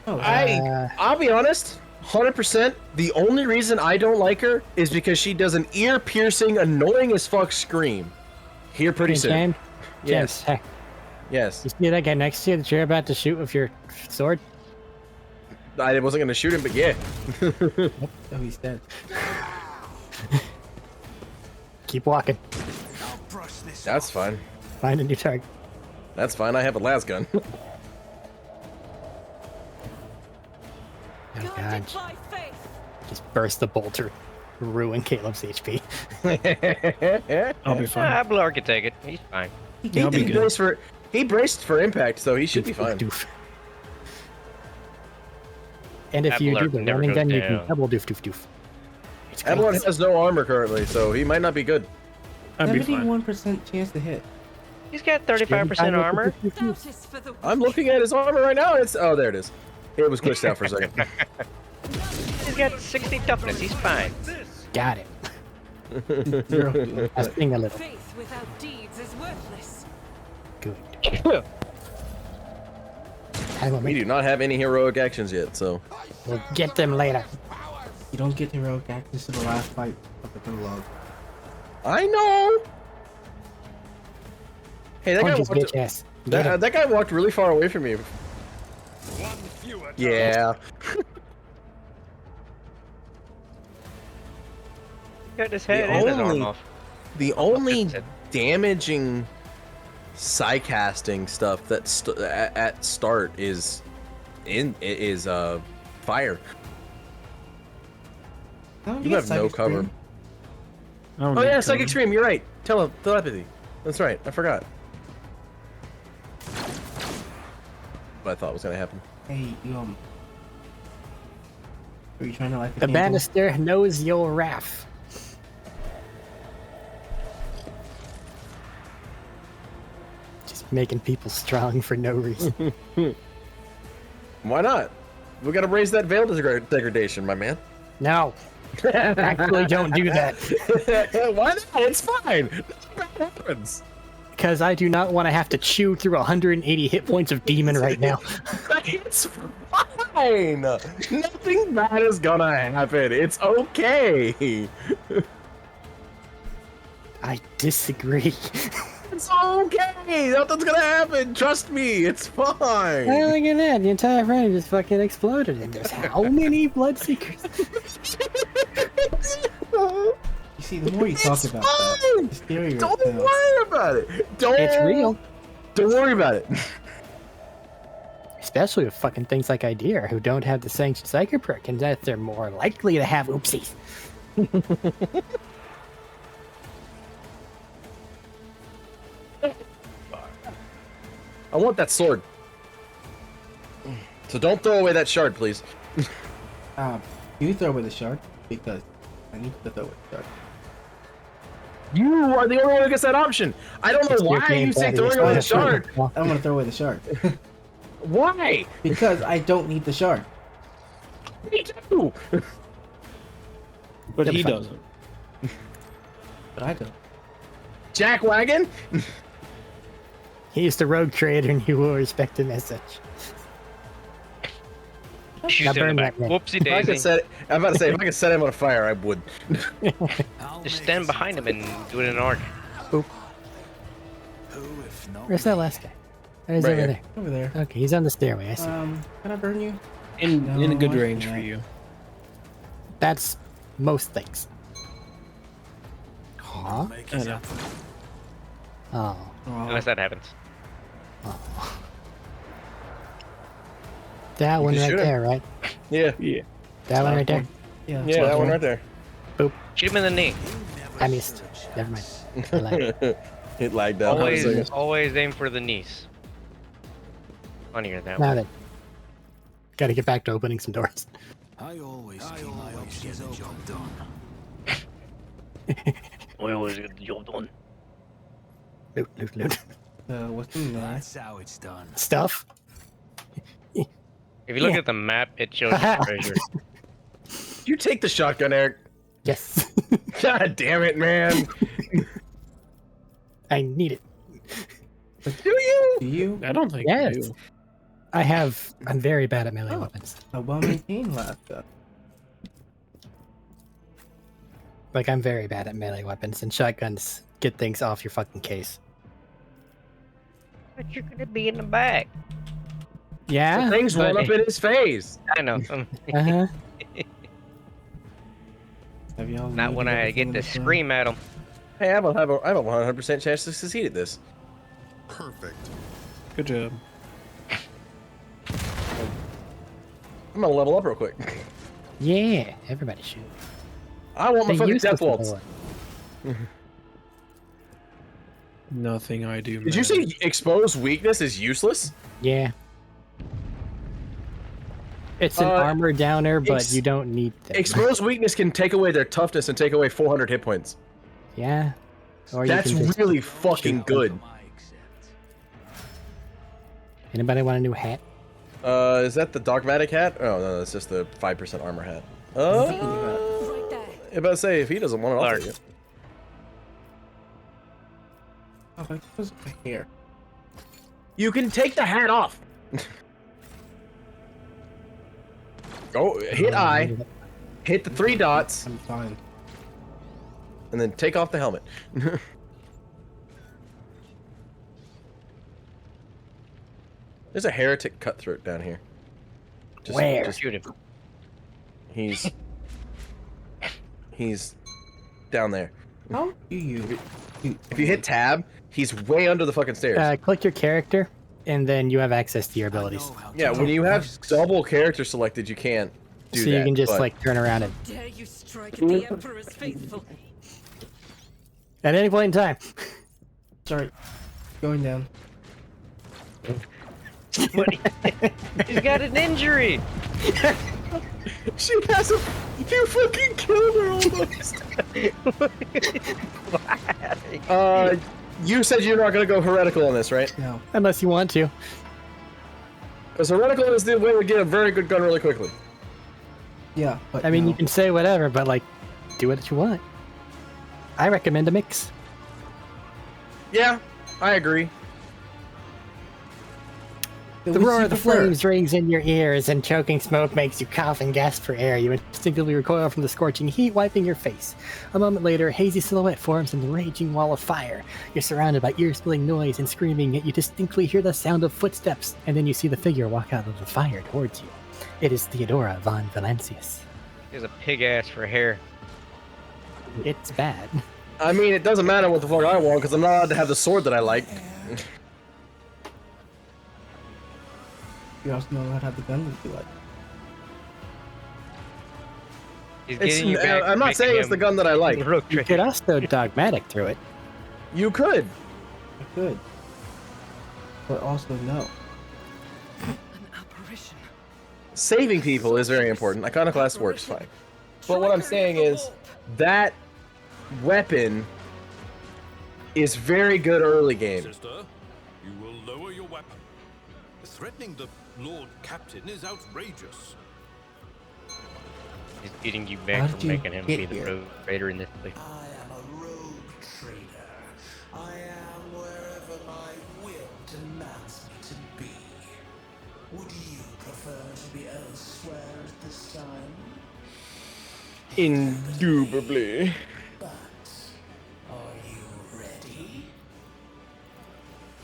Oh, I'll be honest, 100%. The only reason I don't like her is because she does an ear-piercing, annoying as fuck scream. Here pretty Hey, soon. James, Yes. hey, Yes. you see that guy next to you that you're about to shoot with your sword? I wasn't gonna shoot him, but yeah. Oh, he's dead. Keep walking. That's fine. Find a new target. That's fine. I have a las gun. Oh god. Just burst the bolter. Ruin Caleb's HP. I'll be fine. Blur can take it. He's fine. I'll be good. He braced for impact, so he should be fine. Doof. And if you do Abelard the never running goes gun, you down. can double doof doof doof. It's great. Everyone has no armor currently, so he might not be good. I'd be fine. 71% chance to hit. He's got 35% armor. I'm looking at his armor right now. There it is. It was glitched out for a second. He's got 60 toughness. He's fine. Got it. Zero. I sting a little. Faith without deeds is worthless. Good. We do not have any heroic actions yet, so. We'll get them later. You don't get heroic access to the last fight of the prologue. I know. Hey, that Punch his guy bitch walked. ass. Get him. That guy walked really far away from me. Yeah. Got his head and his arm off. The only damaging psi-casting stuff that at start is fire. You have no cover. Oh yeah, psychic scream. You're right. Telepathy. That's right. I forgot. What I thought was gonna happen. Hey, are you trying to light the The candle? banister knows your wrath. Just making people strong for no reason. Why not? We gotta raise that veil degradation, my man. No. Actually, don't do that. Why not? It's fine. Nothing happens. Because I do not want to have to chew through 180 hit points of demon right now. It's fine. Nothing bad is gonna happen. It's okay. I disagree. It's okay. Nothing's gonna happen. Trust me. It's fine. Hey, look at that. The entire frame just fucking exploded. And there's how many bloodseekers? You see, the more you talk about that, the scarier Don't it feels. worry about it. It's real. Don't worry about it. Especially with fucking things like Idea, who don't have the sanctioned psychic perk, and that they're more likely to have oopsies. I want that sword. So don't throw away that shard, please. You throw away the shard because I need to throw away the shard. You are the only one who gets that option. I don't know why you say throwing away the shard. I don't want to throw away the shard. Why? Because I don't need the shard. Me too. But he doesn't. But I don't. Jack Wagon? He's the rogue trader, and you will respect him as such. Shoot Now in the burn back. that man. Whoopsie If I could daisy. set, I'm about to say, if I could set him on fire, I would. Just stand behind him and do it in an arc. Boop. Where's that last guy? Oh, he's Right over here. there. Over there. Okay, he's on the stairway. I see. Can I burn you? In a good No, I range for can't. you. That's most things. Make it happen. Oh, Unless that happens. That You one can right shoot him. there, right? Yeah. That one right there. Yeah, Yeah, that one right there. Boop. Shoot him in the knee. I missed. Never mind. I lied. It lagged out. Always aim for the knees. Funnier that Now way. then. Gotta get back to opening some doors. I always keep my options open. Job done. I always get the job done. Loot, loot, loot. What's in there? That's how it's done. Stuff. If you look at the map, it shows you treasure. You take the shotgun, Eric. Yes. God damn it, man. I need it. Do you? Do you? I don't think Yes. you do. I'm very bad at melee weapons. A well-maintained laptop. Like, I'm very bad at melee weapons, and shotguns get things off your fucking case. But you're gonna be in the back. Yeah? The thing's run up in his face. I know. Uh-huh. Have y'all Not when looted I everything get in to the film? scream at him. Hey, I have a 100% chance to succeed at this. Perfect. Good job. I'm gonna level up real quick. Yeah, everybody should. I want my They fucking use death this waltz. before. Nothing I do. Did you say exposed weakness is useless? Yeah. It's an armor downer, but you don't need them. Exposed weakness can take away their toughness and take away 400 hit points. Yeah. Or you That's can just really fucking good. Anybody want a new hat? Is that the dogmatic hat? Oh no, that's just the 5% armor hat. I'm about to say if he doesn't want it, I'll take it. Oh, like, what's my hair? You can take the hat off. Go hit I, hit the 3 dots. I'm fine. And then take off the helmet. There's a heretic cutthroat down here. Where? Just shoot him. He's down there. How do you? If you hit tab, he's way under the fucking stairs. Click your character, and then you have access to your abilities. Yeah, when you have double character selected, you can't do So that. you can just but- like turn around and Dare you strike at the Emperor's faithful? at any point in time. Sorry, going down. He's got an injury. She has a. You fucking killed her almost. You said you're not gonna go heretical on this, right? No. Unless you want to. Because heretical is the way to get a very good gun really quickly. Yeah, but I mean, no. you can say whatever, but like, do what you want. I recommend a mix. Yeah, I agree. The roar of the flames rings in your ears, and choking smoke makes you cough and gasp for air. You instinctively recoil from the scorching heat, wiping your face. A moment later, a hazy silhouette forms in the raging wall of fire. You're surrounded by ear-splitting noise and screaming, yet you distinctly hear the sound of footsteps, and then you see the figure walk out of the fire towards you. It is Theodora von Valancius. He has a pig ass for hair. It's bad. I mean, it doesn't matter what the fuck I want, because I'm not allowed to have the sword that I like. You're also not allowed to have the gun that you like. He's getting you It's, back. I'm not making saying it's him the gun that I like. rogue You trader. could also dogmatic through it. You could. I could. But also no. An apparition. Saving people is very important. Iconoclast works fine. But what I'm saying is, that weapon is very good early game. Sister, you will lower your weapon. Threatening the Lord Captain is outrageous. He's getting you How back did from you making him get be the here? rogue trader in this place. I am a rogue trader. I am wherever my will demands me to be. Would you prefer to be elsewhere at this time? Indubitably. But are you ready?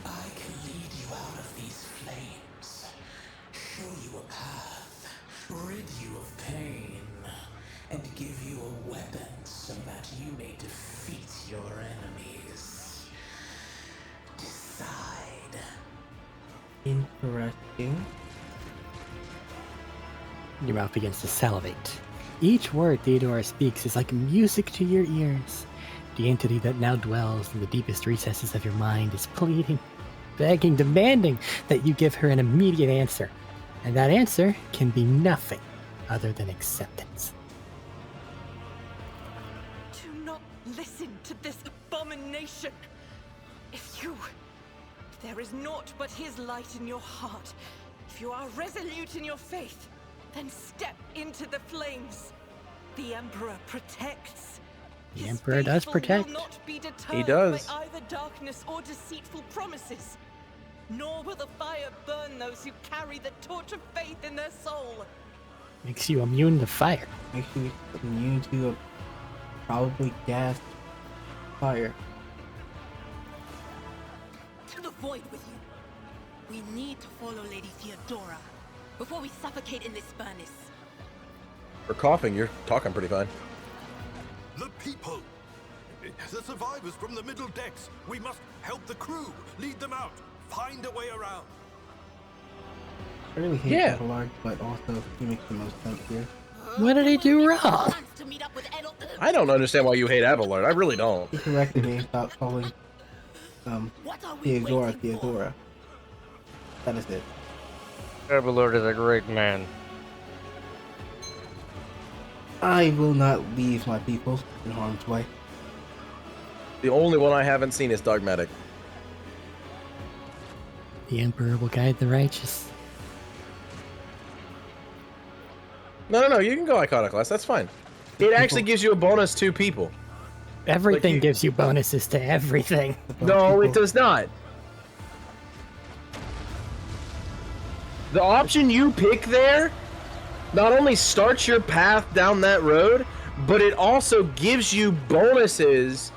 I can lead you out of these flames, show you a path, rid you of pain, and give you a weapon so that you may defeat your enemies. Interesting. Your mouth begins to salivate. Each word Theodora speaks is like music to your ears. The entity that now dwells in the deepest recesses of your mind is pleading, begging, demanding that you give her an immediate answer. And that answer can be nothing other than acceptance. Do not listen to this abomination. If there is naught but his light in your heart, if you are resolute in your faith, then step into the flames. The Emperor protects. The Emperor does protect. Will not be deterred He does. by either darkness or deceitful promises. Nor will the fire burn those who carry the torch of faith in their soul. Makes you immune to fire. Makes you immune to a probably gas fire. To the void with you. We need to follow Lady Theodora before we suffocate in this furnace. For coughing, you're talking pretty fine. The people! The survivors from the middle decks! We must help the crew! Lead them out! Find a way around! I really hate Yeah. Abelard, but also he makes the most sense here. What did he do wrong? I don't understand why you hate Abelard. I really don't. He corrected me about calling Theodora. That is it. Abelard is a great man. I will not leave my people in harm's way. The only one I haven't seen is Dogmatic. The Emperor will guide the righteous. No. You can go Iconoclast. That's fine. It actually gives you a bonus to people. Everything gives you bonuses to everything. No, it does not. The option you pick there not only starts your path down that road, but it also gives you bonuses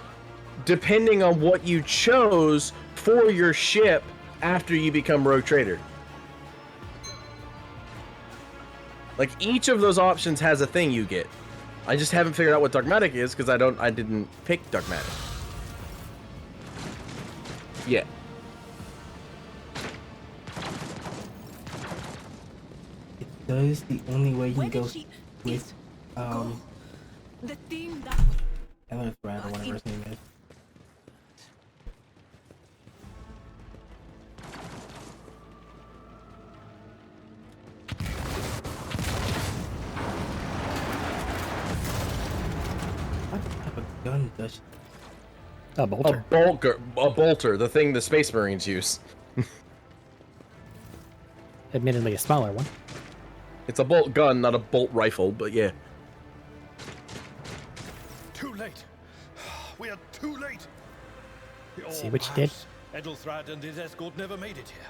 depending on what you chose for your ship after you become Rogue Trader. Like, each of those options has a thing you get. I just haven't figured out what Dogmatic is because I didn't pick Dogmatic yet. It does the only way you can go with The theme that Ellerthred or whatever his name is. What type of gun does A bolter. A bolter, the thing the Space Marines use. Admittedly a smaller one. It's a bolt gun, not a bolt rifle, but yeah. Too late. We are too late. See what you did? Edelthrad and his escort never made it here.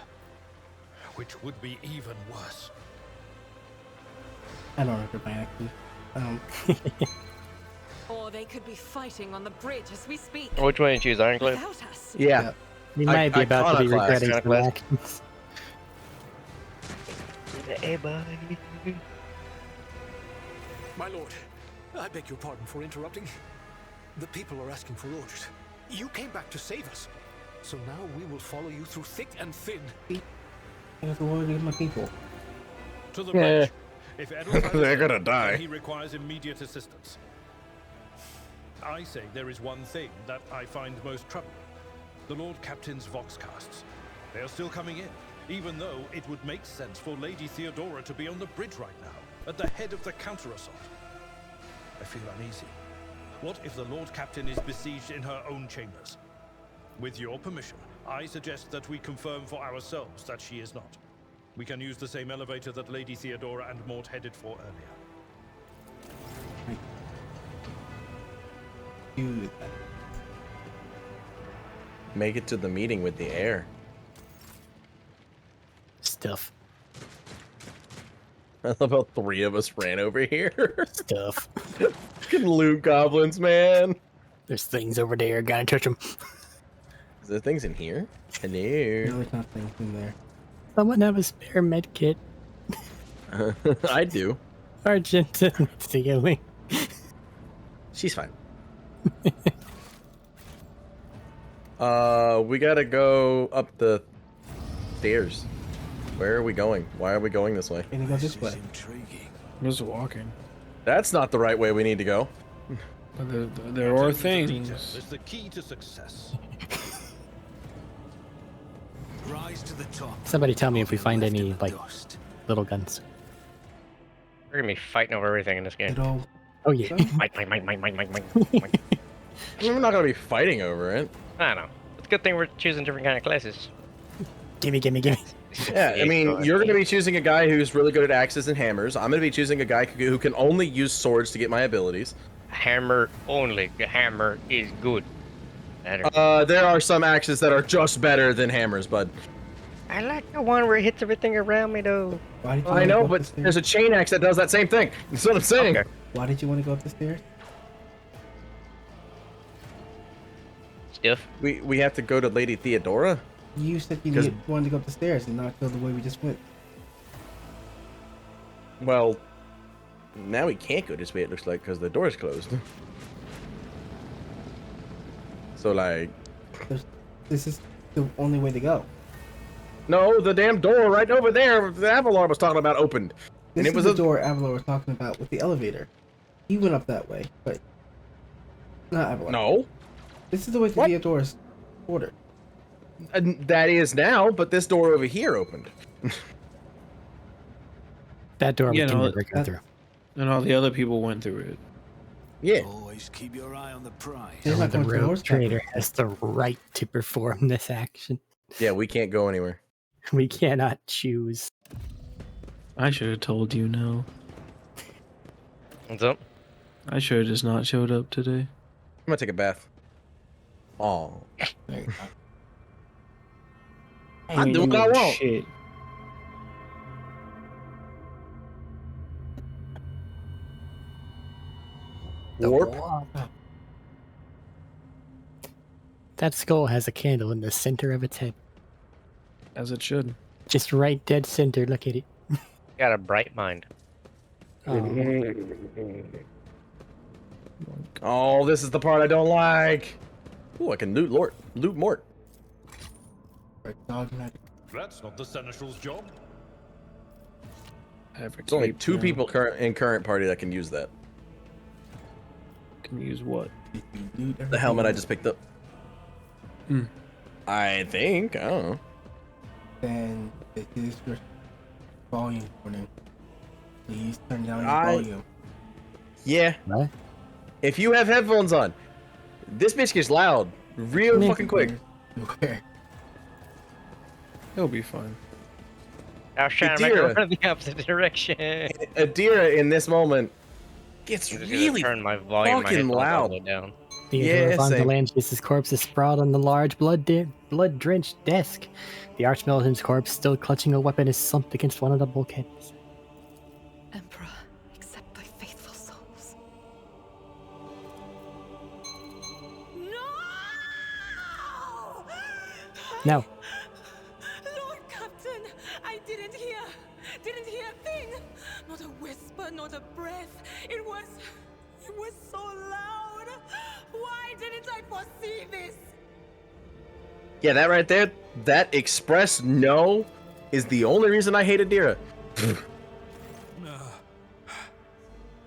Which would be even worse. I don't remember my actually. Or they could be fighting on the bridge as we speak. Which one did you choose, Ironclad? Without us. Yeah. We might be about to be Iconoclast. regretting some Iconoclast. actions. Hey, buddy. My lord, I beg your pardon for interrupting. The people are asking for orders. You came back to save us. So now we will follow you through thick and thin. I was worried with my people. To the bridge. If Edelthrad is They're gonna dead, die. then he requires immediate assistance. I say there is one thing that I find most troubling. The Lord Captain's Voxcasts. They are still coming in, even though it would make sense for Lady Theodora to be on the bridge right now, at the head of the counter-assault. I feel uneasy. What if the Lord Captain is besieged in her own chambers? With your permission, I suggest that we confirm for ourselves that she is not. We can use the same elevator that Lady Theodora and Mort headed for earlier. Do that. Make it to the meeting with the heir. Stuff. I love how 3 of us ran over here. Stuff. Fucking loot goblins, man. There's things over there. Gotta touch them. Is there things in here? Hello. No, there's not things in there. Someone have a spare med kit. I do. Argenta needs to get me. She's fine. We gotta go up the stairs. Where are we going? Why are we going this way? We're gonna go this way. I'm just walking. That's not the right way we need to go. But there are things. It's the key to success. Rise to the top. Somebody tell me if we find any like little guns. We're gonna be fighting over everything in this game. Oh yeah. Mike. We're not gonna be fighting over it. I don't know. It's a good thing we're choosing different kind of classes. Gimme. Yeah, I mean, you're going to be choosing a guy who's really good at axes and hammers. I'm going to be choosing a guy who can only use swords to get my abilities. Hammer only. The hammer is good. There are some axes that are just better than hammers, bud. I like the one where it hits everything around me, though. I know, but there's a chain axe that does that same thing. That's what I'm saying. Okay. Why did you want to go up the stairs? Stiff. We have to go to Lady Theodora? You said you wanted to go up the stairs and not go the way we just went. Well, now we can't go this way, it looks like, because the door's closed. So, like... This is the only way to go. No, the damn door right over there, the Avalar was talking about, opened. This and it was the door Avalar was talking about with the elevator. He went up that way, but... Not Avalar. No. This is the way to Theodora's quarter. That is now, but this door over here opened. That door we can never go through. And all the other people went through it. Yeah. Always keep your eye on the prize. The rogue trader has the right to perform this action. Yeah, we can't go anywhere. We cannot choose. I should have told you no. What's up? I should have just not showed up today. I'm gonna take a bath. Oh. I do what I want. Shit. Warp. That skull has a candle in the center of its head. As it should. Just right dead center. Look at it. Got a bright mind. Oh, this is the part I don't like. Ooh, I can loot Mort. That's not the Seneschal's job. There's only two people in current party that can use that. Can use what? The helmet I just picked up. I think. I don't know. Then this is your volume warning. Please turn down your volume. Yeah. What? If you have headphones on, this bitch gets loud real fucking quick. He'll be fine. I was trying to make her run the opposite direction. Adira in this moment gets I'm just really gonna turn my volume fucking loud. Down. Theodore von Valangius' corpse is sprawled on the large blood-drenched desk. The Archmilitant's corpse, still clutching a weapon, is slumped against one of the bulkheads. Emperor, accept thy faithful souls. No. Lord Captain, I didn't hear a thing. Not a whisper, not a breath. It was so loud. Why didn't I foresee this? Yeah, that right there, that express no is the only reason I hate Adira.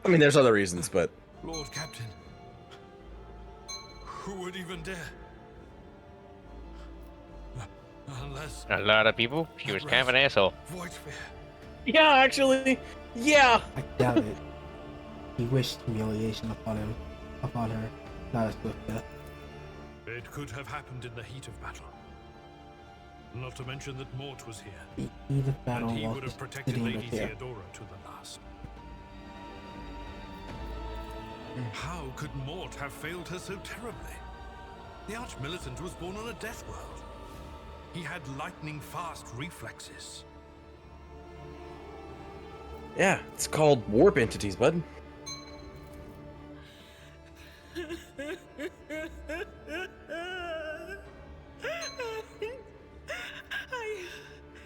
I mean, there's other reasons, but... Lord Captain, who would even dare? Unless... A lot of people. She was kind of an asshole. Yeah, actually, yeah. I doubt it. He wished humiliation upon her, not a swift death. It could have happened in the heat of battle. Not to mention that Mort was here. The heat of battle and he while would have she's protected sitting Lady right there. Theodora to the last. How could Mort have failed her so terribly? The Archmilitant was born on a death world. He had lightning-fast reflexes. Yeah, it's called warp entities, bud.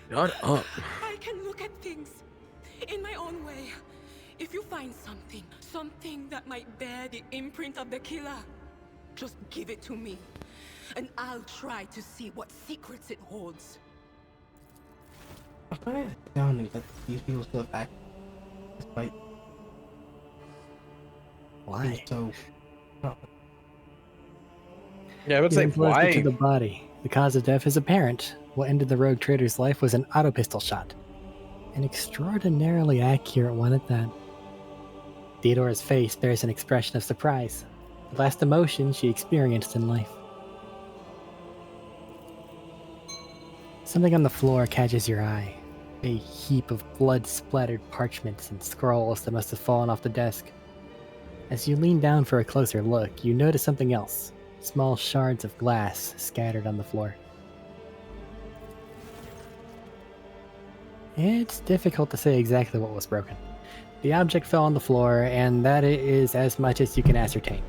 Shut up. I can look at things in my own way. If you find something that might bear the imprint of the killer, just give it to me, and I'll try to see what secrets it holds. Why astounding that these people still act despite Why? so Yeah, I would say Explosive to why? the body. The cause of death is apparent. What ended the rogue trader's life was an auto pistol shot. An extraordinarily accurate one at that. Theodora's face bears an expression of surprise. The last emotion she experienced in life. Something on the floor catches your eye. A heap of blood-splattered parchments and scrolls that must have fallen off the desk. As you lean down for a closer look, you notice something else. Small shards of glass scattered on the floor. It's difficult to say exactly what was broken. The object fell on the floor, and that is as much as you can ascertain.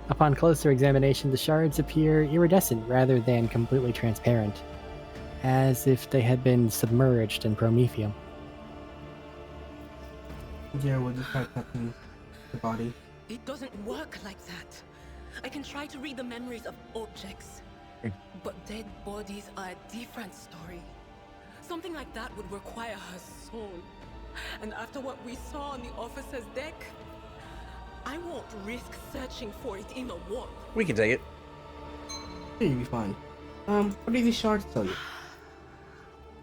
Upon closer examination, the shards appear iridescent rather than completely transparent, as if they had been submerged in promethium. Yeah, we'll just try touching the body. It doesn't work like that. I can try to read the memories of objects, but dead bodies are a different story. Something like that would require her soul. And after what we saw on the officer's deck, I won't risk searching for it in the warp. We can take it. Yeah, you'll be fine. What do these shards tell you?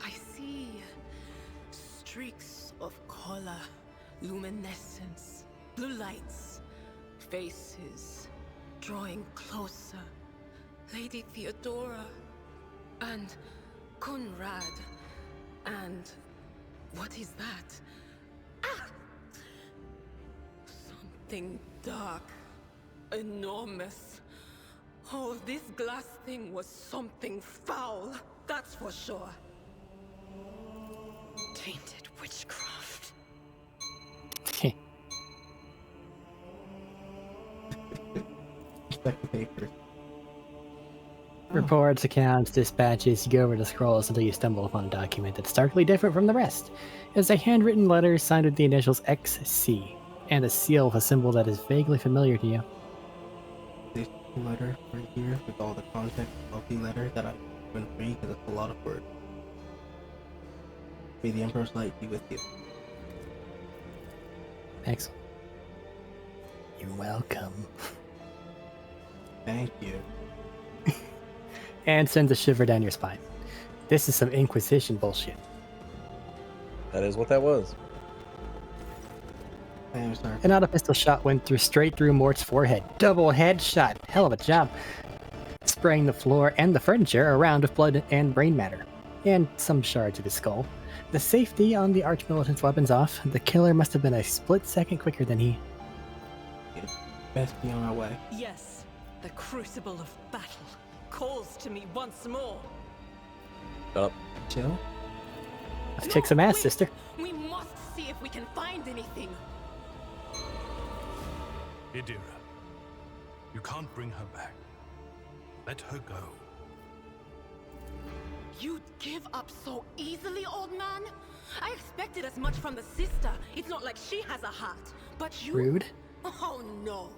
I see streaks of color, luminescence, blue lights, faces drawing closer. Lady Theodora and Conrad and what is that? Ah! Something dark, enormous. Oh, this glass thing was something foul, that's for sure. Tainted witchcraft. Respect the papers. Reports, accounts, dispatches, you go over the scrolls until you stumble upon a document that's starkly different from the rest. It's a handwritten letter signed with the initials XC, and a seal with a symbol that is vaguely familiar to you. This letter right here with all the context of the letter that I went through because it's a lot of words. May the Emperor's light be with you. Excellent. You're welcome. Thank you. And sends a shiver down your spine. This is some Inquisition bullshit. That is what that was. I am sorry. An auto pistol shot went straight through Mort's forehead. Double headshot. Hell of a job. Spraying the floor and the furniture around with blood and brain matter. And some shards of his skull. The safety on the Archmilitant's weapons off. The killer must have been a split second quicker than he. Best be on our way. Yes, the crucible of battle calls to me once more. Shut up. Chill. Let's kick some ass, sister. We must see if we can find anything. Idira, you can't bring her back. Let her go. You'd give up so easily, old man? I expected as much from the sister. It's not like she has a heart. But you... Rude. Oh no.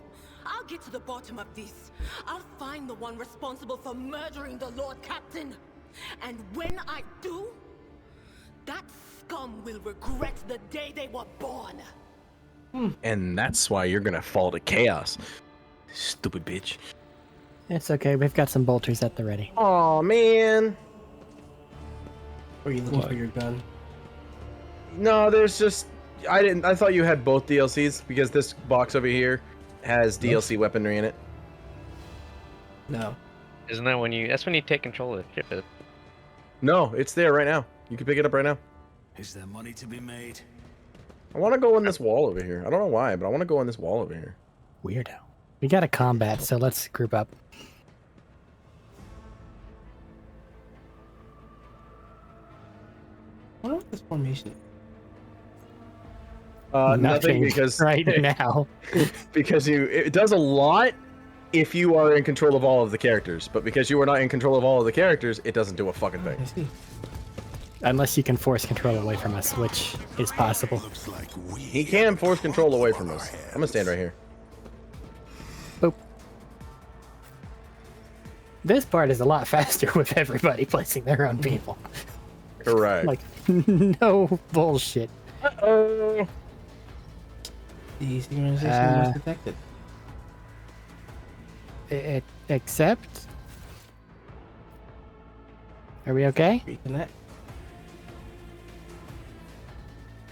I'll get to the bottom of this. I'll find the one responsible for murdering the Lord Captain. And when I do, that scum will regret the day they were born. And that's why you're gonna fall to chaos. Stupid bitch. It's okay, we've got some bolters at the ready. Aw, man. Are you looking for your gun? No, there's just... I thought you had both DLCs because this box over here has DLC weaponry in it. No. Isn't that when you... That's when you take control of the ship. No, it's there right now. You can pick it up right now. Is there money to be made? I want to go in this wall over here. I don't know why, but I want to go in this wall over here. Weirdo. We got a combat, so let's group up. What is this formation? Nothing because right now. Because it does a lot if you are in control of all of the characters, but because you are not in control of all of the characters, it doesn't do a fucking thing. I see. Unless you can force control away from us, which is possible. He can force control away from us. I'm gonna stand right here. Boop. This part is a lot faster with everybody placing their own people. Correct. Like, no bullshit. Uh-oh. The synchronization was detected. Except? Are we okay? Reconnect.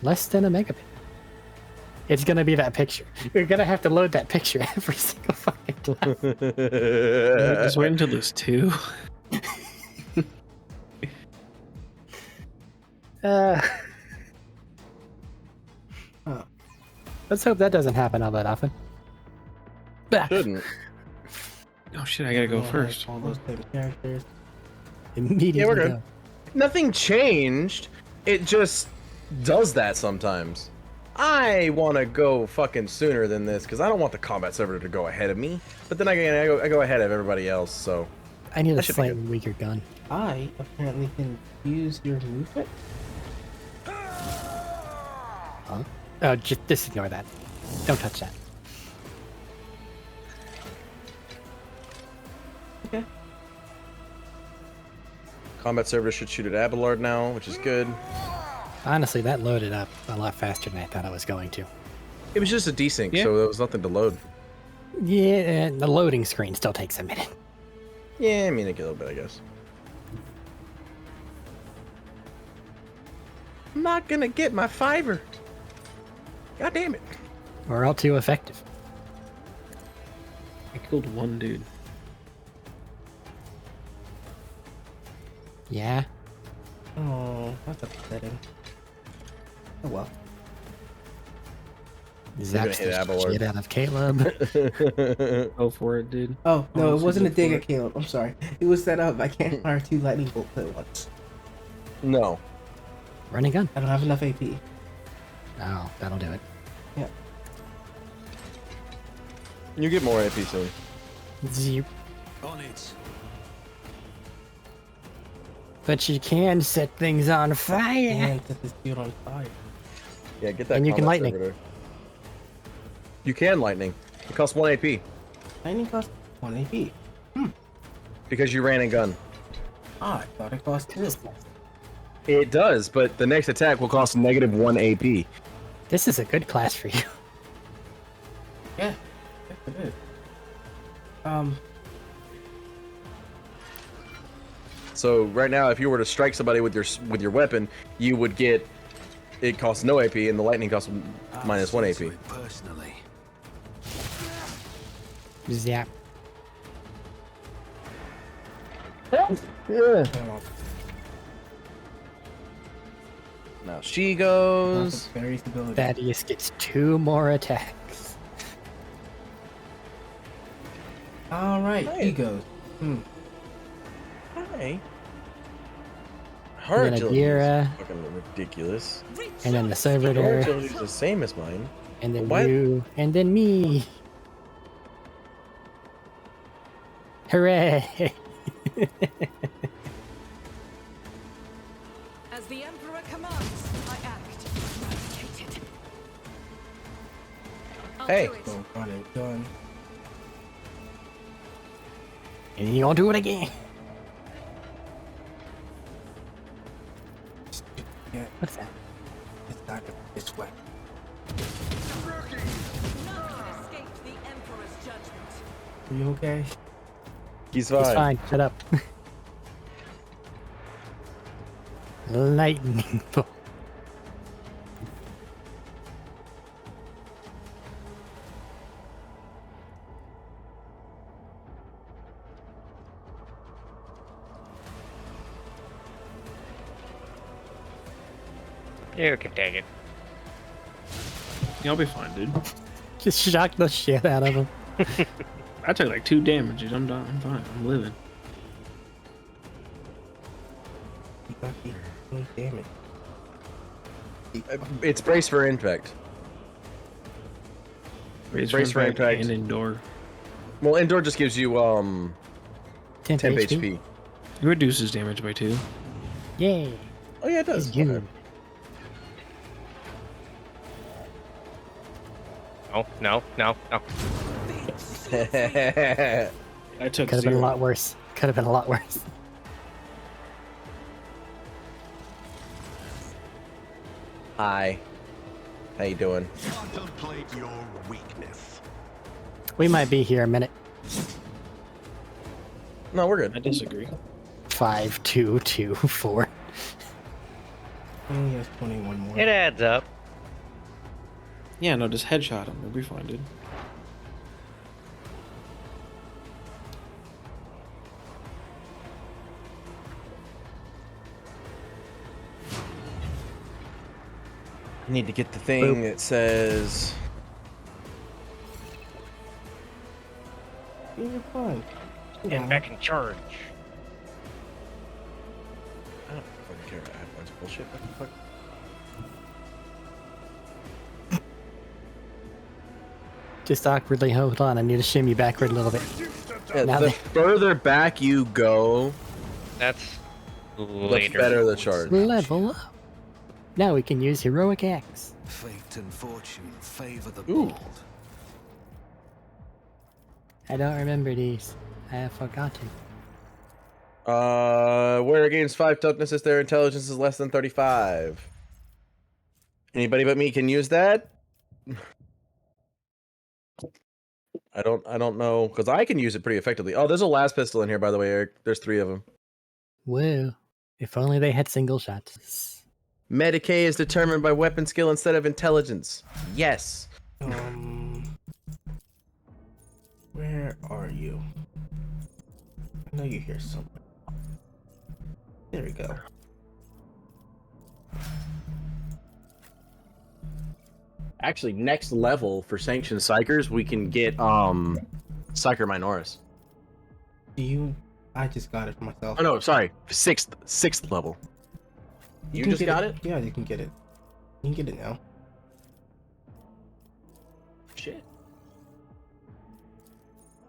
Less than a megabit. It's gonna be that picture. We're gonna have to load that picture every single fucking time. Just wait until there's 2. Let's hope that doesn't happen all that often. Shouldn't. Oh shit, I gotta go first. All those type of characters. Immediately Yeah, we're good. go. Nothing changed. It just does that sometimes. I want to go fucking sooner than this because I don't want the combat server to go ahead of me. But then again, I go ahead of everybody else, so... I need a slightly weaker gun. I apparently can use your movement. Huh? Oh, just ignore that. Don't touch that. Okay. Combat server should shoot at Abelard now, which is good. Honestly, that loaded up a lot faster than I thought it was going to. It was just a desync, so there was nothing to load. Yeah, and the loading screen still takes a minute. Yeah, I mean, a little bit, I guess. I'm not gonna get my fiver. God damn it. We're all too effective. I killed one dude. Yeah. Oh, that's upsetting. Oh well. Zaps the shit out of Kaleb. Go for it, dude. Oh, no, it Honestly, wasn't a go dig for at Caleb. I'm sorry. It was set up. I can't fire 2 lightning bolts at once. No. Running gun. I don't have enough AP. Oh, that'll do it. Yeah. You get more AP soon. Zip. On it. But you can set things on fire. And set this dude on fire. Yeah, get that. And you can combat lightning. server there. You can lightning. It costs 1 AP. Lightning costs 1 AP. Because you ran a gun. Ah, I thought it cost 2. It does, but the next attack will cost -1 AP. This is a good class for you. Yeah, it is. So right now, if you were to strike somebody with your weapon, you would get. It costs no AP, and the lightning costs -1 AP. Personally. Zap. Yeah. Now she goes. Thaddeus gets 2 more attacks. Alright, he goes. Hi. And then Adira. Fucking ridiculous. And then the servitor. Is the same as mine. And then What? you. And then me. Hooray! As the Emperor commands, I act. Eradicated. I'll Hey. do it. Go run and gun. And you gonna do it again. Yeah, What's that? it's not this way. None can escape the Emperor's judgment. Are you okay? He's fine. It's fine. Shut up. Lightning bolt. You can take it. You'll be fine, dude. Just shock the shit out of him. I took like 2 damage, dude. I'm done. I'm fine. I'm living. You got the damage. It's brace for impact. Brace for impact. and indoor. Well, indoor just gives you Temp temp HP. HP. It reduces damage by 2. Yay. Oh yeah, it does. It's you. No. I took Could have been a 0. lot worse. Could have been a lot worse. Hi. How you doing? Contemplate your weakness. We might be here a minute. No, we're good. I disagree. 5, 2, 2, 4. He only has 21 more. It adds up. Yeah, no, just headshot him. We'll be fine, dude. I need to get the thing that says. You're fine. Get back in charge. I don't fucking care about that bunch of bullshit. What the fuck? Just awkwardly hold on. I need to shimmy backward a little bit. Yeah, Now the they- further back you go, That's the later. better the charge. Level up. Now we can use heroic axe. Fate and fortune favor the Ooh. bold. I don't remember these. I have forgotten. Where gains 5 toughness if their intelligence is less than 35. Anybody but me can use that? I don't know, because I can use it pretty effectively. Oh, there's a last pistol in here, by the way, Eric. There's 3 of them. Whoa. If only they had single shots. Medicae is determined by weapon skill instead of intelligence. Yes. Where are you? I know you're here somewhere. There we go. Actually, next level for sanctioned psychers, we can get psycher minoris. Do you? I just got it for myself. Oh no, sorry, sixth level. You can just get got it? Yeah, you can get it. You can get it now. Shit.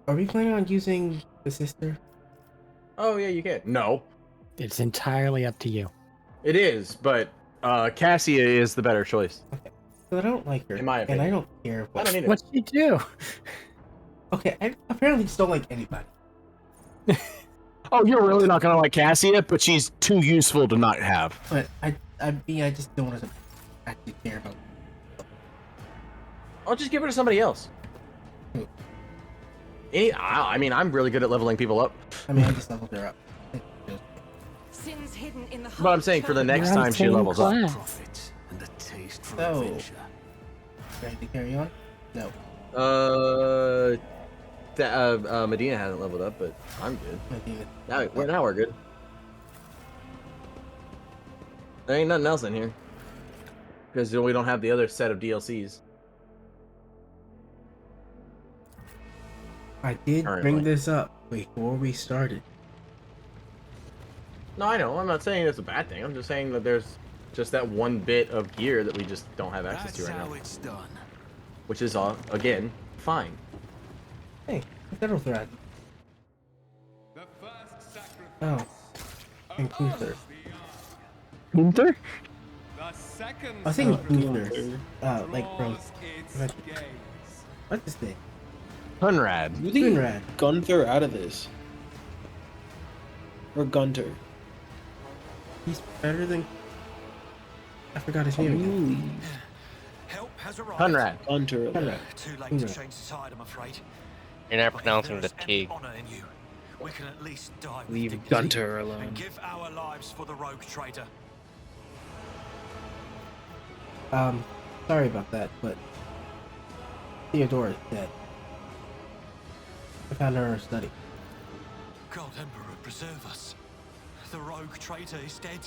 Are we planning on using the sister? Oh yeah, you can. No, It's entirely up to you. it is, but Cassia is the better choice. But I don't like her, In my and I opinion. don't care. I don't either. What'd she do? Okay, I apparently just don't like anybody. Oh, you're really not gonna like Cassia, but she's too useful to not have. But I just don't want to actually care about. I'll just give her to somebody else. Who? I mean, I'm really good at leveling people up. I mean, I just leveled her up. Sins hidden in the But I'm saying for the next You're on time she same levels up. class. Profit and a taste for So, adventure. ready to carry on? No. Medina hasn't leveled up, but I'm good. Medina. Now we're good. There ain't nothing else in here. Because we don't have the other set of DLCs. I did Currently. bring this up before we started. No, I know. I'm not saying it's a bad thing. I'm just saying that there's just that one bit of gear that we just don't have access That's to right how now. it's done. Which is, again, fine. Hey, federal threat. Oh, and Gunther. Gunther? I was thinking Gunther. Like from. What's his name? Hunrad. You think Gunrad. Gunther out of this? Or Gunter? He's better than. I forgot his name. again. Help has arrived. Hunrad. Gunter. Hunrad. Too late Hunrad. to change the tide, I'm afraid. You're not But if pronouncing there the is any T. honor in you, we can at least die with Leave dignity Gunter alone. and give our lives for the rogue trader. Sorry about that, but Theodora is dead. I found her in her study. God Emperor, preserve us. The rogue traitor is dead.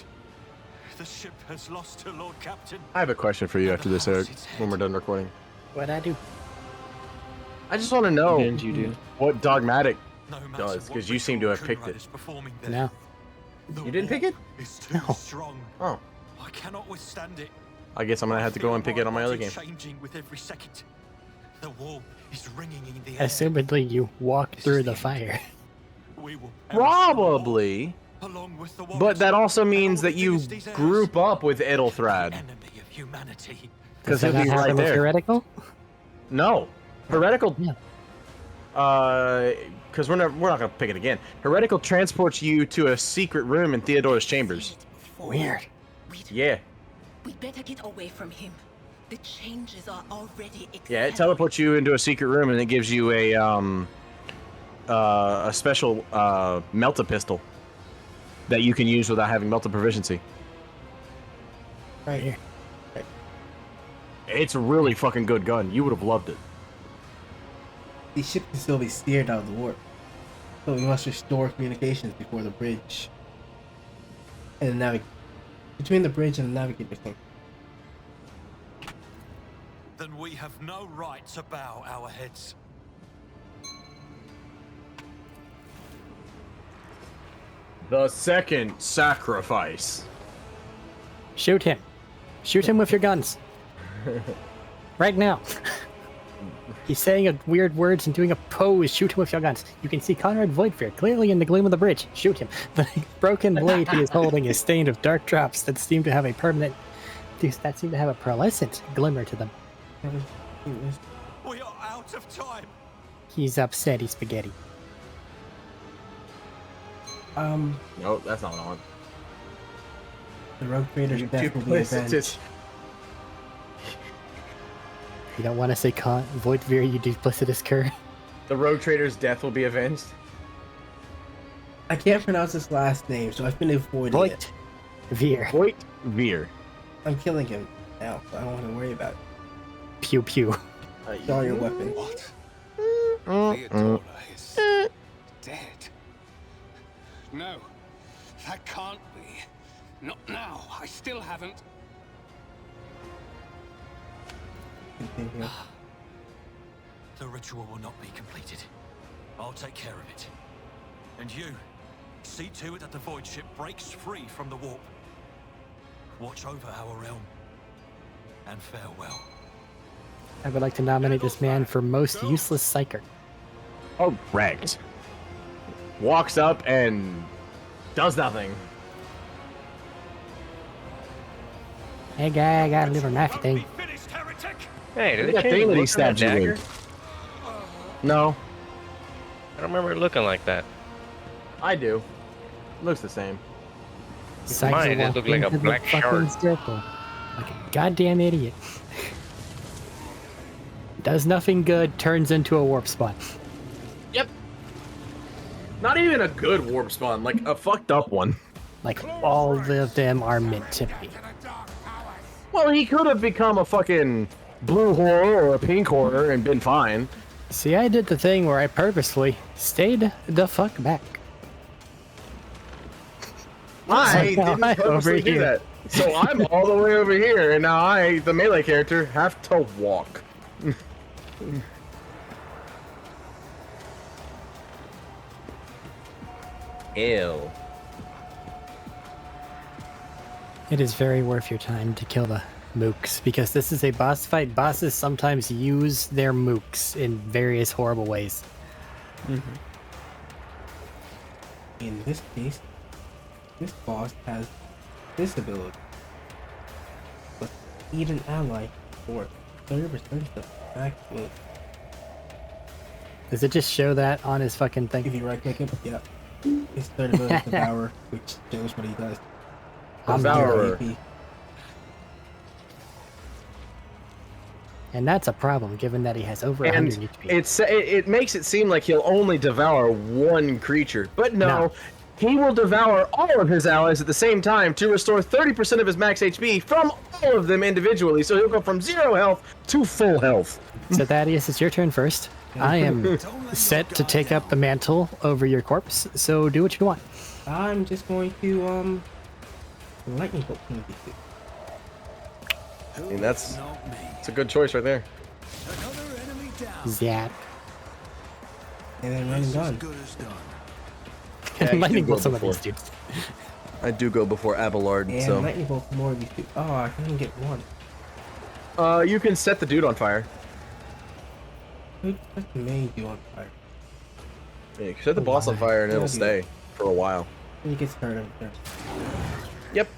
The ship has lost her Lord Captain. I have a question for you after this, Eric, when we're done recording. What'd I do? I just want to know What did you do? what Dogmatic No matter does, what because you seem to have ritual picked it. Kunrad is performing there, No. the You didn't pick it? war is too No. strong. Oh. I cannot withstand it. I guess I'm going to have to go and pick it on my other game. Changing with every second. The war is ringing in the air. Assumedly, you walked through the fire. We will Probably. along with the But that also means that you group up with Edelthrad. enemy of humanity. Because Does he'll that be not right happen with there. Heretical? No. Heretical. Yeah. Because we're not going to pick it again. Heretical transports you to a secret room in Theodora's chambers. Weird. Yeah. We'd better get away from him. The changes are already Yeah, it teleports you into a secret room and it gives you a special melta pistol that you can use without having melta proficiency. Right here. It's a really fucking good gun. You would have loved it. The ship can still be steered out of the warp, so we must restore communications before the bridge and between the bridge and the navigator thing. Then we have no right to bow our heads. The second sacrifice. Shoot him. Shoot him with your guns. Right now. He's saying weird words and doing a pose. Shoot him with your guns. You can see Conrad Voidfear clearly in the gloom of the bridge. Shoot him. The broken blade he is holding is stained with dark drops that seem to have a pearlescent glimmer to them. We are out of time. He's upset. He's spaghetti. Nope, that's not what I want. The rogue trader's death will be avenged. You don't want to say Voidveer, you duplicitous cur. The rogue trader's death will be avenged. I can't pronounce his last name, so I've been avoiding it. Voidveer. I'm killing him now, so I don't want to worry about it. Pew pew. Draw your weapon. What? Theodora is dead. No, that can't be. Not now. I still haven't. Continue. The ritual will not be completed. I'll take care of it. And you, see to it that the void ship breaks free from the warp. Watch over our realm. And farewell. I would like to nominate this man for most useless psyker. Oh, wrecked. Walks up and does nothing. Hey guy, I got a little knifey thing. Hey, did That they thing change that the he look on stabbed that you dagger? with. No, I don't remember it looking like that. I do. Looks the same. Mine just looked like a black shark. Circle, like a goddamn idiot. Does nothing good, turns into a warp spot. Yep. Not even a good warp spawn, like a fucked up one. Like all of them are meant to be. Well, he could have become a fucking blue horror or a pink horror and been fine. See, I did the thing where I purposely stayed the fuck back. I So didn't I'm purposely over do here. that. So I'm all the way over here, and now I, the melee character, have to walk. Ew. It is very worth your time to kill the mooks, because this is a boss fight. Bosses sometimes use their mooks in various horrible ways. In this case, this boss has this ability. But eat an ally for 30% of the back wound. Does it just show that on his fucking thing? If you right click it, yeah. His third ability is Devour, which shows what he does. Devourer. And that's a problem, given that he has over 100 And HP. it makes it seem like he'll only devour one creature, but no. He will devour all of his allies at the same time to restore 30% of his max HP from all of them individually, so he'll go from 0 health to full health. So Thaddeus, it's your turn first. I am set to take up the mantle over your corpse, so do what you want. I'm just going to lightning bolt him. I mean, that's a good choice right there. Zap. And then run and gun. Yeah, you Lightning do go bolt some of before. these dudes. I do go before Abelard, And so lightning bolt more of these two. Oh, I can only get one. you can set the dude on fire. What's the main do on fire? Yeah, you can set the boss on fire and it'll Yeah, stay for a while. When he gets hurt, Yep.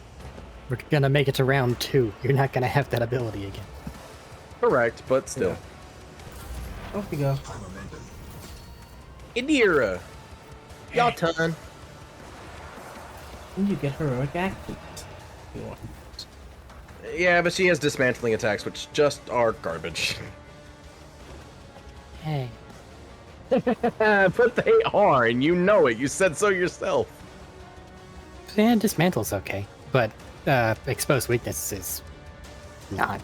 We're gonna make it to round 2. You're not gonna have that ability again. Correct, but still. Off we go. Indira. Y'all turn. And you get heroic actions. You want. Yeah, but she has dismantling attacks, which just are garbage. Hey. But they are, and you know it. You said so yourself. Yeah, dismantle's okay, but exposed weakness is not.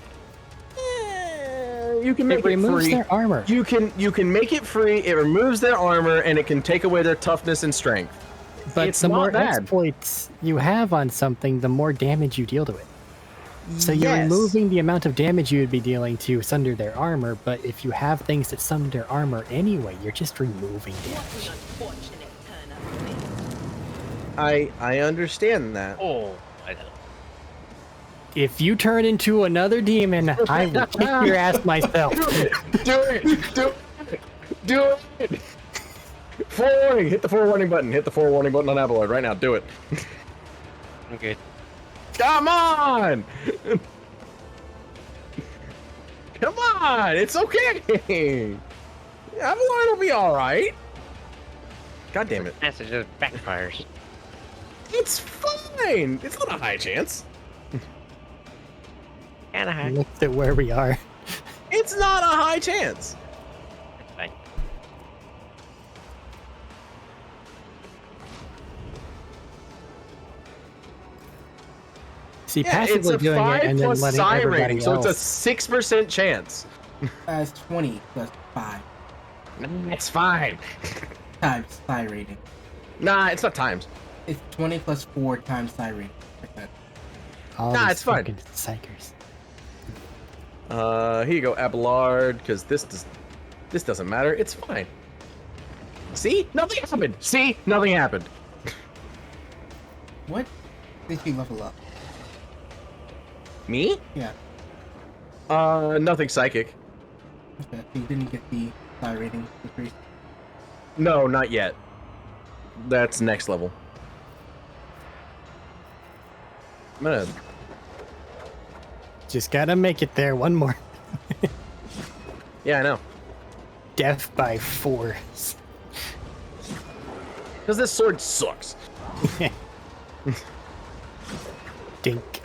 You can make it removes free. their armor. You can make it free. It removes their armor, and it can take away their toughness and strength. But it's the not more bad. exploits you have on something, the more damage you deal to it. So you're Yes. removing the amount of damage you would be dealing to sunder their armor, but if you have things that sunder armor anyway, you're just removing damage. I understand that. Oh, I know. If you turn into another demon, I will kick your ass myself. Do it! Do it! Do it! Forewarning! Hit the forewarning button. Hit the forewarning button on Abelard right now. Do it. I'm good. Come on! Come on! It's okay! Abelard will be alright. God damn it. That's just backfires. It's fine! It's not a high chance. Kinda high. Look at where we are. It's not a high chance. Fine. See, Yeah, passively it's a doing 5 it and then plus letting psi everybody rating, else. so it's a 6% chance. That's 20 plus 5 It's fine. times psi rating. Nah, it's not times. It's 20 plus 4 times psi rating. Like that. All Nah, these it's fine. fucking psychers. Here you go, Abelard, because this doesn't matter. It's fine. See? Nothing happened. See? Nothing happened. What did you level up? Me? Yeah. Nothing psychic. Okay. You didn't get the psi rating increase. No, not yet. That's next level. I'm gonna... Just gotta make it there. One more. Yeah, I know. Death by force. Because this sword sucks. Dink.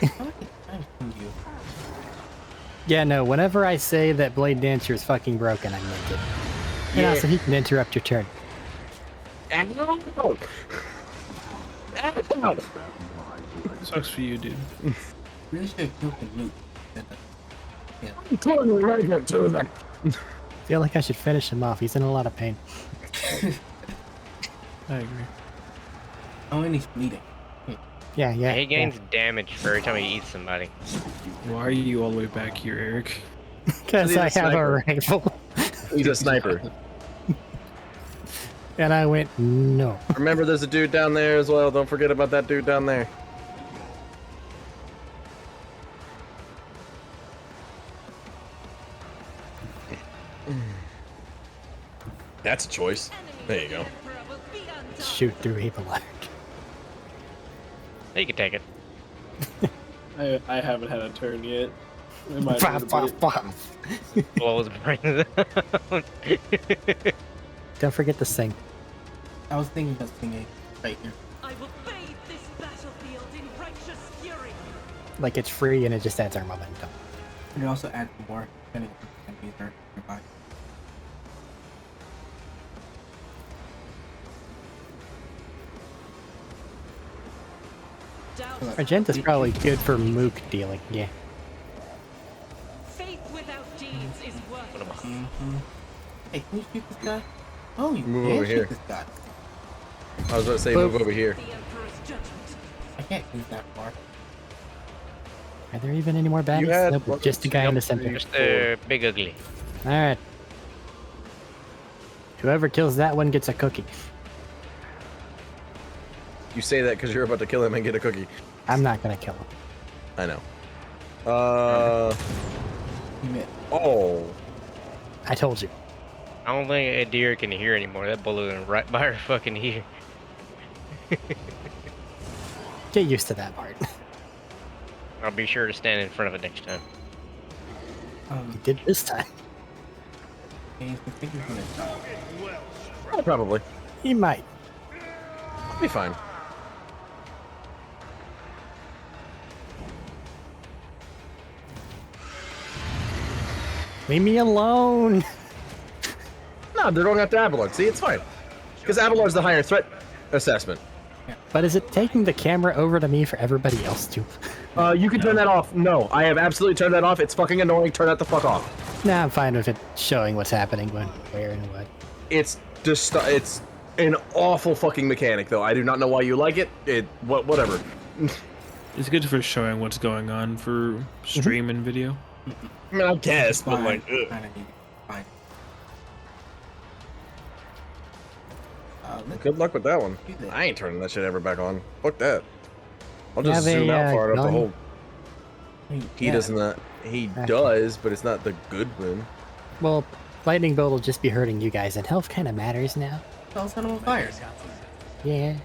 Yeah, no, whenever I say that Blade Dancer is fucking broken, I make it. And Yeah. also, he can interrupt your turn. Ow! Ow! Sucks for you, dude. Really should have killed the loot. Yeah. I'm totally right here to them. Feel like I should finish him off. He's in a lot of pain. I agree. Oh, and he's bleeding. Yeah, yeah. He gains damage for every time he eats somebody. Why are you all the way back here, Eric? Because He's a I have a sniper. rifle. He's a sniper. And I went, no. Remember, there's a dude down there as well. Don't forget about that dude down there. That's a choice. There you go. Shoot through Abelard. You can take it. I haven't had a turn yet. It might Pop, be pop, pop. Blows brains out. Don't forget to sing. I was thinking about singing right here. I will bathe this battlefield in righteous fury. Like it's free and it just adds our momentum. And it also adds more depending on the enemies are nearby. Argenta's probably good for mook dealing, yeah. Faith without deeds is worthless. Hey, can you shoot this guy? Oh, you Move can over shoot here. this guy. I was about to say, Boop. move over here. The Emperor's judgment. I can't move that far. Are there even any more You baddies? had Nope, one, just a guy in the two, center. three. Just big ugly. Alright. Whoever kills that one gets a cookie. You say that because you're about to kill him and get a cookie. I'm not gonna kill him. I know. You missed. Oh. I told you. I don't think a deer can hear anymore. That bullet went right by her fucking ear. Get used to that part. I'll be sure to stand in front of it next time. You did this time. I think he's gonna die. Probably. He might. Be fine. Leave me alone. No, they're going after Abelard. See, it's fine. Because Abelard's the higher threat assessment. But is it taking the camera over to me for everybody else too? You can turn that off. No, I have absolutely turned that off. It's fucking annoying. Turn that the fuck off. Nah, I'm fine with it showing what's happening, when, where, and what. It's just, it's an awful fucking mechanic, though. I do not know why you like it. Whatever. It's good for showing what's going on for stream and video. I mean, I guess, but like, Fine. Good luck with that one. I ain't turning that shit ever back on. Fuck that. I'll just You have zoom a, out far enough to gun? hold. He Yeah. doesn't. He does, but it's not the good one. Well, lightning bolt will just be hurting you guys, and health kind of matters now. I'll set him on fire. Yeah.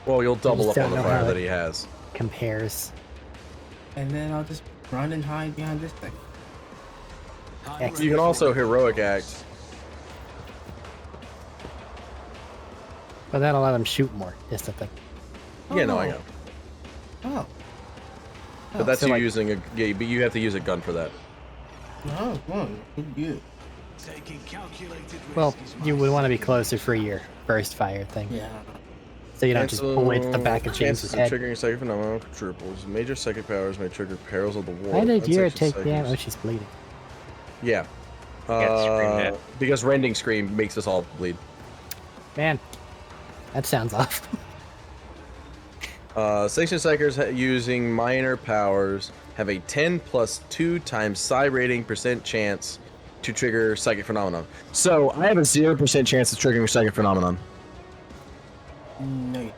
Well, you'll double just up on don't the know fire how that it he has. Compares. And then I'll just run and hide behind this thing. You can also heroic act. But that'll let them shoot more, is the thing. Yeah, no, I know. Oh. But that's So, you like- using a. Yeah, but you have to use a gun for that. Oh, one. Good. Well, you would want to be closer for your burst fire thing. Yeah. So you don't just pull into the back of James's Chances of head. triggering psychic phenomenon triples. Major psychic powers may trigger perils of the war. Why did Yura Unsafe take psychics. damage? Oh, she's bleeding. Yeah. Scream hit. Because rending scream makes us all bleed. Man, that sounds off. Sanctioned Psychers using minor powers have a 10 plus 2 times psi rating % chance to trigger psychic phenomenon. So I have a 0% chance of triggering psychic phenomenon. No.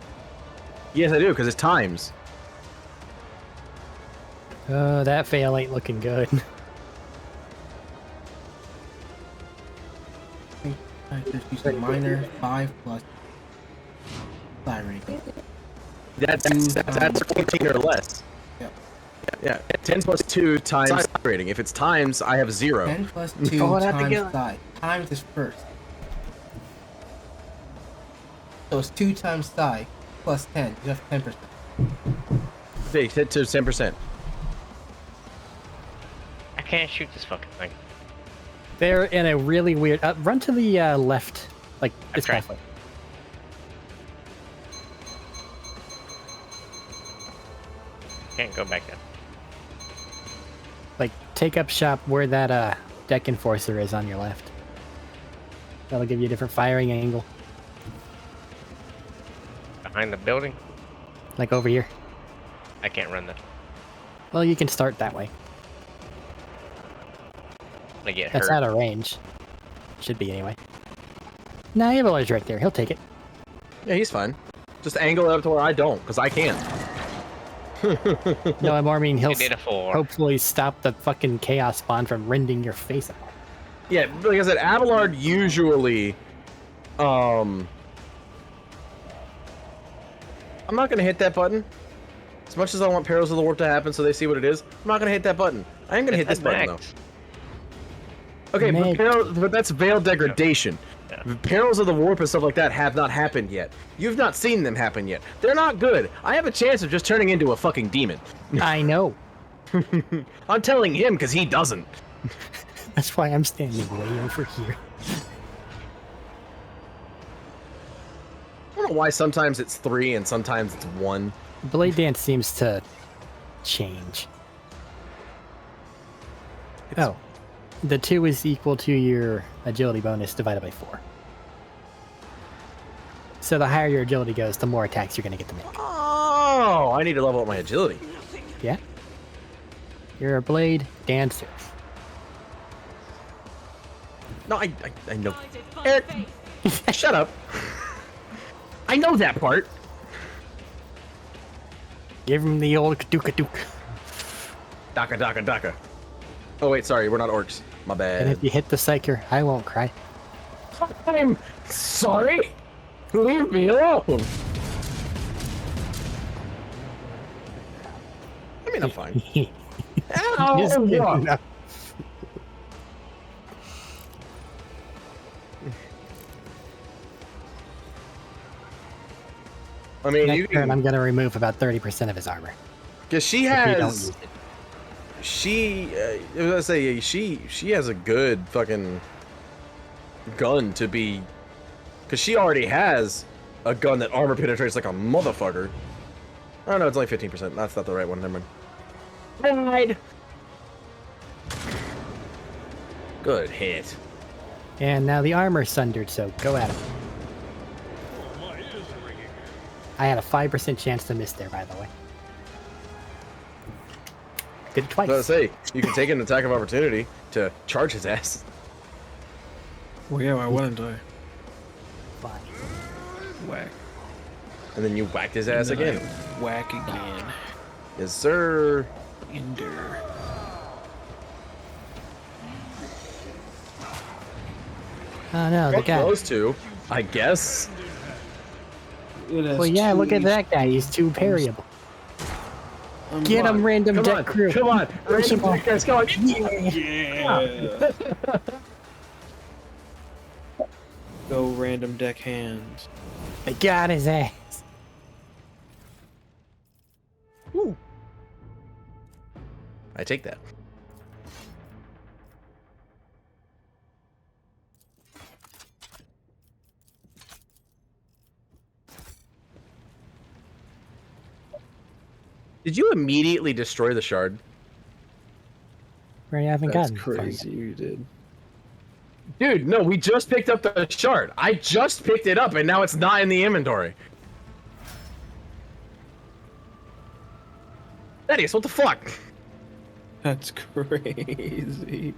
Yes, I do, because it's times. Oh, that fail ain't looking good. I just use a minor 5 plus fire rating. That's 14 or less. Yep. Yeah, 10 plus 2 times psi rating. If it's times, I have 0. 10 plus 2 times psi. Times is first. So it's 2 times psi plus 10. You have 10%. They hit to 10%. I can't shoot this fucking thing. They're in a really weird... run to the left. Like, this tried. pathway. Can't go back then. Like, take up shop where that deck enforcer is on your left. That'll give you a different firing angle. Behind the building? Like over here. I can't run that. Well, you can start that way. I get That's hurt. out of range. Should be anyway. Nah, Evil's right there. He'll take it. Yeah, he's fine. Just angle it up to where I don't, because I can't. No, I more mean he'll did a 4. hopefully stop the fucking chaos spawn from rending your face out. Yeah, like I said, Abelard usually, I'm not gonna hit that button. As much as I want Perils of the Warp to happen so they see what it is, I'm not gonna hit that button. I am gonna hit this button though. Okay, but that's Veil Degradation. Perils of the Warp and stuff like that have not happened yet. You've not seen them happen yet. They're not good. I have a chance of just turning into a fucking demon. I know. I'm telling him because he doesn't. That's why I'm standing way over here. I don't know why sometimes it's 3 and sometimes it's 1. Blade Dance seems to change. Oh. The 2 is equal to your agility bonus divided by 4. So the higher your agility goes, the more attacks you're going to get to make. Oh, I need to level up my agility. Yeah? You're a Blade Dancer. No, I know. Eric, shut up. I know that part. Give him the old Kaduka. Daka. Oh wait, sorry, we're not orcs. My bad. And if you hit the Psyker, I won't cry. I'm sorry. Leave me alone. I mean, I'm fine. Just Ow! kidding. No. I mean, Next turn, I'm going to remove about 30% of his armor. Because she if you don't has. use it. she, I was gonna say, she has a good fucking gun to be, because she already has a gun that armor penetrates like a motherfucker. Oh no, it's only 15%. That's not the right one. Never mind. Good hit. And now the armor's sundered, so go at it. I had a 5% chance to miss there, by the way. Did it twice. I was gonna say, you can take an attack of opportunity to charge his ass. Well, yeah, why wouldn't I? Fine. Whack. And then you whacked his ass And then again. I whack again. Yes, sir. Endure. Oh no, the Fuck guy. those two, I guess. Well, yeah, look at that guy. He's too parryable. Get him, random deck crew. Come on, Push him off. guys, come on. Yeah. Go random deck hands. I got his ass. Ooh. I take that. Did you immediately destroy the shard? Where you haven't That's gotten crazy. You did. Dude, no, we just picked up the shard. I just picked it up and now it's not in the inventory. Thaddeus, what the fuck? That's crazy.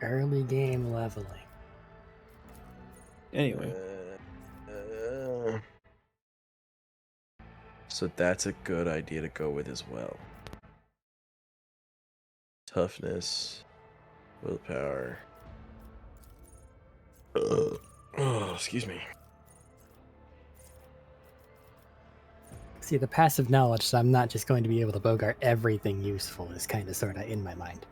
Early game leveling. Anyway. So that's a good idea to go with as well. Toughness, willpower. Oh, excuse me. See, the passive knowledge, so I'm not just going to be able to bogart everything useful, is kind of sort of in my mind.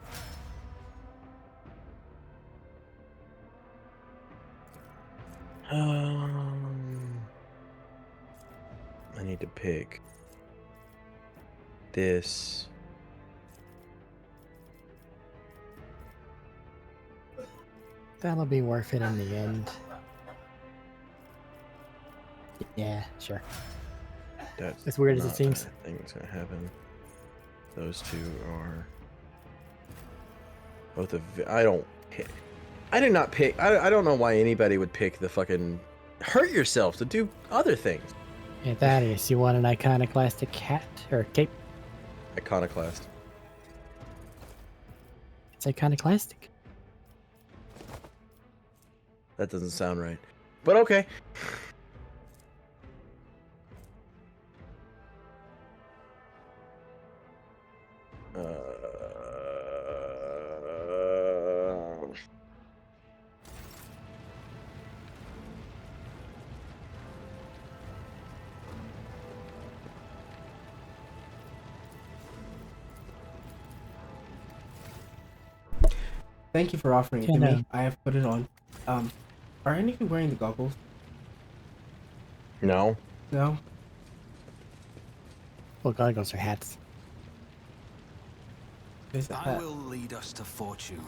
I need to pick this. That'll be worth it in the end. Yeah, sure. That's As weird as it not seems. a thing that's gonna happen. Those two are both of. I don't pick. I did not pick. I don't know why anybody would pick the fucking hurt yourself to do other things. Hey, Thaddeus, you want an iconoclastic hat or cape? Iconoclast. It's iconoclastic. That doesn't sound right, but okay. Thank you for offering it to Yeah, me. I have put it on. Are any of you wearing the goggles? No. No? Well, goggles are hats. There's a I hat. will lead us to fortune.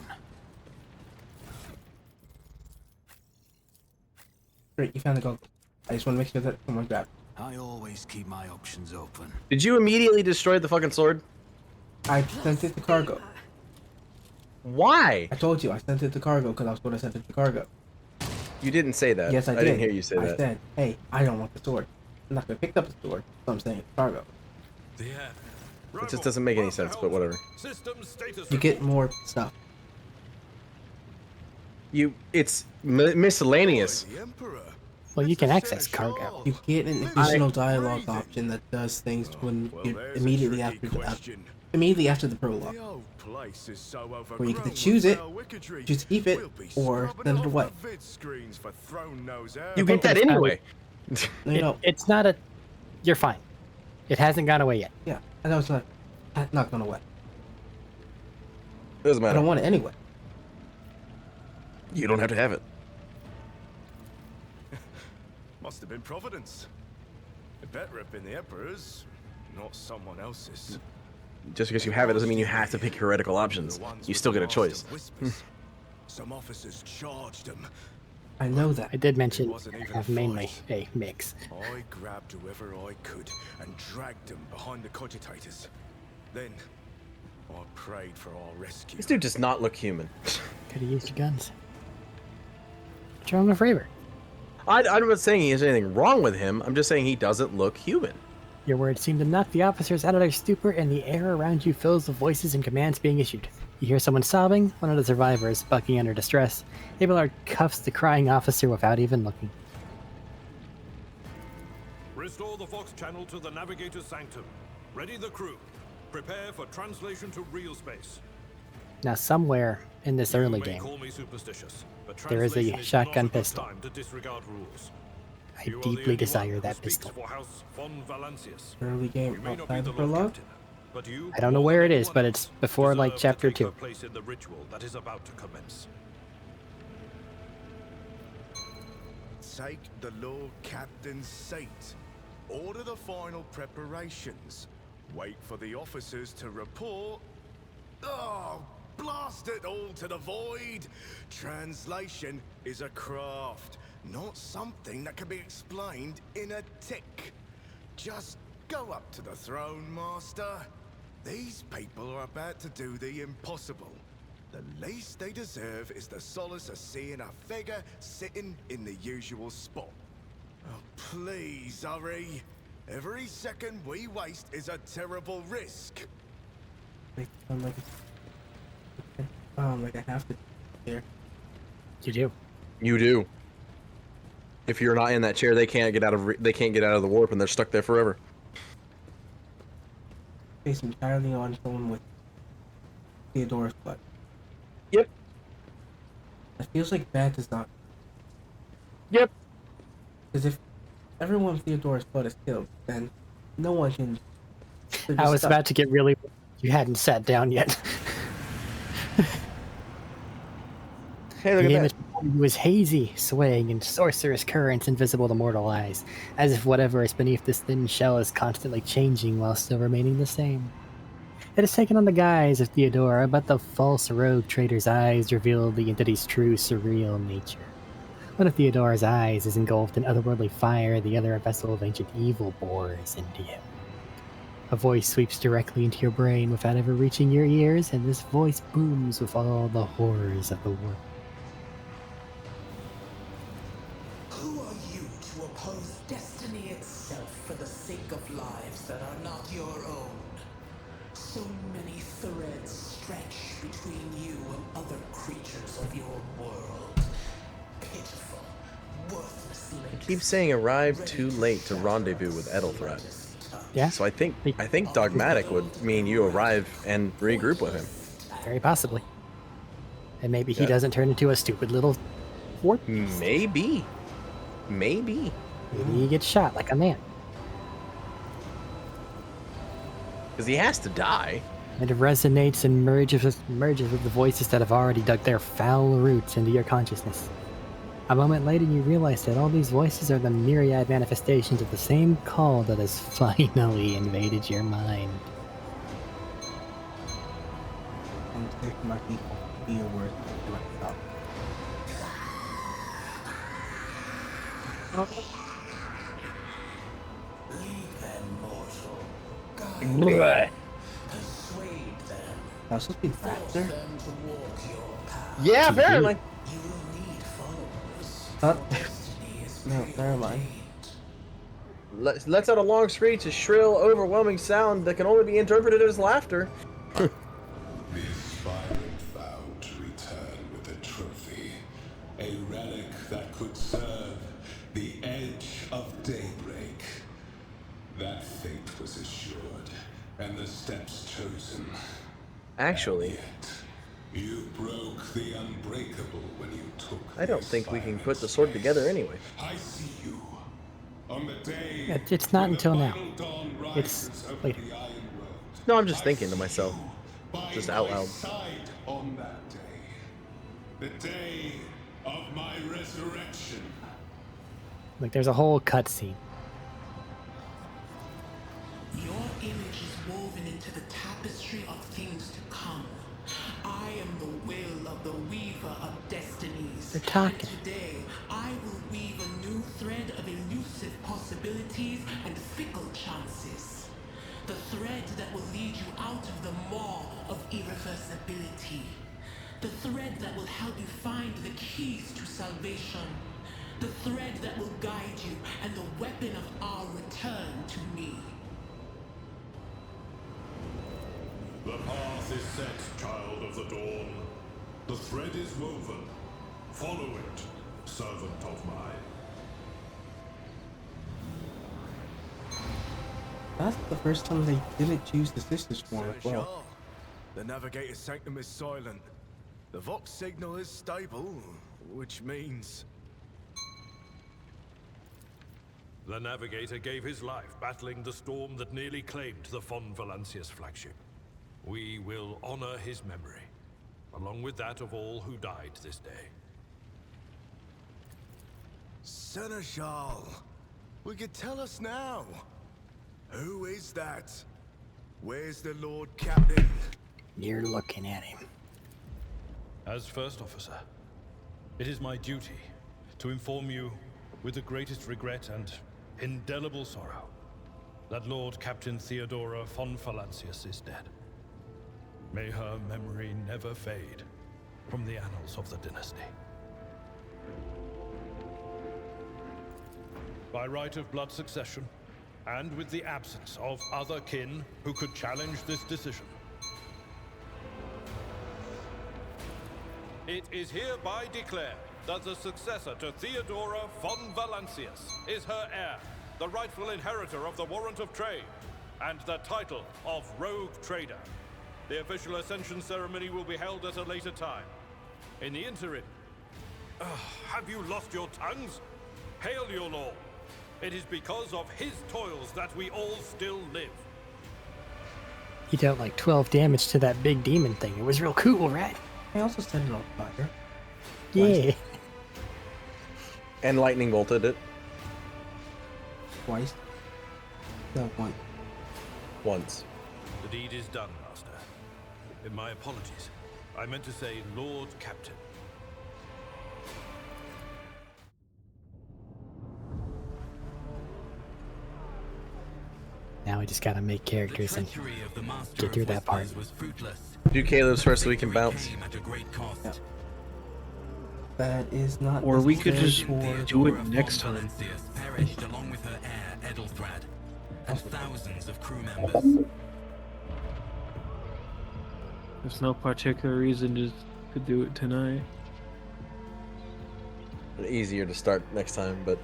Great, you found the goggles. I just want to make sure that someone grabbed it. I always keep my options open. Did you immediately destroy the fucking sword? I sent it to cargo. Why? I told you, I sent it to cargo because I was going to send it to cargo. You didn't say that. Yes, I did. I didn't hear you say I that. said, hey, I don't want the sword. I'm not going to pick up the sword, so I'm saying it's cargo. It just doesn't make any sense, but whatever. You get more stuff. It's miscellaneous. Well, you can access cargo. You get an additional dialogue option that does things when you immediately after the prologue. Where you get to choose it, choose to keep it, or send it away. You get that anyway. It's not a. You're fine. It hasn't gone away yet. Yeah, and that was not gone away. Doesn't matter. I don't want it anyway. You don't have to have it. Must have been Providence. It better have been the Emperor's, not someone else's. Just because you have it doesn't mean you have to pick heretical options. You still get a choice. Some officers charged them. I know that. I did mention Wasn't even have a mainly fight. a mix. I grabbed whoever I could and dragged them behind the cogitators. Then, I prayed for our rescue. This dude does not look human. Could have used your guns. Show him a favor. I'm not saying there's anything wrong with him. I'm just saying he doesn't look human. Your words seem to knock the officers out of their stupor, and the air around you fills with voices and commands being issued. You hear someone sobbing, one of the survivors bucking under distress. Abelard cuffs the crying officer without even looking. Restore the Fox channel to the Navigator's Sanctum. Ready the crew. Prepare for translation to real space. Now, somewhere in this early game, Call me superstitious, but there is a translation shotgun not a good pistol. time to disregard rules. I You are the deeply only desire one who that speaks pistol. for House von Valancius. Early game You may not be outside the the Lord prologue. Captain, but you, I don't know where it is, but it's before like deserve to chapter take your 2. place in the ritual that is about to commence. Take the Lord Captain's seat. Order the final preparations. Wait for the officers to report. Oh, blast it all to the void! Translation is a craft, not something that can be explained in a tick. Just go up to the throne, Master. These people are about to do the impossible. The least they deserve is the solace of seeing a figure sitting in the usual spot. Oh, please, hurry. Every second we waste is a terrible risk. Like I have to here. You do. You do. If you're not in that chair, they can't get out of the warp, and they're stuck there forever. Based entirely on someone with Theodora's blood. Yep. It feels like bad does not. Yep. Because if everyone with Theodora's blood is killed, then no one can. I was about to get really. You hadn't sat down yet. Hey, look the at image was hazy, swaying in sorcerous currents invisible to mortal eyes, as if whatever is beneath this thin shell is constantly changing while still remaining the same. It has taken on the guise of Theodora, but the false rogue trader's eyes reveal the entity's true surreal nature. One of Theodora's eyes is engulfed in otherworldly fire, the other a vessel of ancient evil bores into him. A voice sweeps directly into your brain without ever reaching your ears, and this voice booms with all the horrors of the world. Who are you to oppose destiny itself for the sake of lives that are not your own? So many threads stretch between you and other creatures of your world. Pitiful, worthless I links. keep saying arrive too late to rendezvous with Edelthred. Yeah. So I think dogmatic would mean you arrive and regroup with him. Very possibly. And maybe he doesn't turn into a stupid little warp. Maybe. Maybe. Maybe he gets shot like a man. Because he has to die. It resonates and merges with the voices that have already dug their foul roots into your consciousness. A moment later, you realize that all these voices are the myriad manifestations of the same call that has finally invaded your mind. And take my people, be a word to myself. Leave them mortal. Blech. Persuade them. I was supposed to be faster. Them to walk your path. Yeah, apparently. You will need followers. Huh? No, never mind. Lets out a long screech, a shrill, overwhelming sound that can only be interpreted as laughter. The aspirant vowed to return with a trophy, a relic that could serve the edge of daybreak. That fate was assured, and the steps chosen. Actually, You broke the unbreakable when you took. I don't think we can put the sword together anyway. I see you. On the day It's not until now. final dawn It's rises over later. the iron road. No, I'm just thinking to myself. Just out loud. Side on that day. The day of my resurrection. Like, there's a whole cutscene. poetry of things to come. I am the will of the weaver of destinies. They're talking. And today, I will weave a new thread of elusive possibilities and fickle chances. The thread that will lead you out of the maw of irreversibility. The thread that will help you find the keys to salvation. The thread that will guide you and the weapon of our return to me. The path is set, child of the dawn. The thread is woven. Follow it, servant of mine. That's the first time they didn't choose the sisters form as well. Sure. The navigator's sanctum is silent. The Vox signal is stable, which means... The Navigator gave his life battling the storm that nearly claimed the Von Valancius flagship. We will honor his memory, along with that of all who died this day. Seneschal, we could tell us now. Who is that? Where's the Lord Captain? You're looking at him. As First Officer, it is my duty to inform you with the greatest regret and indelible sorrow that Lord Captain Theodora von Valancius is dead. May her memory never fade from the annals of the dynasty. By right of blood succession, and with the absence of other kin who could challenge this decision, it is hereby declared that the successor to Theodora von Valancius is her heir, the rightful inheritor of the Warrant of Trade, and the title of Rogue Trader. The official ascension ceremony will be held at a later time. In the interim, have you lost your tongues? Hail your lord. It is because of his toils that we all still live. He dealt like 12 damage to that big demon thing. It was real cool, right? I also set it on fire. Yeah. And lightning bolted it. Twice. No, once. Once. The deed is done, Master. In my apologies. I meant to say Lord Captain. Now we just gotta make characters and get through that part. Do Caleb's first so we can bounce. Yeah. That is not. Or we could just for... do it next time. Perished along with her heir, Edelthrad, and thousands of crew members. There's no particular reason to do it tonight. Easier to start next time, but...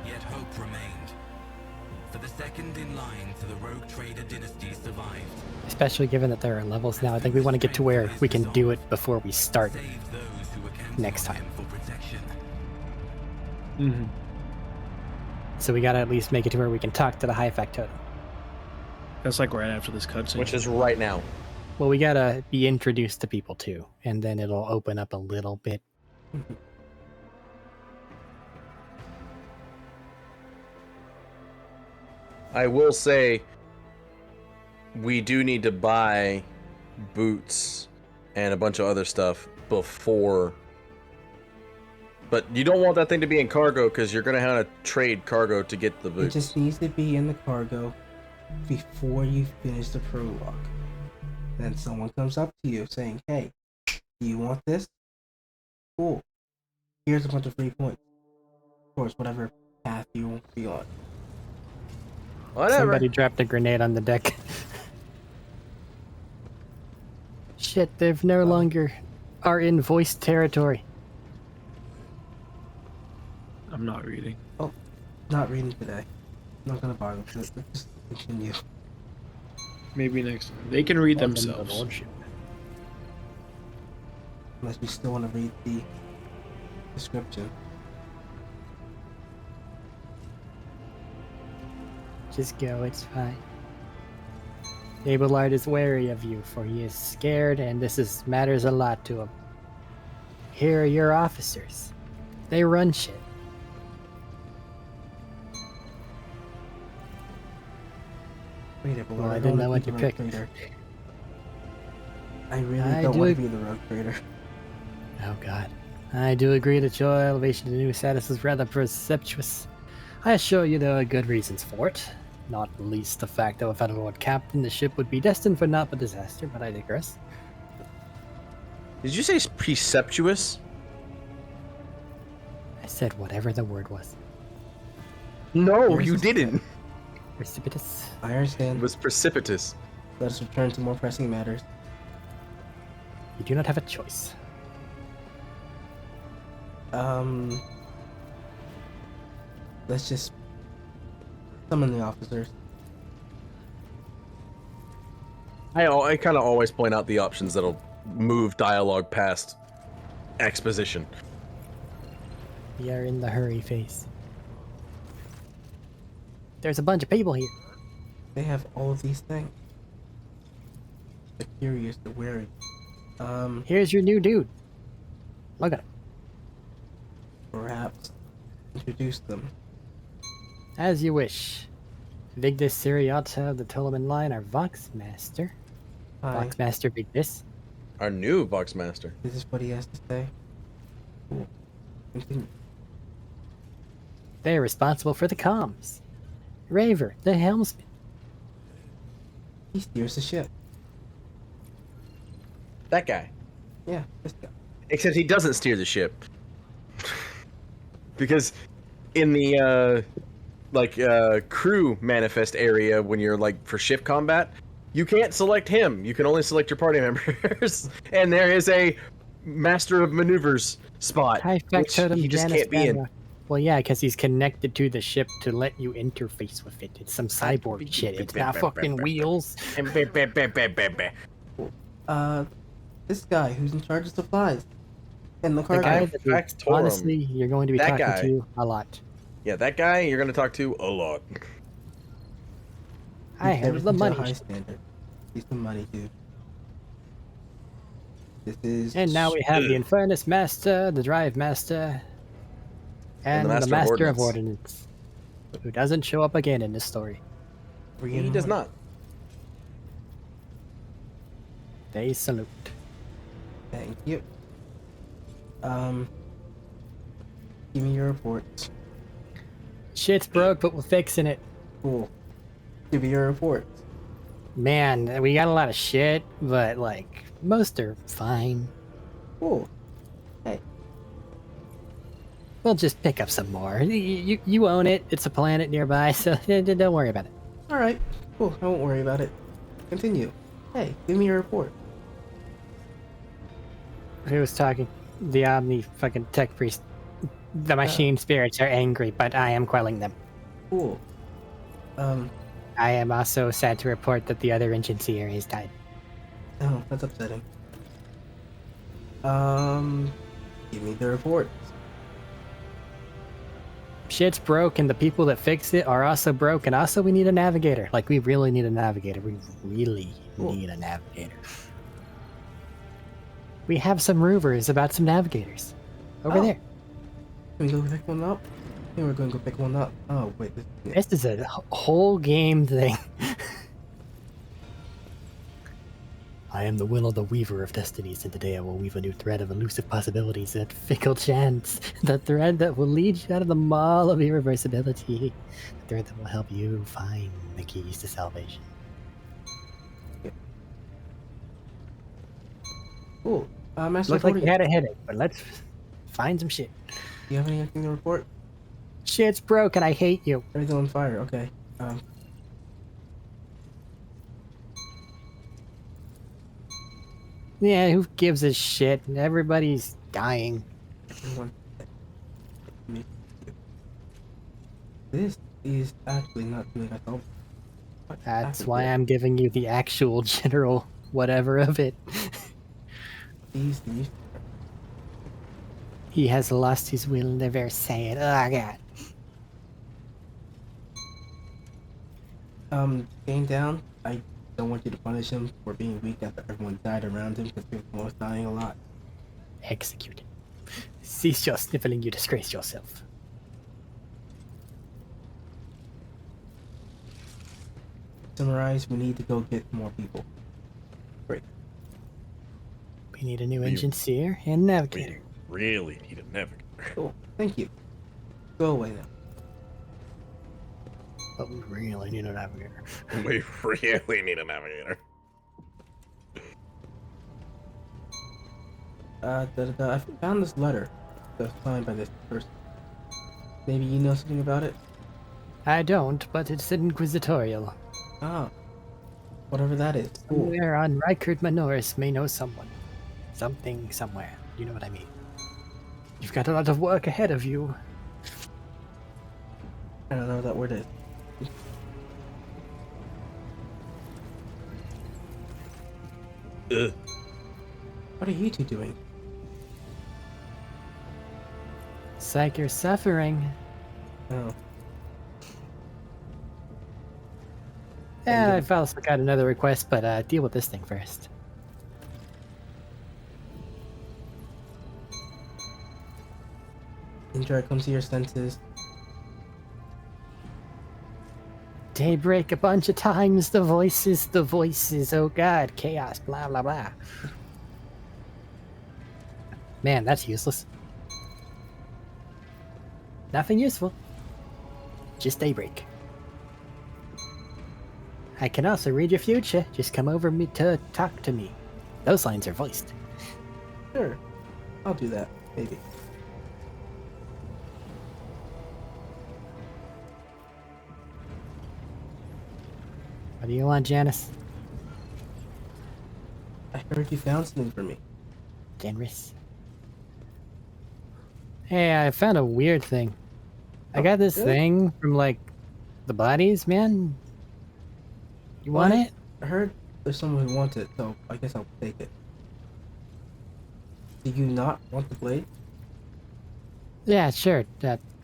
Yet hope remained. For the second in line to the Rogue Trader dynasty survived. Especially given that there are levels now, I think we want to get to where we can do it before we start next time. Mm-hmm. So we gotta at least make it to where we can talk to the high factotum. That's like right after this cutscene. Which is right now. Well, we gotta be introduced to people too, and then it'll open up a little bit. I will say, we do need to buy boots and a bunch of other stuff before. But you don't want that thing to be in cargo because you're going to have to trade cargo to get the boots. It just needs to be in the cargo before you finish the prologue. Then someone comes up to you saying, hey, do you want this? Cool. Here's a bunch of free points. Of course, whatever path you won't be on. Whatever. Somebody dropped a grenade on the deck. Shit, they've no longer are in voice territory. I'm not reading. Oh, not reading today. I'm not gonna bother with this. Let's just continue. Maybe next time. They can read themselves. Unless we still want to read the description. Just go, it's fine. Abelard is wary of you, for he is scared, and this matters a lot to him. Here are your officers. They run shit. trader, but Well, I don't didn't wanna know be what the you rogue picked. trader. I really I don't do want to ag- be the rogue trader. Oh god. I do agree that your elevation to new status is rather presumptuous. I assure you there are good reasons for it. Not least the fact that without a Lord Captain, the ship would be destined for naught but disaster, but I digress. Did you say preceptuous? I said whatever the word was. No, you didn't. Precipitous. I understand. It was precipitous. Let us return to more pressing matters. You do not have a choice. Let's just summon the officers. I kind of always point out the options that'll move dialogue past exposition. We are in the hurry phase. There's a bunch of people here. They have all of these things. The curious, the wary. Here's your new dude. Look at him. Perhaps introduce them. As you wish. Vigdis Siriata of the Toloman line, our Voxmaster. Hi. Voxmaster Vigdis. Our new Voxmaster. This is what he has to say. Cool. Continue. They are responsible for the comms. Raver, the helmsman. He steers the ship. That guy. Yeah, this guy. Except he doesn't steer the ship. Because in the crew manifest area, when you're like for ship combat, you can't select him. You can only select your party members. And there is a master of maneuvers spot, which he just can't be in. Well, yeah, because he's connected to the ship to let you interface with it. It's some cyborg shit. It's not fucking wheels. This guy who's in charge of supplies and the The cargo. guy that honestly you're going to be talking to a lot. Yeah, that guy you're going to talk to a lot. I handle the money. High standard. He's the money dude. This is. And now we have the Infernus Master, the Drive Master, and the Master of Ordnance, who doesn't show up again in this story. He does not. They salute. Thank you. Give me your report. Shit's broke, but we're fixing it. Cool. Give me your report. Man, we got a lot of shit, but like most are fine. Cool. Hey. We'll just pick up some more. You own it. It's a planet nearby, so don't worry about it. All right. Cool. I won't worry about it. Continue. Hey, give me your report. Who was talking? The Omni fucking tech priest. The machine spirits are angry, but I am quelling them. Cool. I am also sad to report that the other agency area has died. Oh, that's upsetting. Give me the report. Shit's broke, and the people that fix it are also broke, and also we need a navigator. Like, we really need a navigator. We really need a navigator. We have some rumors about some navigators. Over there. Can we go pick one up? I think we're going to go pick one up. Oh, wait. This is a whole game thing. I am the will of the weaver of destinies, and today I will weave a new thread of elusive possibilities and fickle chance. The thread that will lead you out of the maw of irreversibility. The thread that will help you find the keys to salvation. Cool. Master Looks like you had a headache, but let's find some shit. Do you have anything to report? Shit's broke and I hate you. Everything's on fire. Okay. Yeah, who gives a shit? Everybody's dying. Everyone. This is actually not something I thought. That's why I'm giving you the actual general whatever of it. These. He has lost his will, never say it. Oh, God. Came down. I don't want you to punish him for being weak after everyone died around him, because people was dying a lot. Execute it. Cease your sniffling, you disgrace summarize, we need to go get more people. Great. We need a new engineer and navigator. We really need a navigator. Cool. Thank you. Go away now. But we really need a navigator. We really need a navigator. I found this letter that's signed by this person. Maybe you know something about it? I don't, but it's inquisitorial. Ah. Whatever that is. Cool. Somewhere on Rykard Manoris may know someone. Something somewhere. You know what I mean. You've got a lot of work ahead of you. I don't know what that word is. What are you two doing? It's like you're suffering. Oh. Yeah, I've also got another request, but deal with this thing first. Indra, come to your senses. Daybreak a bunch of times, the voices, oh god, chaos, blah blah blah. Man, that's useless. Nothing useful. Just daybreak. I can also read your future. Just come over me to talk to me. Those lines are voiced. Sure. I'll do that, maybe. What do you want, Janice? I heard you found something for me. Generous. Hey, I found a weird thing. I got this thing from, like, the bodies, man. You want it? I heard there's someone who wants it, so I guess I'll take it. Do you not want the blade? Yeah, sure.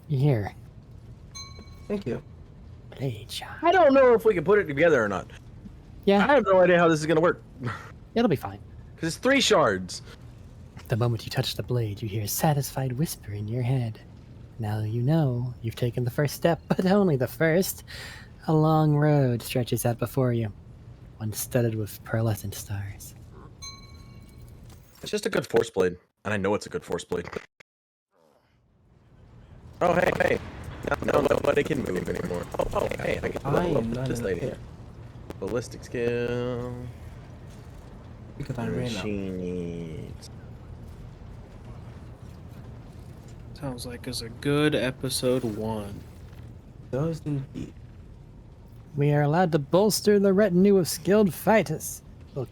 Here. Thank you. Blade shot. I don't know if we can put it together or not. Yeah. I have no idea how this is gonna work. It'll be fine. Because it's 3 shards. The moment you touch the blade, you hear a satisfied whisper in your head. Now you know you've taken the first step, but only the first. A long road stretches out before you, one studded with pearlescent stars. It's just a good force blade, and I know it's a good force blade. Oh hey, no, nobody can move anymore. Oh hey, I can level up this lady. Ballistic skill. Because I ran out. Needs. Sounds like it's a good episode 1. Does indeed. We are allowed to bolster the retinue of skilled fighters. We'll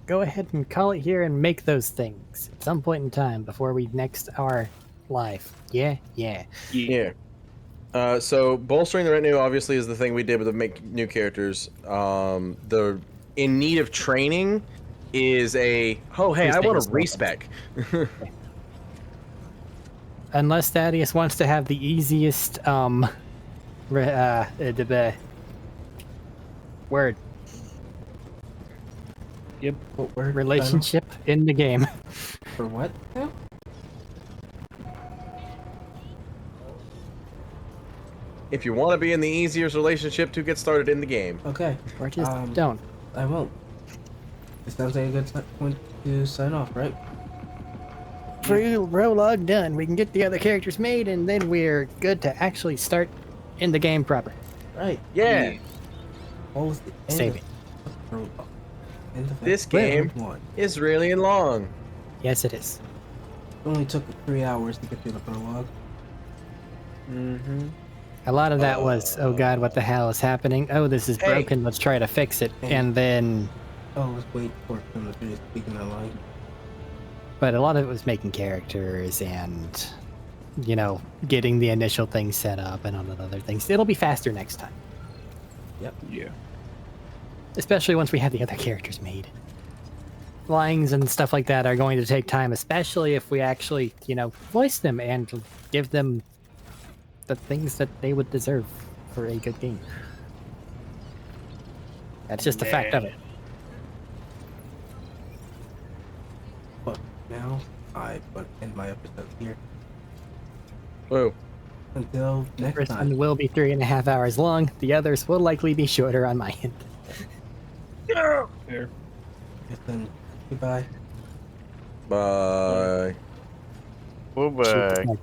go ahead and call it here and make those things at some point in time before we next our live. Yeah. So bolstering the retinue obviously is the thing we did with the make new characters. The in need of training is a I want a respec. Unless Thaddeus wants to have the easiest word. Yep. What word? Relationship in the game. For what? Yeah. If you want to be in the easiest relationship to get started in the game. Okay. Or just don't. I won't. It sounds like a good point to sign off, right? Prologue done. We can get the other characters made, and then we're good to actually start in the game proper. Right. Yeah. Almost the end Save of it. Prologue. End of This it. game One. is really long. Yes, it is. It only took 3 hours to get through the prologue. Mm-hmm. A lot of that was, oh god, what the hell is happening? Oh, this is broken, let's try to fix it. And then... Oh, let's wait for them to finish speaking that line. But a lot of it was making characters and, you know, getting the initial thing set up and all the other things. It'll be faster next time. Yep. Yeah. Especially once we have the other characters made. Lines and stuff like that are going to take time, especially if we actually, you know, voice them and give them the things that they would deserve for a good game. That's just the fact of it. But now, I end my episode here. Whoa. Until The next first time. one will be 3.5 hours long. The others will likely be shorter on my end. Fair. Yes, then, goodbye. Bye. Bye-bye.